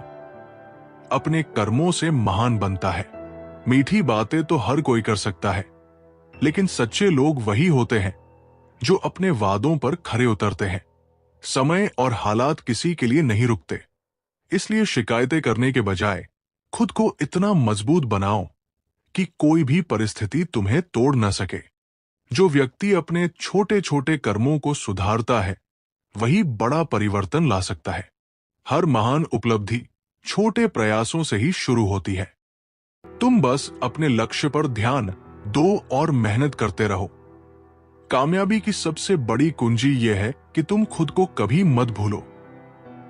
अपने कर्मों से महान बनता है। मीठी बातें तो हर कोई कर सकता है, लेकिन सच्चे लोग वही होते हैं जो अपने वादों पर खरे उतरते हैं। समय और हालात किसी के लिए नहीं रुकते, इसलिए शिकायतें करने के बजाय खुद को इतना मजबूत बनाओ कि कोई भी परिस्थिति तुम्हें तोड़ न सके। जो व्यक्ति अपने छोटे छोटे कर्मों को सुधारता है, वही बड़ा परिवर्तन ला सकता है। हर महान उपलब्धि छोटे प्रयासों से ही शुरू होती है। तुम बस अपने लक्ष्य पर ध्यान दो और मेहनत करते रहो। कामयाबी की सबसे बड़ी कुंजी यह है कि तुम खुद को कभी मत भूलो।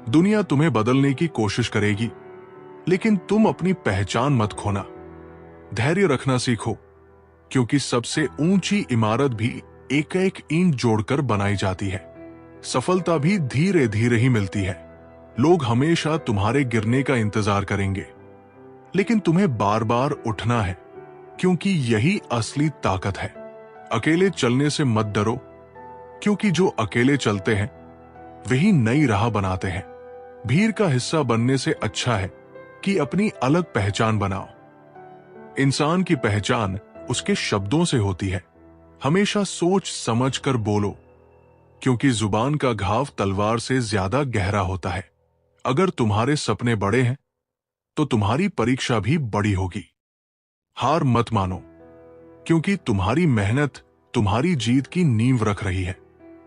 दुनिया तुम्हें बदलने की कोशिश करेगी, लेकिन तुम अपनी पहचान मत खोना। धैर्य रखना सीखो, क्योंकि सबसे ऊंची इमारत भी एक एक ईंट जोड़कर बनाई जाती है। सफलता भी धीरे धीरे ही मिलती है। लोग हमेशा तुम्हारे गिरने का इंतजार करेंगे, लेकिन तुम्हें बार बार उठना है, क्योंकि यही असली ताकत है। अकेले चलने से मत डरो, क्योंकि जो अकेले चलते हैं वही नई राह बनाते हैं। भीड़ का हिस्सा बनने से अच्छा है कि अपनी अलग पहचान बनाओ। इंसान की पहचान उसके शब्दों से होती है। हमेशा सोच समझ कर बोलो, क्योंकि जुबान का घाव तलवार से ज्यादा गहरा होता है। अगर तुम्हारे सपने बड़े हैं तो तुम्हारी परीक्षा भी बड़ी होगी। हार मत मानो, क्योंकि तुम्हारी मेहनत तुम्हारी जीत की नींव रख रही है।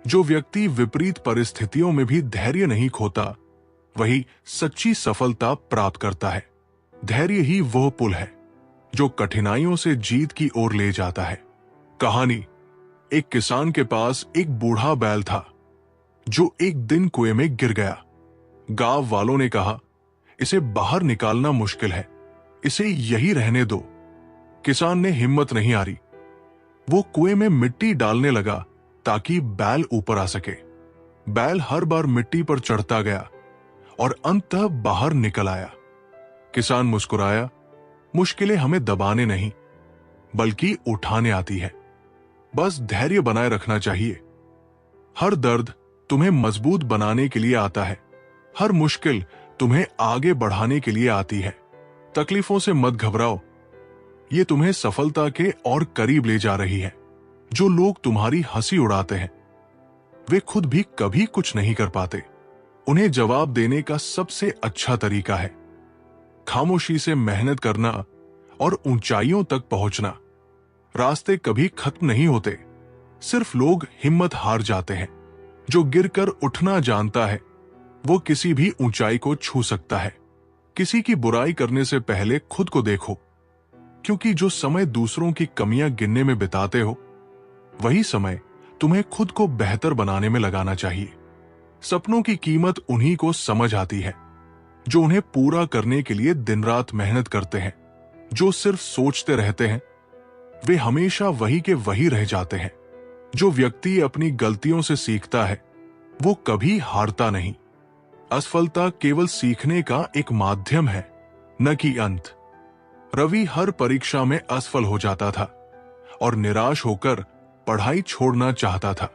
जो व्यक्ति विपरीत परिस्थितियों में भी धैर्य नहीं खोता, वही सच्ची सफलता प्राप्त करता है। धैर्य ही वह पुल है जो कठिनाइयों से जीत की ओर ले जाता है। कहानी। एक किसान के पास एक बूढ़ा बैल था, जो एक दिन कुएं में गिर गया। गांव वालों ने कहा, इसे बाहर निकालना मुश्किल है, इसे यही रहने दो। किसान ने हिम्मत नहीं हारी। वो कुएं में मिट्टी डालने लगा ताकि बैल ऊपर आ सके। बैल हर बार मिट्टी पर चढ़ता गया और अंततः बाहर निकल आया। किसान मुस्कुराया, मुश्किलें हमें दबाने नहीं बल्कि उठाने आती है। बस धैर्य बनाए रखना चाहिए। हर दर्द तुम्हें मजबूत बनाने के लिए आता है। हर मुश्किल तुम्हें आगे बढ़ाने के लिए आती है। तकलीफों से मत घबराओ, ये तुम्हें सफलता के और करीब ले जा रही है। जो लोग तुम्हारी हंसी उड़ाते हैं, वे खुद भी कभी कुछ नहीं कर पाते। उन्हें जवाब देने का सबसे अच्छा तरीका है खामोशी से मेहनत करना और ऊंचाइयों तक पहुंचना। रास्ते कभी खत्म नहीं होते, सिर्फ लोग हिम्मत हार जाते हैं। जो गिरकर उठना जानता है, वो किसी भी ऊंचाई को छू सकता है। किसी की बुराई करने से पहले खुद को देखो, क्योंकि जो समय दूसरों की कमियां गिनने में बिताते हो, वही समय तुम्हें खुद को बेहतर बनाने में लगाना चाहिए। सपनों की कीमत उन्हीं को समझ आती है जो उन्हें पूरा करने के लिए दिन रात मेहनत करते हैं। जो सिर्फ सोचते रहते हैं, वे हमेशा वही के वही रह जाते हैं। जो व्यक्ति अपनी गलतियों से सीखता है, वो कभी हारता नहीं। असफलता केवल सीखने का एक माध्यम है, न कि अंत। रवि हर परीक्षा में असफल हो जाता था और निराश होकर पढ़ाई छोड़ना चाहता था।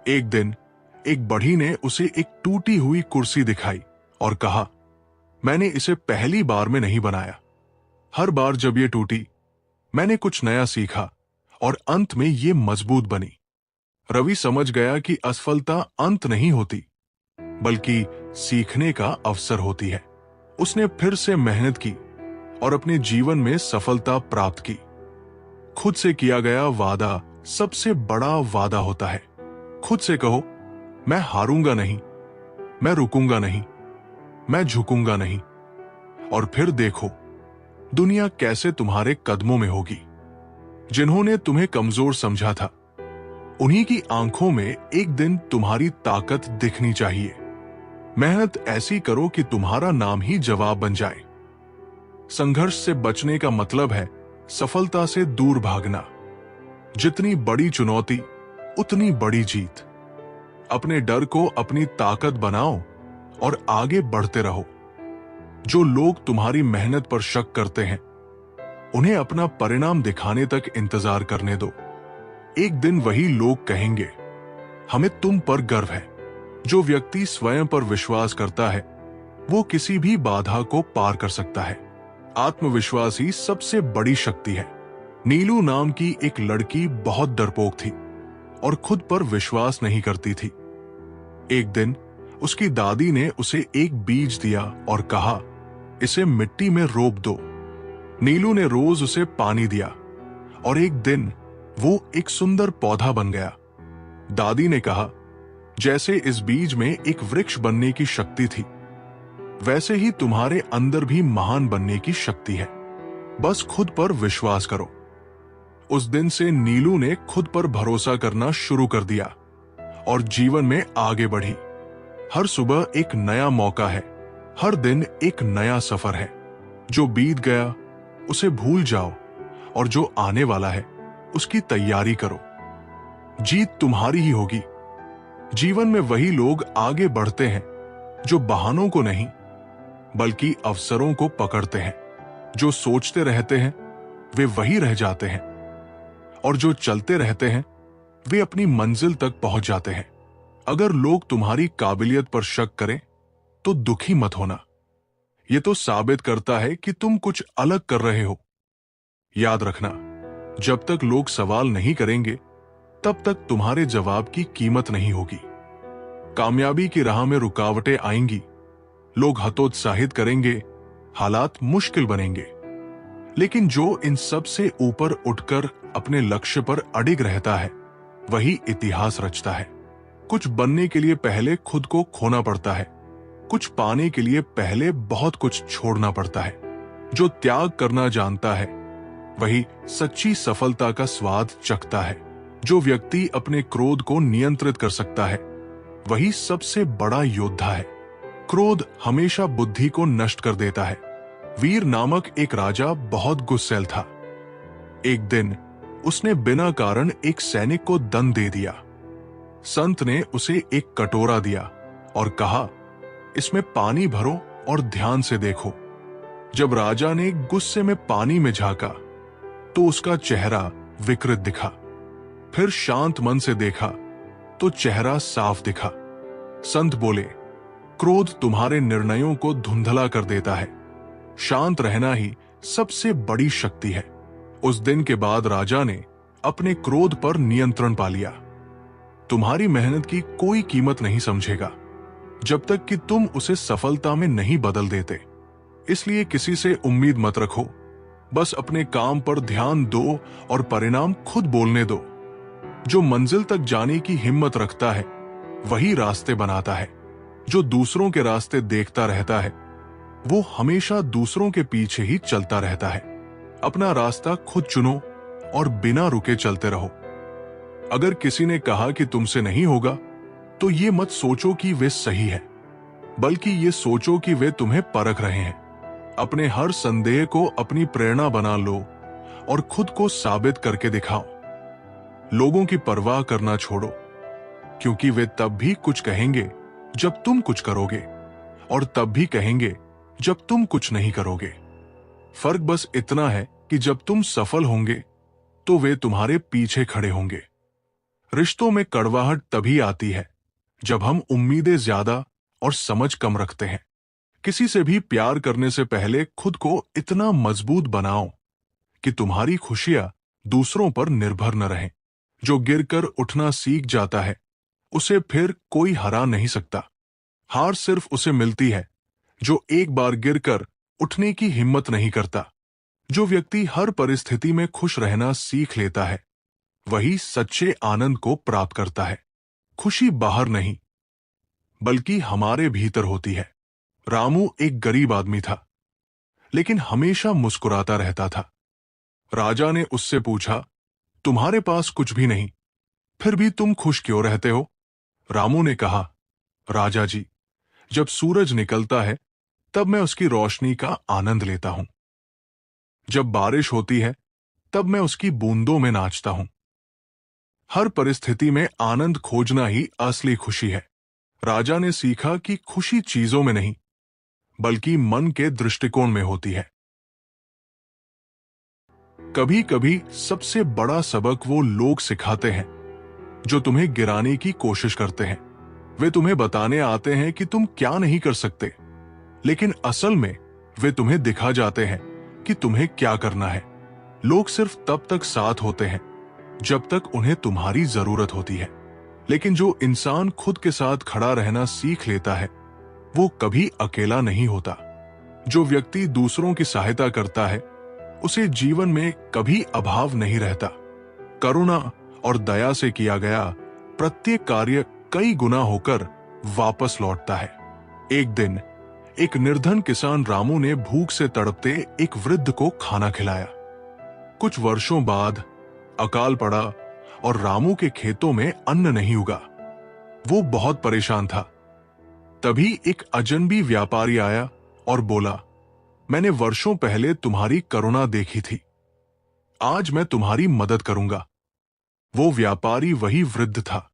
एक दिन एक बढ़ी ने उसे एक टूटी हुई कुर्सी दिखाई और कहा, मैंने इसे पहली बार में नहीं बनाया। हर बार जब ये टूटी, मैंने कुछ नया सीखा और अंत में ये मजबूत बनी। रवि समझ गया कि असफलता अंत नहीं होती, बल्कि सीखने का अवसर होती है। उसने फिर से मेहनत की और अपने जीवन में सफलता प्राप्त की। खुद से किया गया वादा सबसे बड़ा वादा होता है। खुद से कहो, मैं हारूंगा नहीं, मैं रुकूंगा नहीं, मैं झुकूंगा नहीं, और फिर देखो दुनिया कैसे तुम्हारे कदमों में होगी। जिन्होंने तुम्हें कमजोर समझा था, उन्हीं की आंखों में एक दिन तुम्हारी ताकत दिखनी चाहिए। मेहनत ऐसी करो कि तुम्हारा नाम ही जवाब बन जाए। संघर्ष से बचने का मतलब है सफलता से दूर भागना। जितनी बड़ी चुनौती, उतनी बड़ी जीत। अपने डर को अपनी ताकत बनाओ और आगे बढ़ते रहो। जो लोग तुम्हारी मेहनत पर शक करते हैं, उन्हें अपना परिणाम दिखाने तक इंतजार करने दो। एक दिन वही लोग कहेंगे, हमें तुम पर गर्व है। जो व्यक्ति स्वयं पर विश्वास करता है, वो किसी भी बाधा को पार कर सकता है। आत्मविश्वास ही सबसे बड़ी शक्ति है। नीलू नाम की एक लड़की बहुत डरपोक थी और खुद पर विश्वास नहीं करती थी। एक दिन उसकी दादी ने उसे एक बीज दिया और कहा, इसे मिट्टी में रोप दो। नीलू ने रोज उसे पानी दिया और एक दिन वो एक सुंदर पौधा बन गया। दादी ने कहा, जैसे इस बीज में एक वृक्ष बनने की शक्ति थी, वैसे ही तुम्हारे अंदर भी महान बनने की शक्ति है। बस खुद पर विश्वास करो। उस दिन से नीलू ने खुद पर भरोसा करना शुरू कर दिया और जीवन में आगे बढ़ी। हर सुबह एक नया मौका है, हर दिन एक नया सफर है। जो बीत गया उसे भूल जाओ और जो आने वाला है उसकी तैयारी करो। जीत तुम्हारी ही होगी। जीवन में वही लोग आगे बढ़ते हैं जो बहानों को नहीं बल्कि अवसरों को पकड़ते हैं। जो सोचते रहते हैं वे वही रह जाते हैं, और जो चलते रहते हैं वे अपनी मंजिल तक पहुंच जाते हैं। अगर लोग तुम्हारी काबिलियत पर शक करें तो दुखी मत होना। यह तो साबित करता है कि तुम कुछ अलग कर रहे हो। याद रखना, जब तक लोग सवाल नहीं करेंगे तब तक तुम्हारे जवाब की कीमत नहीं होगी। कामयाबी की राह में रुकावटें आएंगी, लोग हतोत्साहित करेंगे, हालात मुश्किल बनेंगे, लेकिन जो इन सब से ऊपर उठकर अपने लक्ष्य पर अडिग रहता है वही इतिहास रचता है। कुछ बनने के लिए पहले खुद को खोना पड़ता है, कुछ पाने के लिए पहले बहुत कुछ छोड़ना पड़ता है। जो त्याग करना जानता है वही सच्ची सफलता का स्वाद चखता है। जो व्यक्ति अपने क्रोध को नियंत्रित कर सकता है वही सबसे बड़ा योद्धा है। क्रोध हमेशा बुद्धि को नष्ट कर देता है। वीर नामक एक राजा बहुत गुस्सैल था। एक दिन उसने बिना कारण एक सैनिक को दंड दे दिया। संत ने उसे एक कटोरा दिया और कहा, इसमें पानी भरो और ध्यान से देखो। जब राजा ने गुस्से में पानी में झांका तो उसका चेहरा विकृत दिखा। फिर शांत मन से देखा तो चेहरा साफ दिखा। संत बोले, क्रोध तुम्हारे निर्णयों को धुंधला कर देता है। शांत रहना ही सबसे बड़ी शक्ति है। उस दिन के बाद राजा ने अपने क्रोध पर नियंत्रण पा लिया। तुम्हारी मेहनत की कोई कीमत नहीं समझेगा जब तक कि तुम उसे सफलता में नहीं बदल देते। इसलिए किसी से उम्मीद मत रखो, बस अपने काम पर ध्यान दो और परिणाम खुद बोलने दो। जो मंजिल तक जाने की हिम्मत रखता है वही रास्ते बनाता है। जो दूसरों के रास्ते देखता रहता है वो हमेशा दूसरों के पीछे ही चलता रहता है। अपना रास्ता खुद चुनो और बिना रुके चलते रहो। अगर किसी ने कहा कि तुमसे नहीं होगा तो ये मत सोचो कि वे सही है, बल्कि ये सोचो कि वे तुम्हें परख रहे हैं। अपने हर संदेह को अपनी प्रेरणा बना लो और खुद को साबित करके दिखाओ। लोगों की परवाह करना छोड़ो, क्योंकि वे तब भी कुछ कहेंगे जब तुम कुछ करोगे, और तब भी कहेंगे जब तुम कुछ नहीं करोगे। फर्क बस इतना है कि जब तुम सफल होंगे तो वे तुम्हारे पीछे खड़े होंगे। रिश्तों में कड़वाहट तभी आती है जब हम उम्मीदें ज्यादा और समझ कम रखते हैं। किसी से भी प्यार करने से पहले खुद को इतना मजबूत बनाओ कि तुम्हारी खुशियां दूसरों पर निर्भर न रहें। जो गिरकर उठना सीख जाता है उसे फिर कोई हरा नहीं सकता। हार सिर्फ उसे मिलती है जो एक बार गिरकर उठने की हिम्मत नहीं करता। जो व्यक्ति हर परिस्थिति में खुश रहना सीख लेता है वही सच्चे आनंद को प्राप्त करता है। खुशी बाहर नहीं बल्कि हमारे भीतर होती है। रामू एक गरीब आदमी था, लेकिन हमेशा मुस्कुराता रहता था। राजा ने उससे पूछा, तुम्हारे पास कुछ भी नहीं, फिर भी तुम खुश क्यों रहते हो? रामू ने कहा, राजा जी, जब सूरज निकलता है तब मैं उसकी रोशनी का आनंद लेता हूं। जब बारिश होती है तब मैं उसकी बूंदों में नाचता हूं। हर परिस्थिति में आनंद खोजना ही असली खुशी है। राजा ने सीखा कि खुशी चीजों में नहीं बल्कि मन के दृष्टिकोण में होती है। कभी कभी सबसे बड़ा सबक वो लोग सिखाते हैं जो तुम्हें गिराने की कोशिश करते हैं। वे तुम्हें बताने आते हैं कि तुम क्या नहीं कर सकते, लेकिन असल में वे तुम्हें दिखा जाते हैं कि तुम्हें क्या करना है। लोग सिर्फ तब तक साथ होते हैं जब तक उन्हें तुम्हारी जरूरत होती है, लेकिन जो इंसान खुद के साथ खड़ा रहना सीख लेता है वो कभी अकेला नहीं होता। जो व्यक्ति दूसरों की सहायता करता है उसे जीवन में कभी अभाव नहीं रहता। करुणा और दया से किया गया प्रत्येक कार्य कई गुना होकर वापस लौटता है। एक दिन एक निर्धन किसान रामू ने भूख से तड़पते एक वृद्ध को खाना खिलाया। कुछ वर्षों बाद अकाल पड़ा और रामू के खेतों में अन्न नहीं उगा। वो बहुत परेशान था। तभी एक अजनबी व्यापारी आया और बोला, मैंने वर्षों पहले तुम्हारी करुणा देखी थी, आज मैं तुम्हारी मदद करूंगा। वो व्यापारी वही वृद्ध था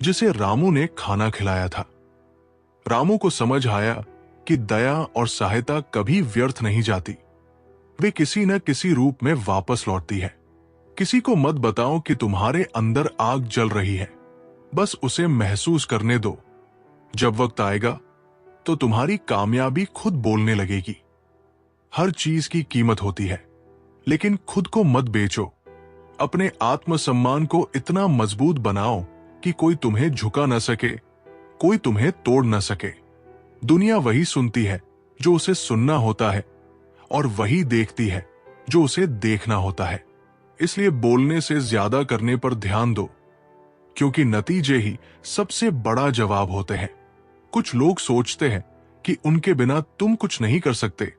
जिसे रामू ने खाना खिलाया था। रामू को समझ आया कि दया और सहायता कभी व्यर्थ नहीं जाती, वे किसी न किसी रूप में वापस लौटती है। किसी को मत बताओ कि तुम्हारे अंदर आग जल रही है, बस उसे महसूस करने दो। जब वक्त आएगा तो तुम्हारी कामयाबी खुद बोलने लगेगी। हर चीज की कीमत होती है, लेकिन खुद को मत बेचो। अपने आत्मसम्मान को इतना मजबूत बनाओ कि कोई तुम्हें झुका न सके, कोई तुम्हें तोड़ न सके। दुनिया वही सुनती है जो उसे सुनना होता है, और वही देखती है जो उसे देखना होता है। इसलिए बोलने से ज्यादा करने पर ध्यान दो, क्योंकि नतीजे ही सबसे बड़ा जवाब होते हैं। कुछ लोग सोचते हैं कि उनके बिना तुम कुछ नहीं कर सकते।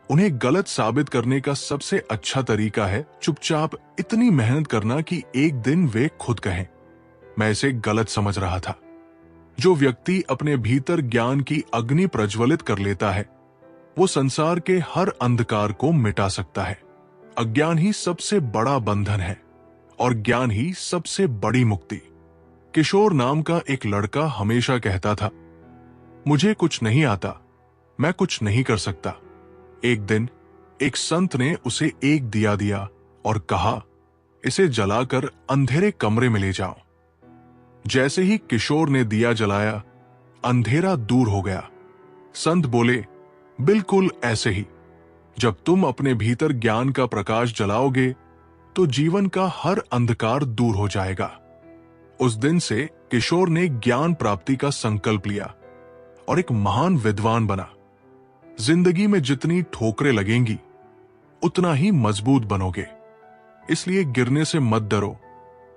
उन्हें गलत साबित करने का सबसे अच्छा तरीका है चुपचाप इतनी मेहनत करना कि एक दिन वे खुद कहें, मैं इसे गलत समझ रहा था। जो व्यक्ति अपने भीतर ज्ञान की अग्नि प्रज्वलित कर लेता है, वो संसार के हर अंधकार को मिटा सकता है। अज्ञान ही सबसे बड़ा बंधन है और ज्ञान ही सबसे बड़ी मुक्ति। किशोर नाम का एक लड़का हमेशा कहता था, मुझे कुछ नहीं आता, मैं कुछ नहीं कर सकता। एक दिन एक संत ने उसे एक दिया दिया और कहा, इसे जलाकर अंधेरे कमरे में ले जाओ। जैसे ही किशोर ने दिया जलाया, अंधेरा दूर हो गया। संत बोले, बिल्कुल ऐसे ही जब तुम अपने भीतर ज्ञान का प्रकाश जलाओगे तो जीवन का हर अंधकार दूर हो जाएगा। उस दिन से किशोर ने ज्ञान प्राप्ति का संकल्प लिया और एक महान विद्वान बना। जिंदगी में जितनी ठोकरें लगेंगी उतना ही मजबूत बनोगे, इसलिए गिरने से मत डरो।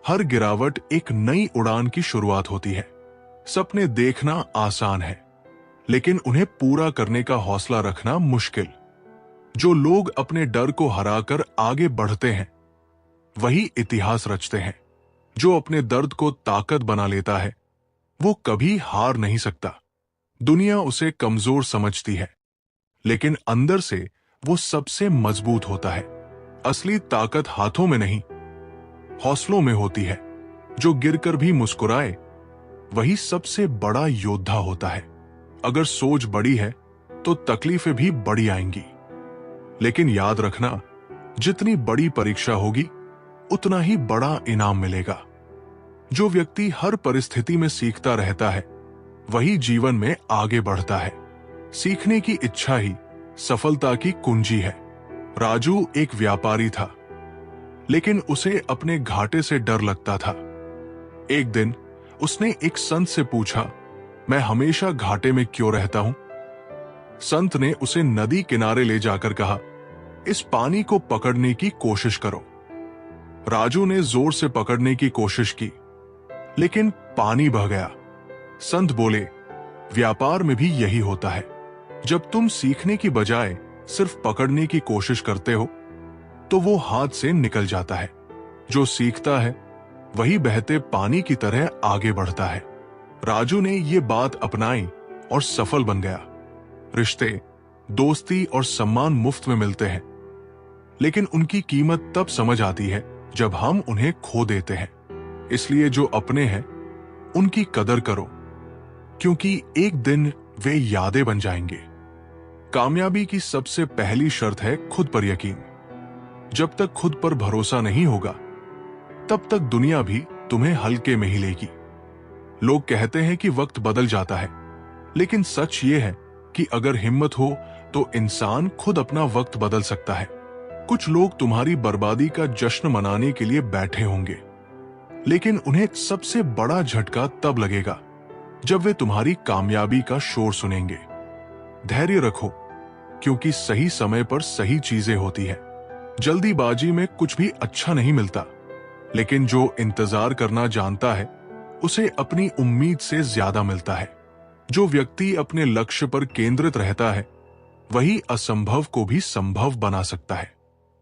हर गिरावट एक नई उड़ान की शुरुआत होती है। सपने देखना आसान है, लेकिन उन्हें पूरा करने का हौसला रखना मुश्किल। जो लोग अपने डर को हराकर आगे बढ़ते हैं वही इतिहास रचते हैं। जो अपने दर्द को ताकत बना लेता है वो कभी हार नहीं सकता। दुनिया उसे कमजोर समझती है, लेकिन अंदर से वो सबसे मजबूत होता है। असली ताकत हाथों में नहीं, हौसलों में होती है। जो गिरकर भी मुस्कुराए वही सबसे बड़ा योद्धा होता है। अगर सोच बड़ी है तो तकलीफें भी बड़ी आएंगी, लेकिन याद रखना, जितनी बड़ी परीक्षा होगी उतना ही बड़ा इनाम मिलेगा। जो व्यक्ति हर परिस्थिति में सीखता रहता है वही जीवन में आगे बढ़ता है। सीखने की इच्छा ही सफलता की कुंजी है। राजू एक व्यापारी था, लेकिन उसे अपने घाटे से डर लगता था। एक दिन उसने एक संत से पूछा, मैं हमेशा घाटे में क्यों रहता हूं? संत ने उसे नदी किनारे ले जाकर कहा, इस पानी को पकड़ने की कोशिश करो। राजू ने जोर से पकड़ने की कोशिश की, लेकिन पानी बह गया। संत बोले, व्यापार में भी यही होता है। जब तुम सीखने की बजाय सिर्फ पकड़ने की कोशिश करते हो तो वो हाथ से निकल जाता है। जो सीखता है वही बहते पानी की तरह आगे बढ़ता है। राजू ने ये बात अपनाई और सफल बन गया। रिश्ते, दोस्ती और सम्मान मुफ्त में मिलते हैं, लेकिन उनकी कीमत तब समझ आती है जब हम उन्हें खो देते हैं। इसलिए जो अपने हैं उनकी कदर करो, क्योंकि एक दिन वे यादें बन जाएंगे। कामयाबी की सबसे पहली शर्त है खुद पर यकीन। जब तक खुद पर भरोसा नहीं होगा तब तक दुनिया भी तुम्हें हल्के में ही लेगी। लोग कहते हैं कि वक्त बदल जाता है, लेकिन सच ये है कि अगर हिम्मत हो तो इंसान खुद अपना वक्त बदल सकता है। कुछ लोग तुम्हारी बर्बादी का जश्न मनाने के लिए बैठे होंगे, लेकिन उन्हें सबसे बड़ा झटका तब लगेगा जब वे तुम्हारी कामयाबी का शोर सुनेंगे। धैर्य रखो, क्योंकि सही समय पर सही चीजें होती है। जल्दीबाजी में कुछ भी अच्छा नहीं मिलता, लेकिन जो इंतजार करना जानता है उसे अपनी उम्मीद से ज्यादा मिलता है। जो व्यक्ति अपने लक्ष्य पर केंद्रित रहता है वही असंभव को भी संभव बना सकता है।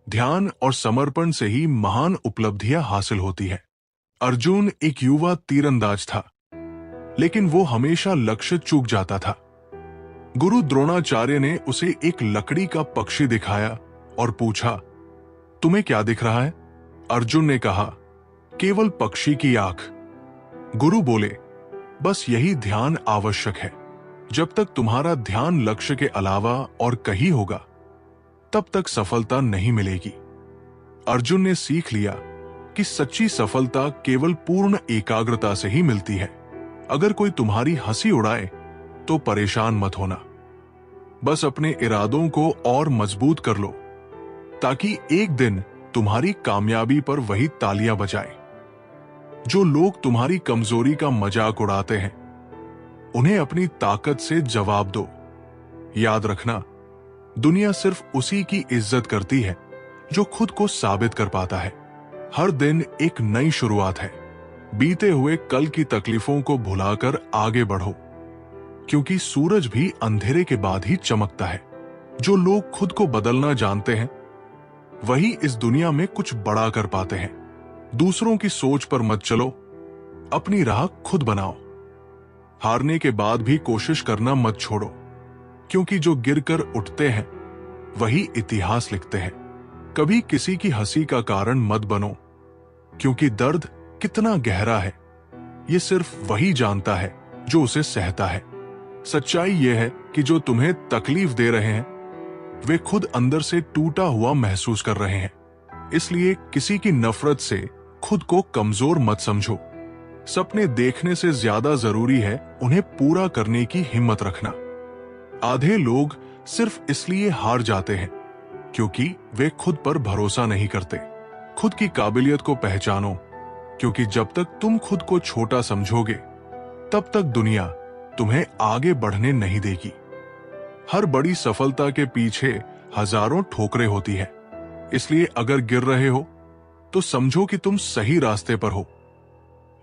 ध्यान और समर्पण से ही महान उपलब्धियां हासिल होती है। अर्जुन एक युवा तीरंदाज था, लेकिन वो हमेशा लक्ष्य चूक जाता था। गुरु द्रोणाचार्य ने उसे एक लकड़ी का पक्षी दिखाया और पूछा, तुम्हें क्या दिख रहा है? अर्जुन ने कहा, केवल पक्षी की आंख। गुरु बोले, बस यही ध्यान आवश्यक है। जब तक तुम्हारा ध्यान लक्ष्य के अलावा और कहीं होगा, तब तक सफलता नहीं मिलेगी। अर्जुन ने सीख लिया कि सच्ची सफलता केवल पूर्ण एकाग्रता से ही मिलती है। अगर कोई तुम्हारी हंसी उड़ाए तो परेशान मत होना। बस अपने इरादों को और मजबूत कर लो, ताकि एक दिन तुम्हारी कामयाबी पर वही तालियां बजाए। जो लोग तुम्हारी कमजोरी का मजाक उड़ाते हैं, उन्हें अपनी ताकत से जवाब दो। याद रखना, दुनिया सिर्फ उसी की इज्जत करती है जो खुद को साबित कर पाता है। हर दिन एक नई शुरुआत है। बीते हुए कल की तकलीफों को भुलाकर आगे बढ़ो, क्योंकि सूरज भी अंधेरे के बाद ही चमकता है। जो लोग खुद को बदलना जानते हैं, वही इस दुनिया में कुछ बड़ा कर पाते हैं। दूसरों की सोच पर मत चलो, अपनी राह खुद बनाओ। हारने के बाद भी कोशिश करना मत छोड़ो, क्योंकि जो गिरकर उठते हैं वही इतिहास लिखते हैं। कभी किसी की हंसी का कारण मत बनो, क्योंकि दर्द कितना गहरा है ये सिर्फ वही जानता है जो उसे सहता है। सच्चाई यह है कि जो तुम्हें तकलीफ दे रहे हैं, वे खुद अंदर से टूटा हुआ महसूस कर रहे हैं। इसलिए किसी की नफरत से खुद को कमजोर मत समझो। सपने देखने से ज्यादा जरूरी है उन्हें पूरा करने की हिम्मत रखना। आधे लोग सिर्फ इसलिए हार जाते हैं क्योंकि वे खुद पर भरोसा नहीं करते। खुद की काबिलियत को पहचानो, क्योंकि जब तक तुम खुद को छोटा समझोगे, तब तक दुनिया तुम्हें आगे बढ़ने नहीं देगी। हर बड़ी सफलता के पीछे हजारों ठोकरें होती है। इसलिए अगर गिर रहे हो तो समझो कि तुम सही रास्ते पर हो।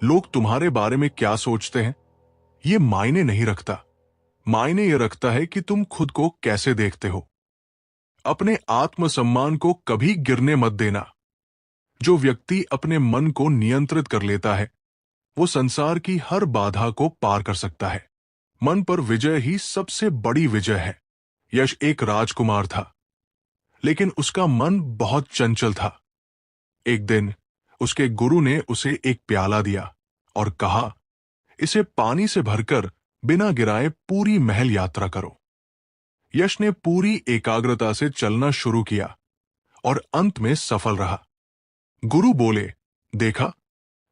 लोग तुम्हारे बारे में क्या सोचते हैं, ये मायने नहीं रखता। मायने ये रखता है कि तुम खुद को कैसे देखते हो। अपने आत्मसम्मान को कभी गिरने मत देना। जो व्यक्ति अपने मन को नियंत्रित कर लेता है, वो संसार की हर बाधा को पार कर सकता है। मन पर विजय ही सबसे बड़ी विजय है। यश एक राजकुमार था, लेकिन उसका मन बहुत चंचल था। एक दिन उसके गुरु ने उसे एक प्याला दिया और कहा, इसे पानी से भरकर बिना गिराए पूरी महल यात्रा करो। यश ने पूरी एकाग्रता से चलना शुरू किया और अंत में सफल रहा। गुरु बोले, देखा,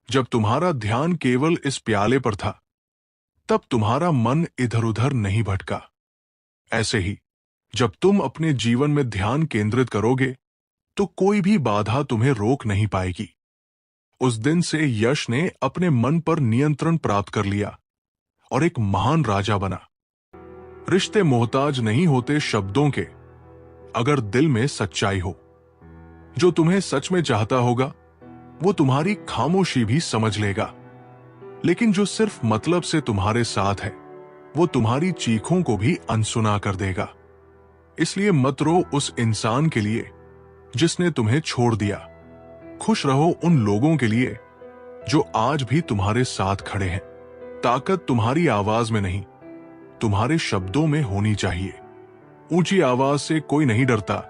जब तुम्हारा ध्यान केवल इस प्याले पर था, तब तुम्हारा मन इधर उधर नहीं भटका। ऐसे ही जब तुम अपने जीवन में ध्यान केंद्रित करोगे, तो कोई भी बाधा तुम्हें रोक नहीं पाएगी। उस दिन से यश ने अपने मन पर नियंत्रण प्राप्त कर लिया और एक महान राजा बना। रिश्ते मोहताज नहीं होते शब्दों के, अगर दिल में सच्चाई हो। जो तुम्हें सच में चाहता होगा, वो तुम्हारी खामोशी भी समझ लेगा। लेकिन जो सिर्फ मतलब से तुम्हारे साथ है, वो तुम्हारी चीखों को भी अनसुना कर देगा। इसलिए मत रो उस इंसान के लिए जिसने तुम्हें छोड़ दिया। खुश रहो उन लोगों के लिए जो आज भी तुम्हारे साथ खड़े हैं। ताकत तुम्हारी आवाज में नहीं, तुम्हारे शब्दों में होनी चाहिए। ऊंची आवाज से कोई नहीं डरता,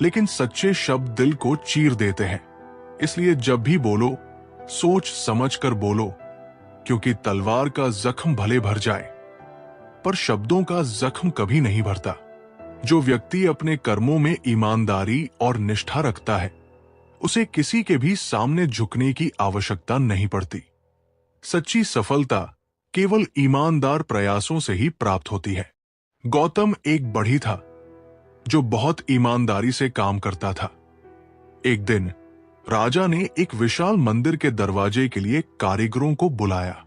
लेकिन सच्चे शब्द दिल को चीर देते हैं। इसलिए जब भी बोलो, सोच समझ कर बोलो, क्योंकि तलवार का जख्म भले भर जाए, पर शब्दों का जख्म कभी नहीं भरता। जो व्यक्ति अपने कर्मों में ईमानदारी और निष्ठा रखता है, उसे किसी के भी सामने झुकने की आवश्यकता नहीं पड़ती। सच्ची सफलता केवल ईमानदार प्रयासों से ही प्राप्त होती है। गौतम एक बढ़ई था जो बहुत ईमानदारी से काम करता था। एक दिन राजा ने एक विशाल मंदिर के दरवाजे के लिए कारीगरों को बुलाया।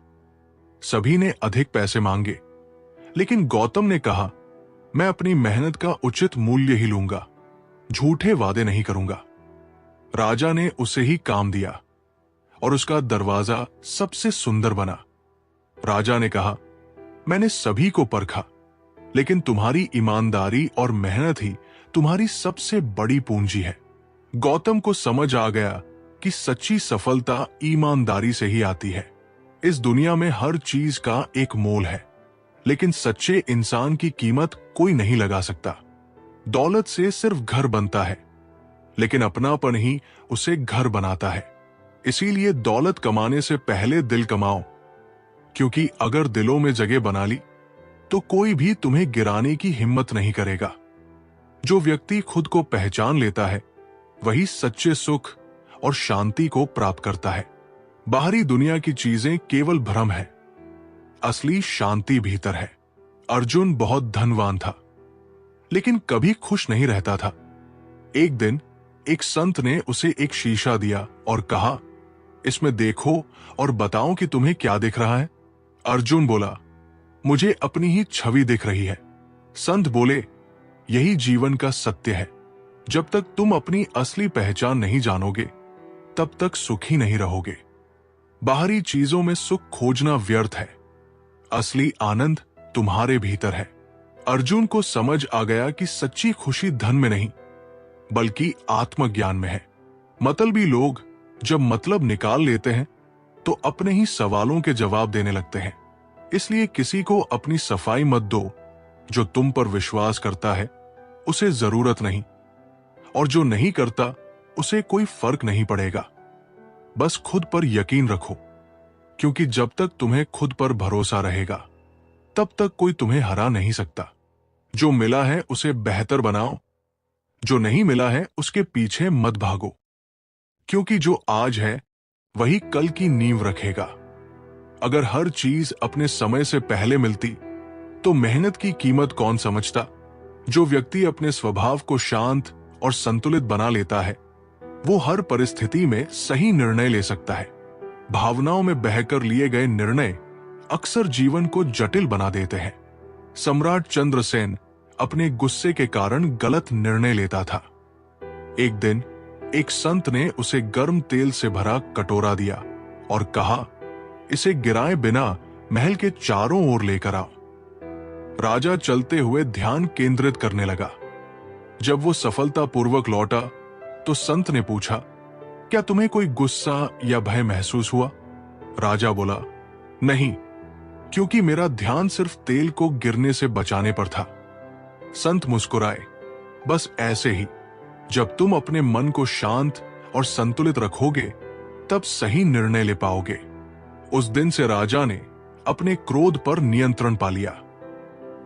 सभी ने अधिक पैसे मांगे, लेकिन गौतम ने कहा, मैं अपनी मेहनत का उचित मूल्य ही लूंगा, झूठे वादे नहीं करूंगा। राजा ने उसे ही काम दिया और उसका दरवाजा सबसे सुंदर बना। राजा ने कहा, मैंने सभी को परखा, लेकिन तुम्हारी ईमानदारी और मेहनत ही तुम्हारी सबसे बड़ी पूंजी है। गौतम को समझ आ गया कि सच्ची सफलता ईमानदारी से ही आती है। इस दुनिया में हर चीज का एक मोल है, लेकिन सच्चे इंसान की कीमत कोई नहीं लगा सकता। दौलत से सिर्फ घर बनता है, लेकिन अपनापन ही उसे घर बनाता है। इसीलिए दौलत कमाने से पहले दिल कमाओ, क्योंकि अगर दिलों में जगह बना ली तो कोई भी तुम्हें गिराने की हिम्मत नहीं करेगा। जो व्यक्ति खुद को पहचान लेता है वही सच्चे सुख और शांति को प्राप्त करता है। बाहरी दुनिया की चीजें केवल भ्रम है, असली शांति भीतर है। अर्जुन बहुत धनवान था, लेकिन कभी खुश नहीं रहता था। एक दिन एक संत ने उसे एक शीशा दिया और कहा, इसमें देखो और बताओ कि तुम्हें क्या दिख रहा है। अर्जुन बोला, मुझे अपनी ही छवि दिख रही है। संत बोले, यही जीवन का सत्य है। जब तक तुम अपनी असली पहचान नहीं जानोगे तब तक सुखी नहीं रहोगे। बाहरी चीजों में सुख खोजना व्यर्थ है, असली आनंद तुम्हारे भीतर है। अर्जुन को समझ आ गया कि सच्ची खुशी धन में नहीं बल्कि आत्मज्ञान में है। मतलबी लोग जब मतलब निकाल लेते हैं तो अपने ही सवालों के जवाब देने लगते हैं। इसलिए किसी को अपनी सफाई मत दो। जो तुम पर विश्वास करता है उसे जरूरत नहीं, और जो नहीं करता उसे कोई फर्क नहीं पड़ेगा। बस खुद पर यकीन रखो, क्योंकि जब तक तुम्हें खुद पर भरोसा रहेगा तब तक कोई तुम्हें हरा नहीं सकता। जो मिला है उसे बेहतर बनाओ, जो नहीं मिला है उसके पीछे मत भागो, क्योंकि जो आज है वही कल की नींव रखेगा। अगर हर चीज अपने समय से पहले मिलती तो मेहनत की कीमत कौन समझता। जो व्यक्ति अपने स्वभाव को शांत और संतुलित बना लेता है वो हर परिस्थिति में सही निर्णय ले सकता है। भावनाओं में बहकर लिए गए निर्णय अक्सर जीवन को जटिल बना देते हैं। सम्राट चंद्रसेन अपने गुस्से के कारण गलत निर्णय लेता था। एक दिन एक संत ने उसे गर्म तेल से भरा कटोरा दिया और कहा, इसे गिराए बिना महल के चारों ओर लेकर आओ। राजा चलते हुए ध्यान केंद्रित करने लगा। जब वो सफलतापूर्वक लौटा तो संत ने पूछा, क्या तुम्हें कोई गुस्सा या भय महसूस हुआ? राजा बोला, नहीं, क्योंकि मेरा ध्यान सिर्फ तेल को गिरने से बचाने पर था। संत मुस्कुराए, बस ऐसे ही जब तुम अपने मन को शांत और संतुलित रखोगे तब सही निर्णय ले पाओगे। उस दिन से राजा ने अपने क्रोध पर नियंत्रण पा लिया।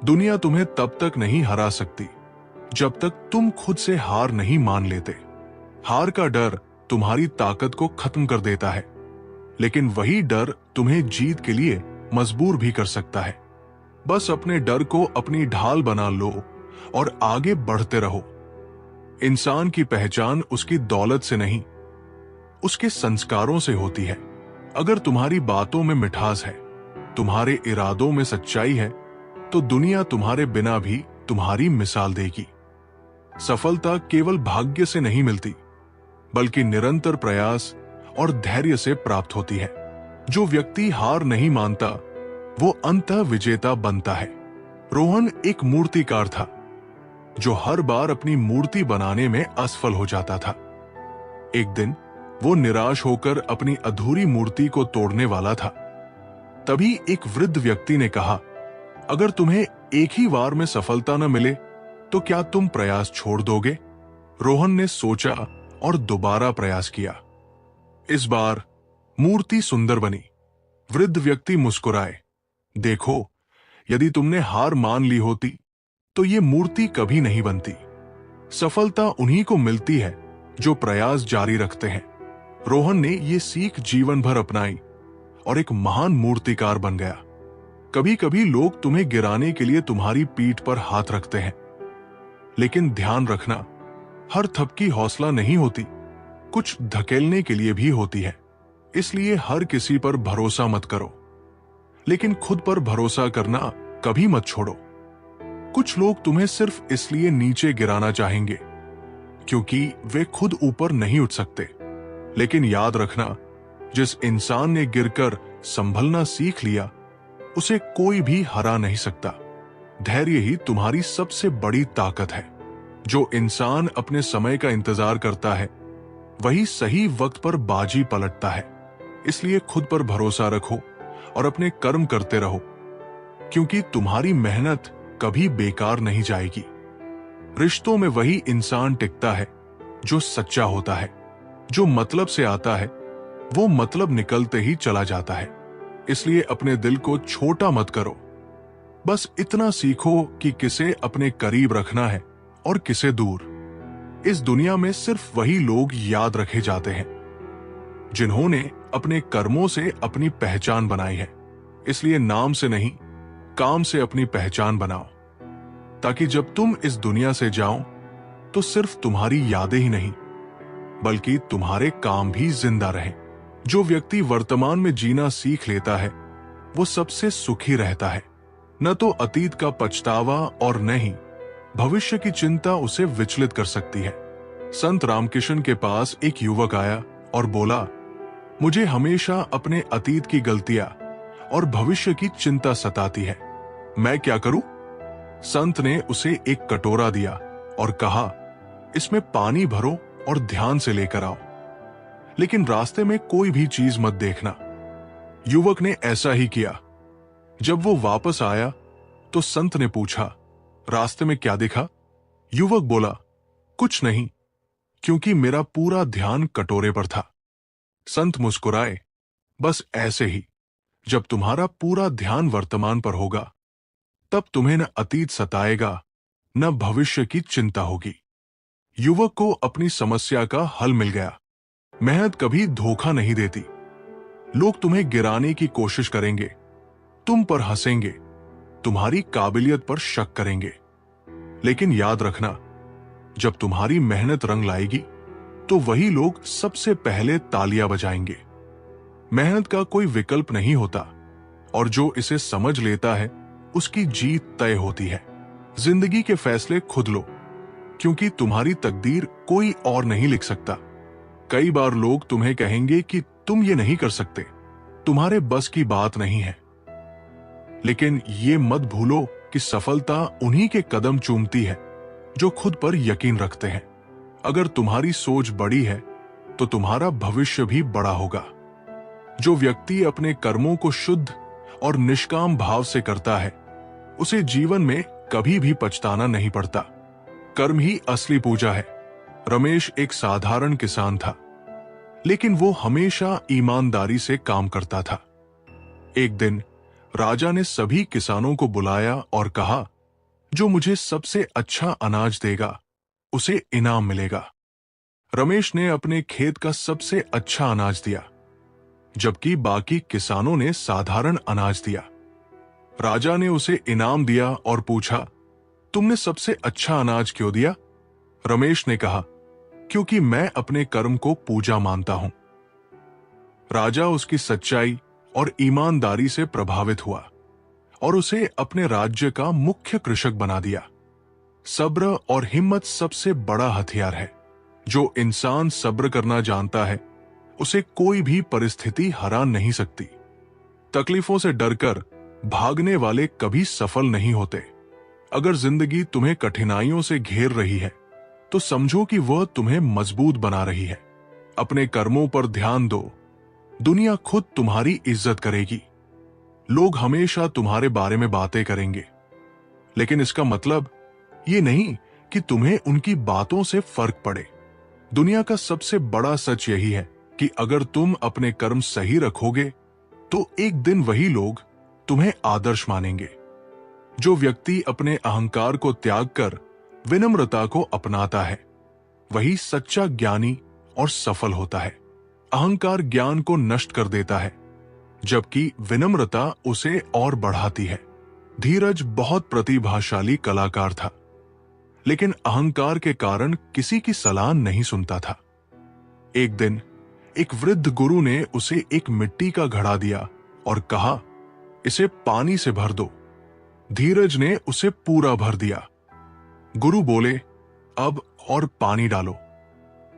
दुनिया तुम्हें तब तक नहीं हरा सकती जब तक तुम खुद से हार नहीं मान लेते। हार का डर तुम्हारी ताकत को खत्म कर देता है, लेकिन वही डर तुम्हें जीत के लिए मजबूर भी कर सकता है। बस अपने डर को अपनी ढाल बना लो और आगे बढ़ते रहो। इंसान की पहचान उसकी दौलत से नहीं, उसके संस्कारों से होती है। अगर तुम्हारी बातों में मिठास है, तुम्हारे इरादों में सच्चाई है, तो दुनिया तुम्हारे बिना भी तुम्हारी मिसाल देगी। सफलता केवल भाग्य से नहीं मिलती, बल्कि निरंतर प्रयास और धैर्य से प्राप्त होती है। जो व्यक्ति हार नहीं मानता वो अंततः विजेता बनता है। रोहन एक मूर्तिकार था जो हर बार अपनी मूर्ति बनाने में असफल हो जाता था। एक दिन वो निराश होकर अपनी अधूरी मूर्ति को तोड़ने वाला था। तभी एक वृद्ध व्यक्ति ने कहा, अगर तुम्हें एक ही बार में सफलता न मिले तो क्या तुम प्रयास छोड़ दोगे? रोहन ने सोचा और दोबारा प्रयास किया। इस बार मूर्ति सुंदर बनी। वृद्ध व्यक्ति मुस्कुराए, देखो, यदि तुमने हार मान ली होती तो ये मूर्ति कभी नहीं बनती। सफलता उन्हीं को मिलती है जो प्रयास जारी रखते हैं। रोहन ने ये सीख जीवन भर अपनाई और एक महान मूर्तिकार बन गया। कभी कभी लोग तुम्हें गिराने के लिए तुम्हारी पीठ पर हाथ रखते हैं, लेकिन ध्यान रखना, हर थपकी हौसला नहीं होती, कुछ धकेलने के लिए भी होती है। इसलिए हर किसी पर भरोसा मत करो, लेकिन खुद पर भरोसा करना कभी मत छोड़ो। कुछ लोग तुम्हें सिर्फ इसलिए नीचे गिराना चाहेंगे क्योंकि वे खुद ऊपर नहीं उठ सकते, लेकिन याद रखना, जिस इंसान ने गिरकर संभलना सीख लिया उसे कोई भी हरा नहीं सकता। धैर्य ही तुम्हारी सबसे बड़ी ताकत है। जो इंसान अपने समय का इंतजार करता है वही सही वक्त पर बाजी पलटता है। इसलिए खुद पर भरोसा रखो और अपने कर्म करते रहो, क्योंकि तुम्हारी मेहनत कभी बेकार नहीं जाएगी। रिश्तों में वही इंसान टिकता है जो सच्चा होता है। जो मतलब से आता है वो मतलब निकलते ही चला जाता है। इसलिए अपने दिल को छोटा मत करो। बस इतना सीखो कि किसे अपने करीब रखना है और किसे दूर। इस दुनिया में सिर्फ वही लोग याद रखे जाते हैं जिन्होंने अपने कर्मों से अपनी पहचान बनाई है। इसलिए नाम से नहीं, काम से अपनी पहचान बनाओ, ताकि जब तुम इस दुनिया से जाओ तो सिर्फ तुम्हारी यादें ही नहीं बल्कि तुम्हारे काम भी जिंदा रहें। जो व्यक्ति वर्तमान में जीना सीख लेता है वो सबसे सुखी रहता है। न तो अतीत का पछतावा और न ही भविष्य की चिंता उसे विचलित कर सकती है। संत रामकिशन के पास एक युवक आया और बोला, मुझे हमेशा अपने अतीत की गलतियां और भविष्य की चिंता सताती है, मैं क्या करूं? संत ने उसे एक कटोरा दिया और कहा, इसमें पानी भरो और ध्यान से लेकर आओ, लेकिन रास्ते में कोई भी चीज मत देखना। युवक ने ऐसा ही किया। जब वो वापस आया तो संत ने पूछा, रास्ते में क्या देखा? युवक बोला, कुछ नहीं, क्योंकि मेरा पूरा ध्यान कटोरे पर था। संत मुस्कुराए, बस ऐसे ही जब तुम्हारा पूरा ध्यान वर्तमान पर होगा तब तुम्हें न अतीत सताएगा न भविष्य की चिंता होगी। युवक को अपनी समस्या का हल मिल गया। मेहनत कभी धोखा नहीं देती। लोग तुम्हें गिराने की कोशिश करेंगे, तुम पर हंसेंगे, तुम्हारी काबिलियत पर शक करेंगे, लेकिन याद रखना, जब तुम्हारी मेहनत रंग लाएगी तो वही लोग सबसे पहले तालियां बजाएंगे। मेहनत का कोई विकल्प नहीं होता और जो इसे समझ लेता है उसकी जीत तय होती है। जिंदगी के फैसले खुद लो, क्योंकि तुम्हारी तकदीर कोई और नहीं लिख सकता। कई बार लोग तुम्हें कहेंगे कि तुम ये नहीं कर सकते, तुम्हारे बस की बात नहीं है, लेकिन ये मत भूलो कि सफलता उन्हीं के कदम चूमती है जो खुद पर यकीन रखते हैं। अगर तुम्हारी सोच बड़ी है तो तुम्हारा भविष्य भी बड़ा होगा। जो व्यक्ति अपने कर्मों को शुद्ध और निष्काम भाव से करता है उसे जीवन में कभी भी पछताना नहीं पड़ता। कर्म ही असली पूजा है। रमेश एक साधारण किसान था, लेकिन वो हमेशा ईमानदारी से काम करता था। एक दिन राजा ने सभी किसानों को बुलाया और कहा, जो मुझे सबसे अच्छा अनाज देगा उसे इनाम मिलेगा। रमेश ने अपने खेत का सबसे अच्छा अनाज दिया, जबकि बाकी किसानों ने साधारण अनाज दिया। राजा ने उसे इनाम दिया और पूछा, तुमने सबसे अच्छा अनाज क्यों दिया? रमेश ने कहा, क्योंकि मैं अपने कर्म को पूजा मानता हूं। राजा उसकी सच्चाई और ईमानदारी से प्रभावित हुआ और उसे अपने राज्य का मुख्य कृषक बना दिया। सब्र और हिम्मत सबसे बड़ा हथियार है। जो इंसान सब्र करना जानता है उसे कोई भी परिस्थिति हरा नहीं सकती। तकलीफों से डरकर भागने वाले कभी सफल नहीं होते। अगर जिंदगी तुम्हें कठिनाइयों से घेर रही है तो समझो कि वह तुम्हें मजबूत बना रही है। अपने कर्मों पर ध्यान दो, दुनिया खुद तुम्हारी इज्जत करेगी। लोग हमेशा तुम्हारे बारे में बातें करेंगे, लेकिन इसका मतलब ये नहीं कि तुम्हें उनकी बातों से फर्क पड़े। दुनिया का सबसे बड़ा सच यही है कि अगर तुम अपने कर्म सही रखोगे तो एक दिन वही लोग तुम्हें आदर्श मानेंगे। जो व्यक्ति अपने अहंकार को त्याग कर विनम्रता को अपनाता है वही सच्चा ज्ञानी और सफल होता है। अहंकार ज्ञान को नष्ट कर देता है, जबकि विनम्रता उसे और बढ़ाती है। धीरज बहुत प्रतिभाशाली कलाकार था, लेकिन अहंकार के कारण किसी की सलाह नहीं सुनता था। एक दिन एक वृद्ध गुरु ने उसे एक मिट्टी का घड़ा दिया और कहा, इसे पानी से भर दो। धीरज ने उसे पूरा भर दिया। गुरु बोले, अब और पानी डालो।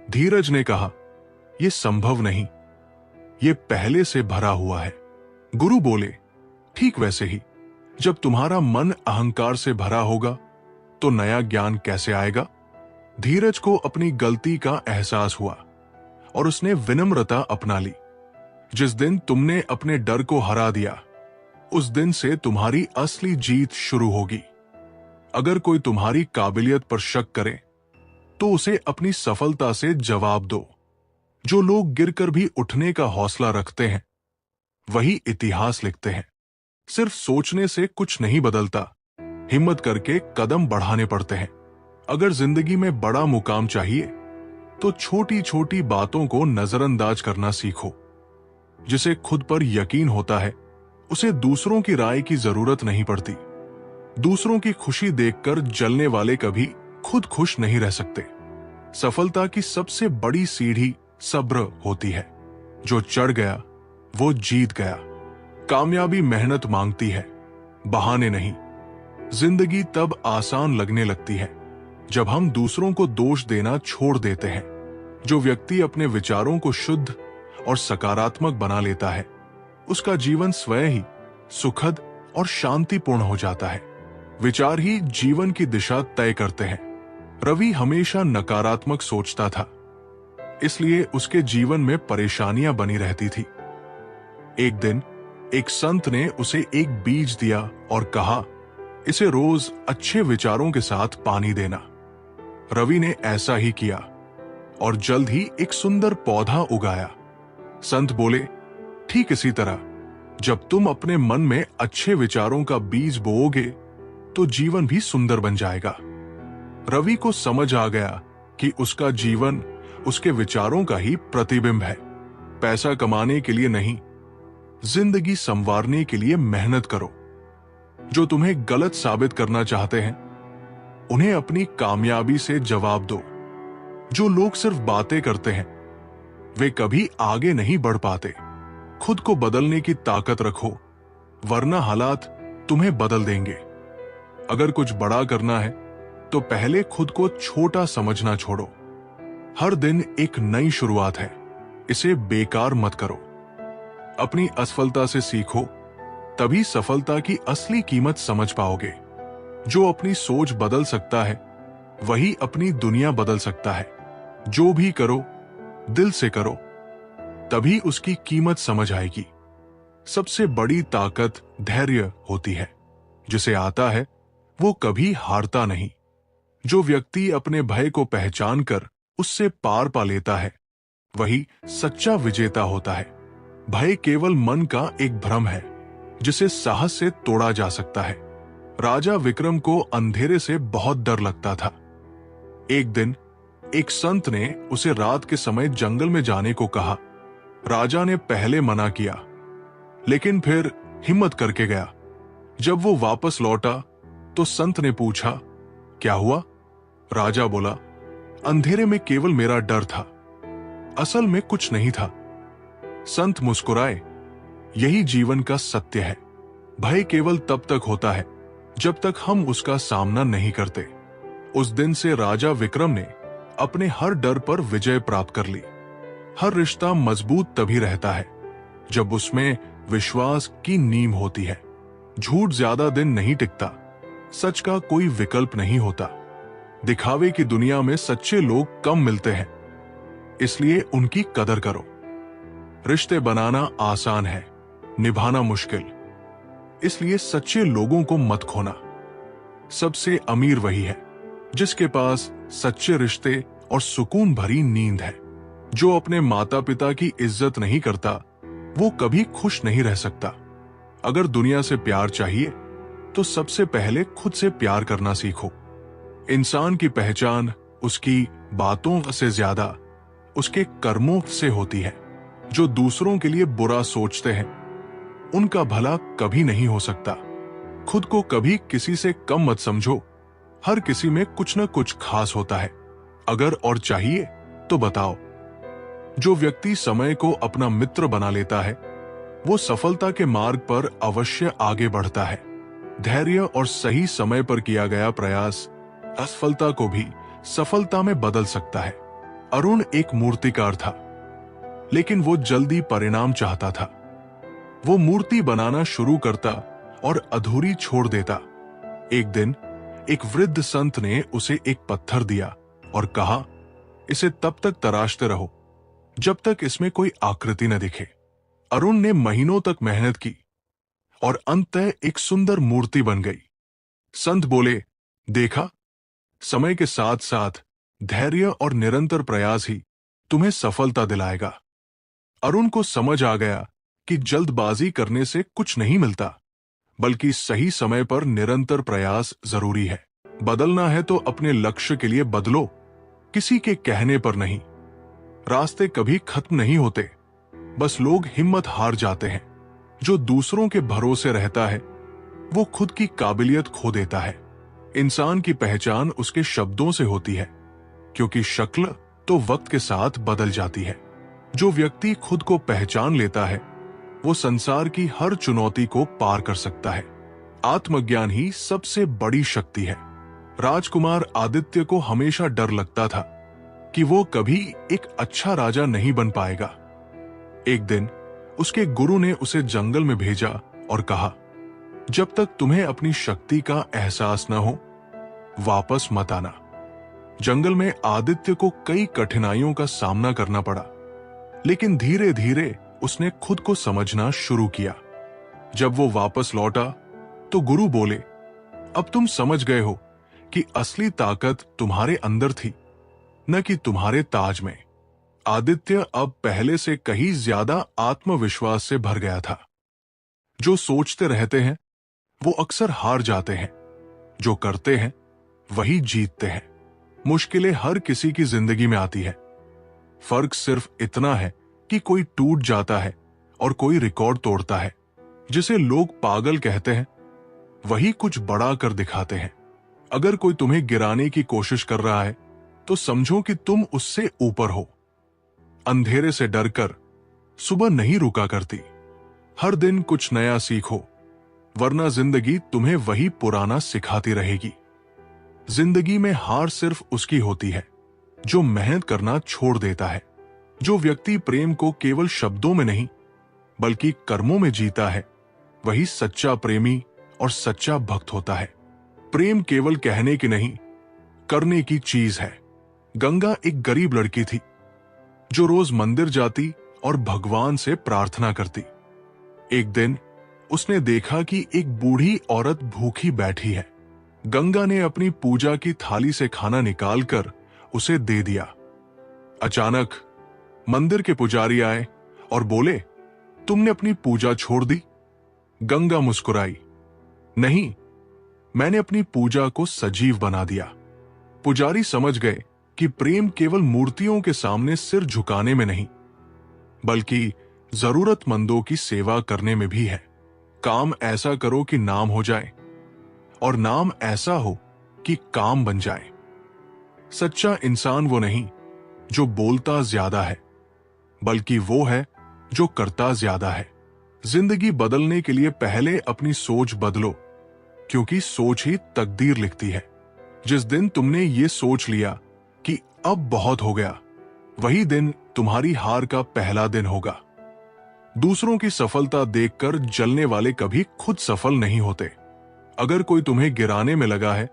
धीरज ने कहा, यह संभव नहीं, यह पहले से भरा हुआ है। गुरु बोले, ठीक वैसे ही जब तुम्हारा मन अहंकार से भरा होगा तो नया ज्ञान कैसे आएगा? धीरज को अपनी गलती का एहसास हुआ और उसने विनम्रता अपना ली। जिस दिन तुमने अपने डर को हरा दिया उस दिन से तुम्हारी असली जीत शुरू होगी। अगर कोई तुम्हारी काबिलियत पर शक करे तो उसे अपनी सफलता से जवाब दो। जो लोग गिरकर भी उठने का हौसला रखते हैं वही इतिहास लिखते हैं। सिर्फ सोचने से कुछ नहीं बदलता, हिम्मत करके कदम बढ़ाने पड़ते हैं। अगर जिंदगी में बड़ा मुकाम चाहिए तो छोटी छोटी बातों को नजरअंदाज करना सीखो। जिसे खुद पर यकीन होता है उसे दूसरों की राय की जरूरत नहीं पड़ती। दूसरों की खुशी देखकर जलने वाले कभी खुद खुश नहीं रह सकते। सफलता की सबसे बड़ी सीढ़ी सब्र होती है। जो चढ़ गया वो जीत गया। कामयाबी मेहनत मांगती है, बहाने नहीं। जिंदगी तब आसान लगने लगती है जब हम दूसरों को दोष देना छोड़ देते हैं। जो व्यक्ति अपने विचारों को शुद्ध और सकारात्मक बना लेता है उसका जीवन स्वयं ही सुखद और शांतिपूर्ण हो जाता है। विचार ही जीवन की दिशा तय करते हैं। रवि हमेशा नकारात्मक सोचता था, इसलिए उसके जीवन में परेशानियां बनी रहती थी। एक दिन एक संत ने उसे एक बीज दिया और कहा, इसे रोज अच्छे विचारों के साथ पानी देना। रवि ने ऐसा ही किया और जल्द ही एक सुंदर पौधा उगाया। संत बोले, ठीक इसी तरह जब तुम अपने मन में अच्छे विचारों का बीज बोओगे तो जीवन भी सुंदर बन जाएगा। रवि को समझ आ गया कि उसका जीवन उसके विचारों का ही प्रतिबिंब है। पैसा कमाने के लिए नहीं, जिंदगी संवारने के लिए मेहनत करो। जो तुम्हें गलत साबित करना चाहते हैं उन्हें अपनी कामयाबी से जवाब दो। जो लोग सिर्फ बातें करते हैं वे कभी आगे नहीं बढ़ पाते। खुद को बदलने की ताकत रखो, वरना हालात तुम्हें बदल देंगे। अगर कुछ बड़ा करना है तो पहले खुद को छोटा समझना छोड़ो। हर दिन एक नई शुरुआत है, इसे बेकार मत करो। अपनी असफलता से सीखो, तभी सफलता की असली कीमत समझ पाओगे। जो अपनी सोच बदल सकता है वही अपनी दुनिया बदल सकता है। जो भी करो दिल से करो, तभी उसकी कीमत समझ आएगी। सबसे बड़ी ताकत धैर्य होती है। जिसे आता है वो कभी हारता नहीं। जो व्यक्ति अपने भय को पहचान कर उससे पार पा लेता है वही सच्चा विजेता होता है। भय केवल मन का एक भ्रम है जिसे साहस से तोड़ा जा सकता है। राजा विक्रम को अंधेरे से बहुत डर लगता था। एक दिन एक संत ने उसे रात के समय जंगल में जाने को कहा। राजा ने पहले मना किया, लेकिन फिर हिम्मत करके गया। जब वो वापस लौटा तो संत ने पूछा, क्या हुआ? राजा बोला, अंधेरे में केवल मेरा डर था, असल में कुछ नहीं था। संत मुस्कुराए, यही जीवन का सत्य है। भय केवल तब तक होता है जब तक हम उसका सामना नहीं करते। उस दिन से राजा विक्रम ने अपने हर डर पर विजय प्राप्त कर ली। हर रिश्ता मजबूत तभी रहता है जब उसमें विश्वास की नींव होती है। झूठ ज्यादा दिन नहीं टिकता, सच का कोई विकल्प नहीं होता। दिखावे की दुनिया में सच्चे लोग कम मिलते हैं, इसलिए उनकी कदर करो। रिश्ते बनाना आसान है, निभाना मुश्किल, इसलिए सच्चे लोगों को मत खोना। सबसे अमीर वही है जिसके पास सच्चे रिश्ते और सुकून भरी नींद है। जो अपने माता पिता की इज्जत नहीं करता वो कभी खुश नहीं रह सकता। अगर दुनिया से प्यार चाहिए तो सबसे पहले खुद से प्यार करना सीखो। इंसान की पहचान उसकी बातों से ज्यादा उसके कर्मों से होती है। जो दूसरों के लिए बुरा सोचते हैं उनका भला कभी नहीं हो सकता। खुद को कभी किसी से कम मत समझो। हर किसी में कुछ न कुछ खास होता है। अगर और चाहिए तो बताओ। जो व्यक्ति समय को अपना मित्र बना लेता है वो सफलता के मार्ग पर अवश्य आगे बढ़ता है। धैर्य और सही समय पर किया गया प्रयास असफलता को भी सफलता में बदल सकता है। अरुण एक मूर्तिकार था, लेकिन वो जल्दी परिणाम चाहता था। वो मूर्ति बनाना शुरू करता और अधूरी छोड़ देता। एक दिन एक वृद्ध संत ने उसे एक पत्थर दिया और कहा, इसे तब तक तराशते रहो जब तक इसमें कोई आकृति न दिखे। अरुण ने महीनों तक मेहनत की, और अंततः एक सुंदर मूर्ति बन गई। संत बोले, देखा, समय के साथ साथ धैर्य और निरंतर प्रयास ही तुम्हें सफलता दिलाएगा। अरुण को समझ आ गया कि जल्दबाजी करने से कुछ नहीं मिलता, बल्कि सही समय पर निरंतर प्रयास जरूरी है। बदलना है तो अपने लक्ष्य के लिए बदलो, किसी के कहने पर नहीं। रास्ते कभी खत्म नहीं होते, बस लोग हिम्मत हार जाते हैं। जो दूसरों के भरोसे रहता है वो खुद की काबिलियत खो देता है। इंसान की पहचान उसके शब्दों से होती है, क्योंकि शक्ल तो वक्त के साथ बदल जाती है। जो व्यक्ति खुद को पहचान लेता है वो संसार की हर चुनौती को पार कर सकता है। आत्मज्ञान ही सबसे बड़ी शक्ति है। राजकुमार आदित्य को हमेशा डर लगता था कि वो कभी एक अच्छा राजा नहीं बन पाएगा। एक दिन उसके गुरु ने उसे जंगल में भेजा और कहा, जब तक तुम्हें अपनी शक्ति का एहसास न हो, वापस मत आना। जंगल में आदित्य को कई कठिनाइयों का सामना करना पड़ा, लेकिन धीरे धीरे उसने खुद को समझना शुरू किया। जब वो वापस लौटा तो गुरु बोले, अब तुम समझ गए हो कि असली ताकत तुम्हारे अंदर थी, न कि तुम्हारे ताज में। आदित्य अब पहले से कहीं ज्यादा आत्मविश्वास से भर गया था। जो सोचते रहते हैं वो अक्सर हार जाते हैं, जो करते हैं वही जीतते हैं। मुश्किलें हर किसी की जिंदगी में आती है। फर्क सिर्फ इतना है कि कोई टूट जाता है और कोई रिकॉर्ड तोड़ता है। जिसे लोग पागल कहते हैं वही कुछ बड़ा कर दिखाते हैं। अगर कोई तुम्हें गिराने की कोशिश कर रहा है तो समझो कि तुम उससे ऊपर हो। अंधेरे से डरकर सुबह नहीं रुका करती। हर दिन कुछ नया सीखो, वरना जिंदगी तुम्हें वही पुराना सिखाती रहेगी। जिंदगी में हार सिर्फ उसकी होती है जो मेहनत करना छोड़ देता है। जो व्यक्ति प्रेम को केवल शब्दों में नहीं बल्कि कर्मों में जीता है वही सच्चा प्रेमी और सच्चा भक्त होता है। प्रेम केवल कहने की नहीं, करने की चीज है। गंगा एक गरीब लड़की थी जो रोज मंदिर जाती और भगवान से प्रार्थना करती। एक दिन उसने देखा कि एक बूढ़ी औरत भूखी बैठी है। गंगा ने अपनी पूजा की थाली से खाना निकालकर उसे दे दिया। अचानक मंदिर के पुजारी आए और बोले, तुमने अपनी पूजा छोड़ दी? गंगा मुस्कुराई, नहीं, मैंने अपनी पूजा को सजीव बना दिया। पुजारी समझ गए कि प्रेम केवल मूर्तियों के सामने सिर झुकाने में नहीं बल्कि जरूरतमंदों की सेवा करने में भी है। काम ऐसा करो कि नाम हो जाए और नाम ऐसा हो कि काम बन जाए। सच्चा इंसान वो नहीं जो बोलता ज्यादा है, बल्कि वो है जो करता ज्यादा है। जिंदगी बदलने के लिए पहले अपनी सोच बदलो, क्योंकि सोच ही तकदीर लिखती है। जिस दिन तुमने ये सोच लिया कि अब बहुत हो गया, वही दिन तुम्हारी हार का पहला दिन होगा। दूसरों की सफलता देखकर जलने वाले कभी खुद सफल नहीं होते। अगर कोई तुम्हें गिराने में लगा है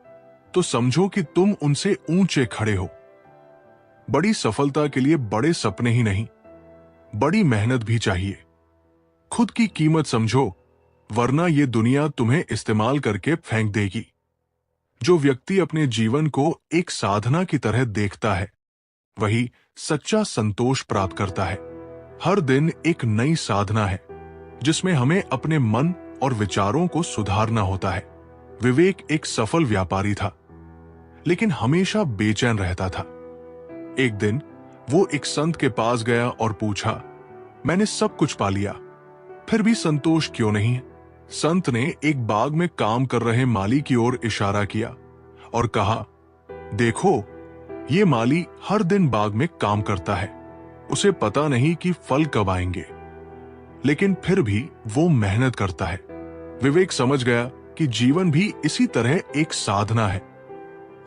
तो समझो कि तुम उनसे ऊंचे खड़े हो। बड़ी सफलता के लिए बड़े सपने ही नहीं, बड़ी मेहनत भी चाहिए। खुद की कीमत समझो, वरना ये दुनिया तुम्हें इस्तेमाल करके फेंक देगी। जो व्यक्ति अपने जीवन को एक साधना की तरह देखता है वही सच्चा संतोष प्राप्त करता है। हर दिन एक नई साधना है जिसमें हमें अपने मन और विचारों को सुधारना होता है। विवेक एक सफल व्यापारी था, लेकिन हमेशा बेचैन रहता था। एक दिन वो एक संत के पास गया और पूछा, मैंने सब कुछ पा लिया, फिर भी संतोष क्यों नहीं है? संत ने एक बाग में काम कर रहे माली की ओर इशारा किया और कहा, देखो, ये माली हर दिन बाग में काम करता है। उसे पता नहीं कि फल कब आएंगे, लेकिन फिर भी वो मेहनत करता है। विवेक समझ गया कि जीवन भी इसी तरह एक साधना है।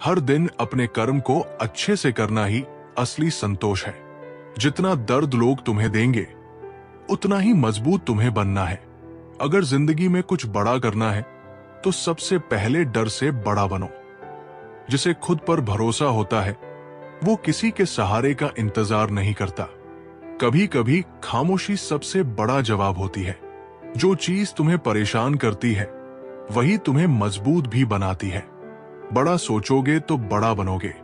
हर दिन अपने कर्म को अच्छे से करना ही असली संतोष है। जितना दर्द लोग तुम्हें देंगे, उतना ही मजबूत तुम्हें बनना है। अगर जिंदगी में कुछ बड़ा करना है तो सबसे पहले डर से बड़ा बनो। जिसे खुद पर भरोसा होता है वो किसी के सहारे का इंतजार नहीं करता। कभी कभी खामोशी सबसे बड़ा जवाब होती है। जो चीज तुम्हें परेशान करती है वही तुम्हें मजबूत भी बनाती है। बड़ा सोचोगे तो बड़ा बनोगे,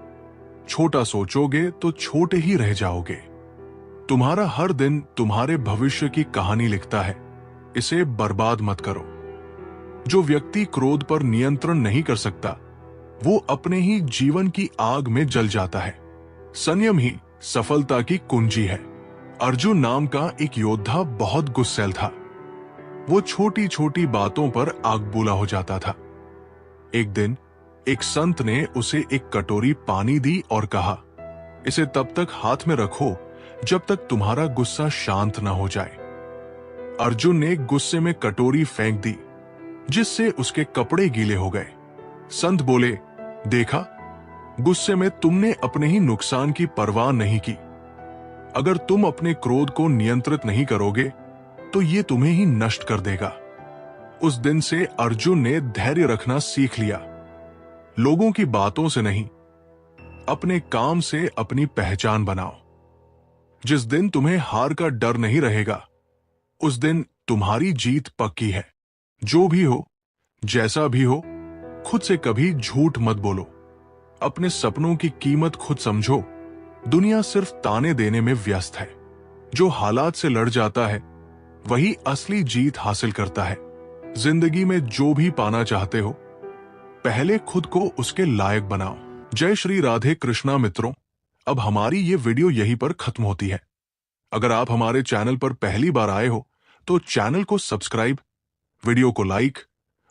छोटा सोचोगे तो छोटे ही रह जाओगे। तुम्हारा हर दिन तुम्हारे भविष्य की कहानी लिखता है, इसे बर्बाद मत करो। जो व्यक्ति क्रोध पर नियंत्रण नहीं कर सकता वो अपने ही जीवन की आग में जल जाता है। संयम ही सफलता की कुंजी है। अर्जुन नाम का एक योद्धा बहुत गुस्सैल था। वो छोटी छोटी बातों पर आग बूला हो जाता था। एक दिन एक संत ने उसे एक कटोरी पानी दी और कहा, इसे तब तक हाथ में रखो जब तक तुम्हारा गुस्सा शांत न हो जाए। अर्जुन ने गुस्से में कटोरी फेंक दी, जिससे उसके कपड़े गीले हो गए। संत बोले, देखा, गुस्से में तुमने अपने ही नुकसान की परवाह नहीं की। अगर तुम अपने क्रोध को नियंत्रित नहीं करोगे तो ये तुम्हें ही नष्ट कर देगा। उस दिन से अर्जुन ने धैर्य रखना सीख लिया। लोगों की बातों से नहीं, अपने काम से अपनी पहचान बनाओ। जिस दिन तुम्हें हार का डर नहीं रहेगा उस दिन तुम्हारी जीत पक्की है। जो भी हो, जैसा भी हो, खुद से कभी झूठ मत बोलो। अपने सपनों की कीमत खुद समझो। दुनिया सिर्फ ताने देने में व्यस्त है। जो हालात से लड़ जाता है वही असली जीत हासिल करता है। जिंदगी में जो भी पाना चाहते हो, पहले खुद को उसके लायक बनाओ। जय श्री राधे कृष्णा मित्रों, अब हमारी ये वीडियो यहीं पर खत्म होती है। अगर आप हमारे चैनल पर पहली बार आए हो तो चैनल को सब्सक्राइब, वीडियो को लाइक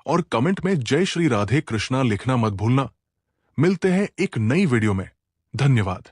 और कमेंट में जय श्री राधे कृष्णा लिखना मत भूलना। मिलते हैं एक नई वीडियो में। धन्यवाद।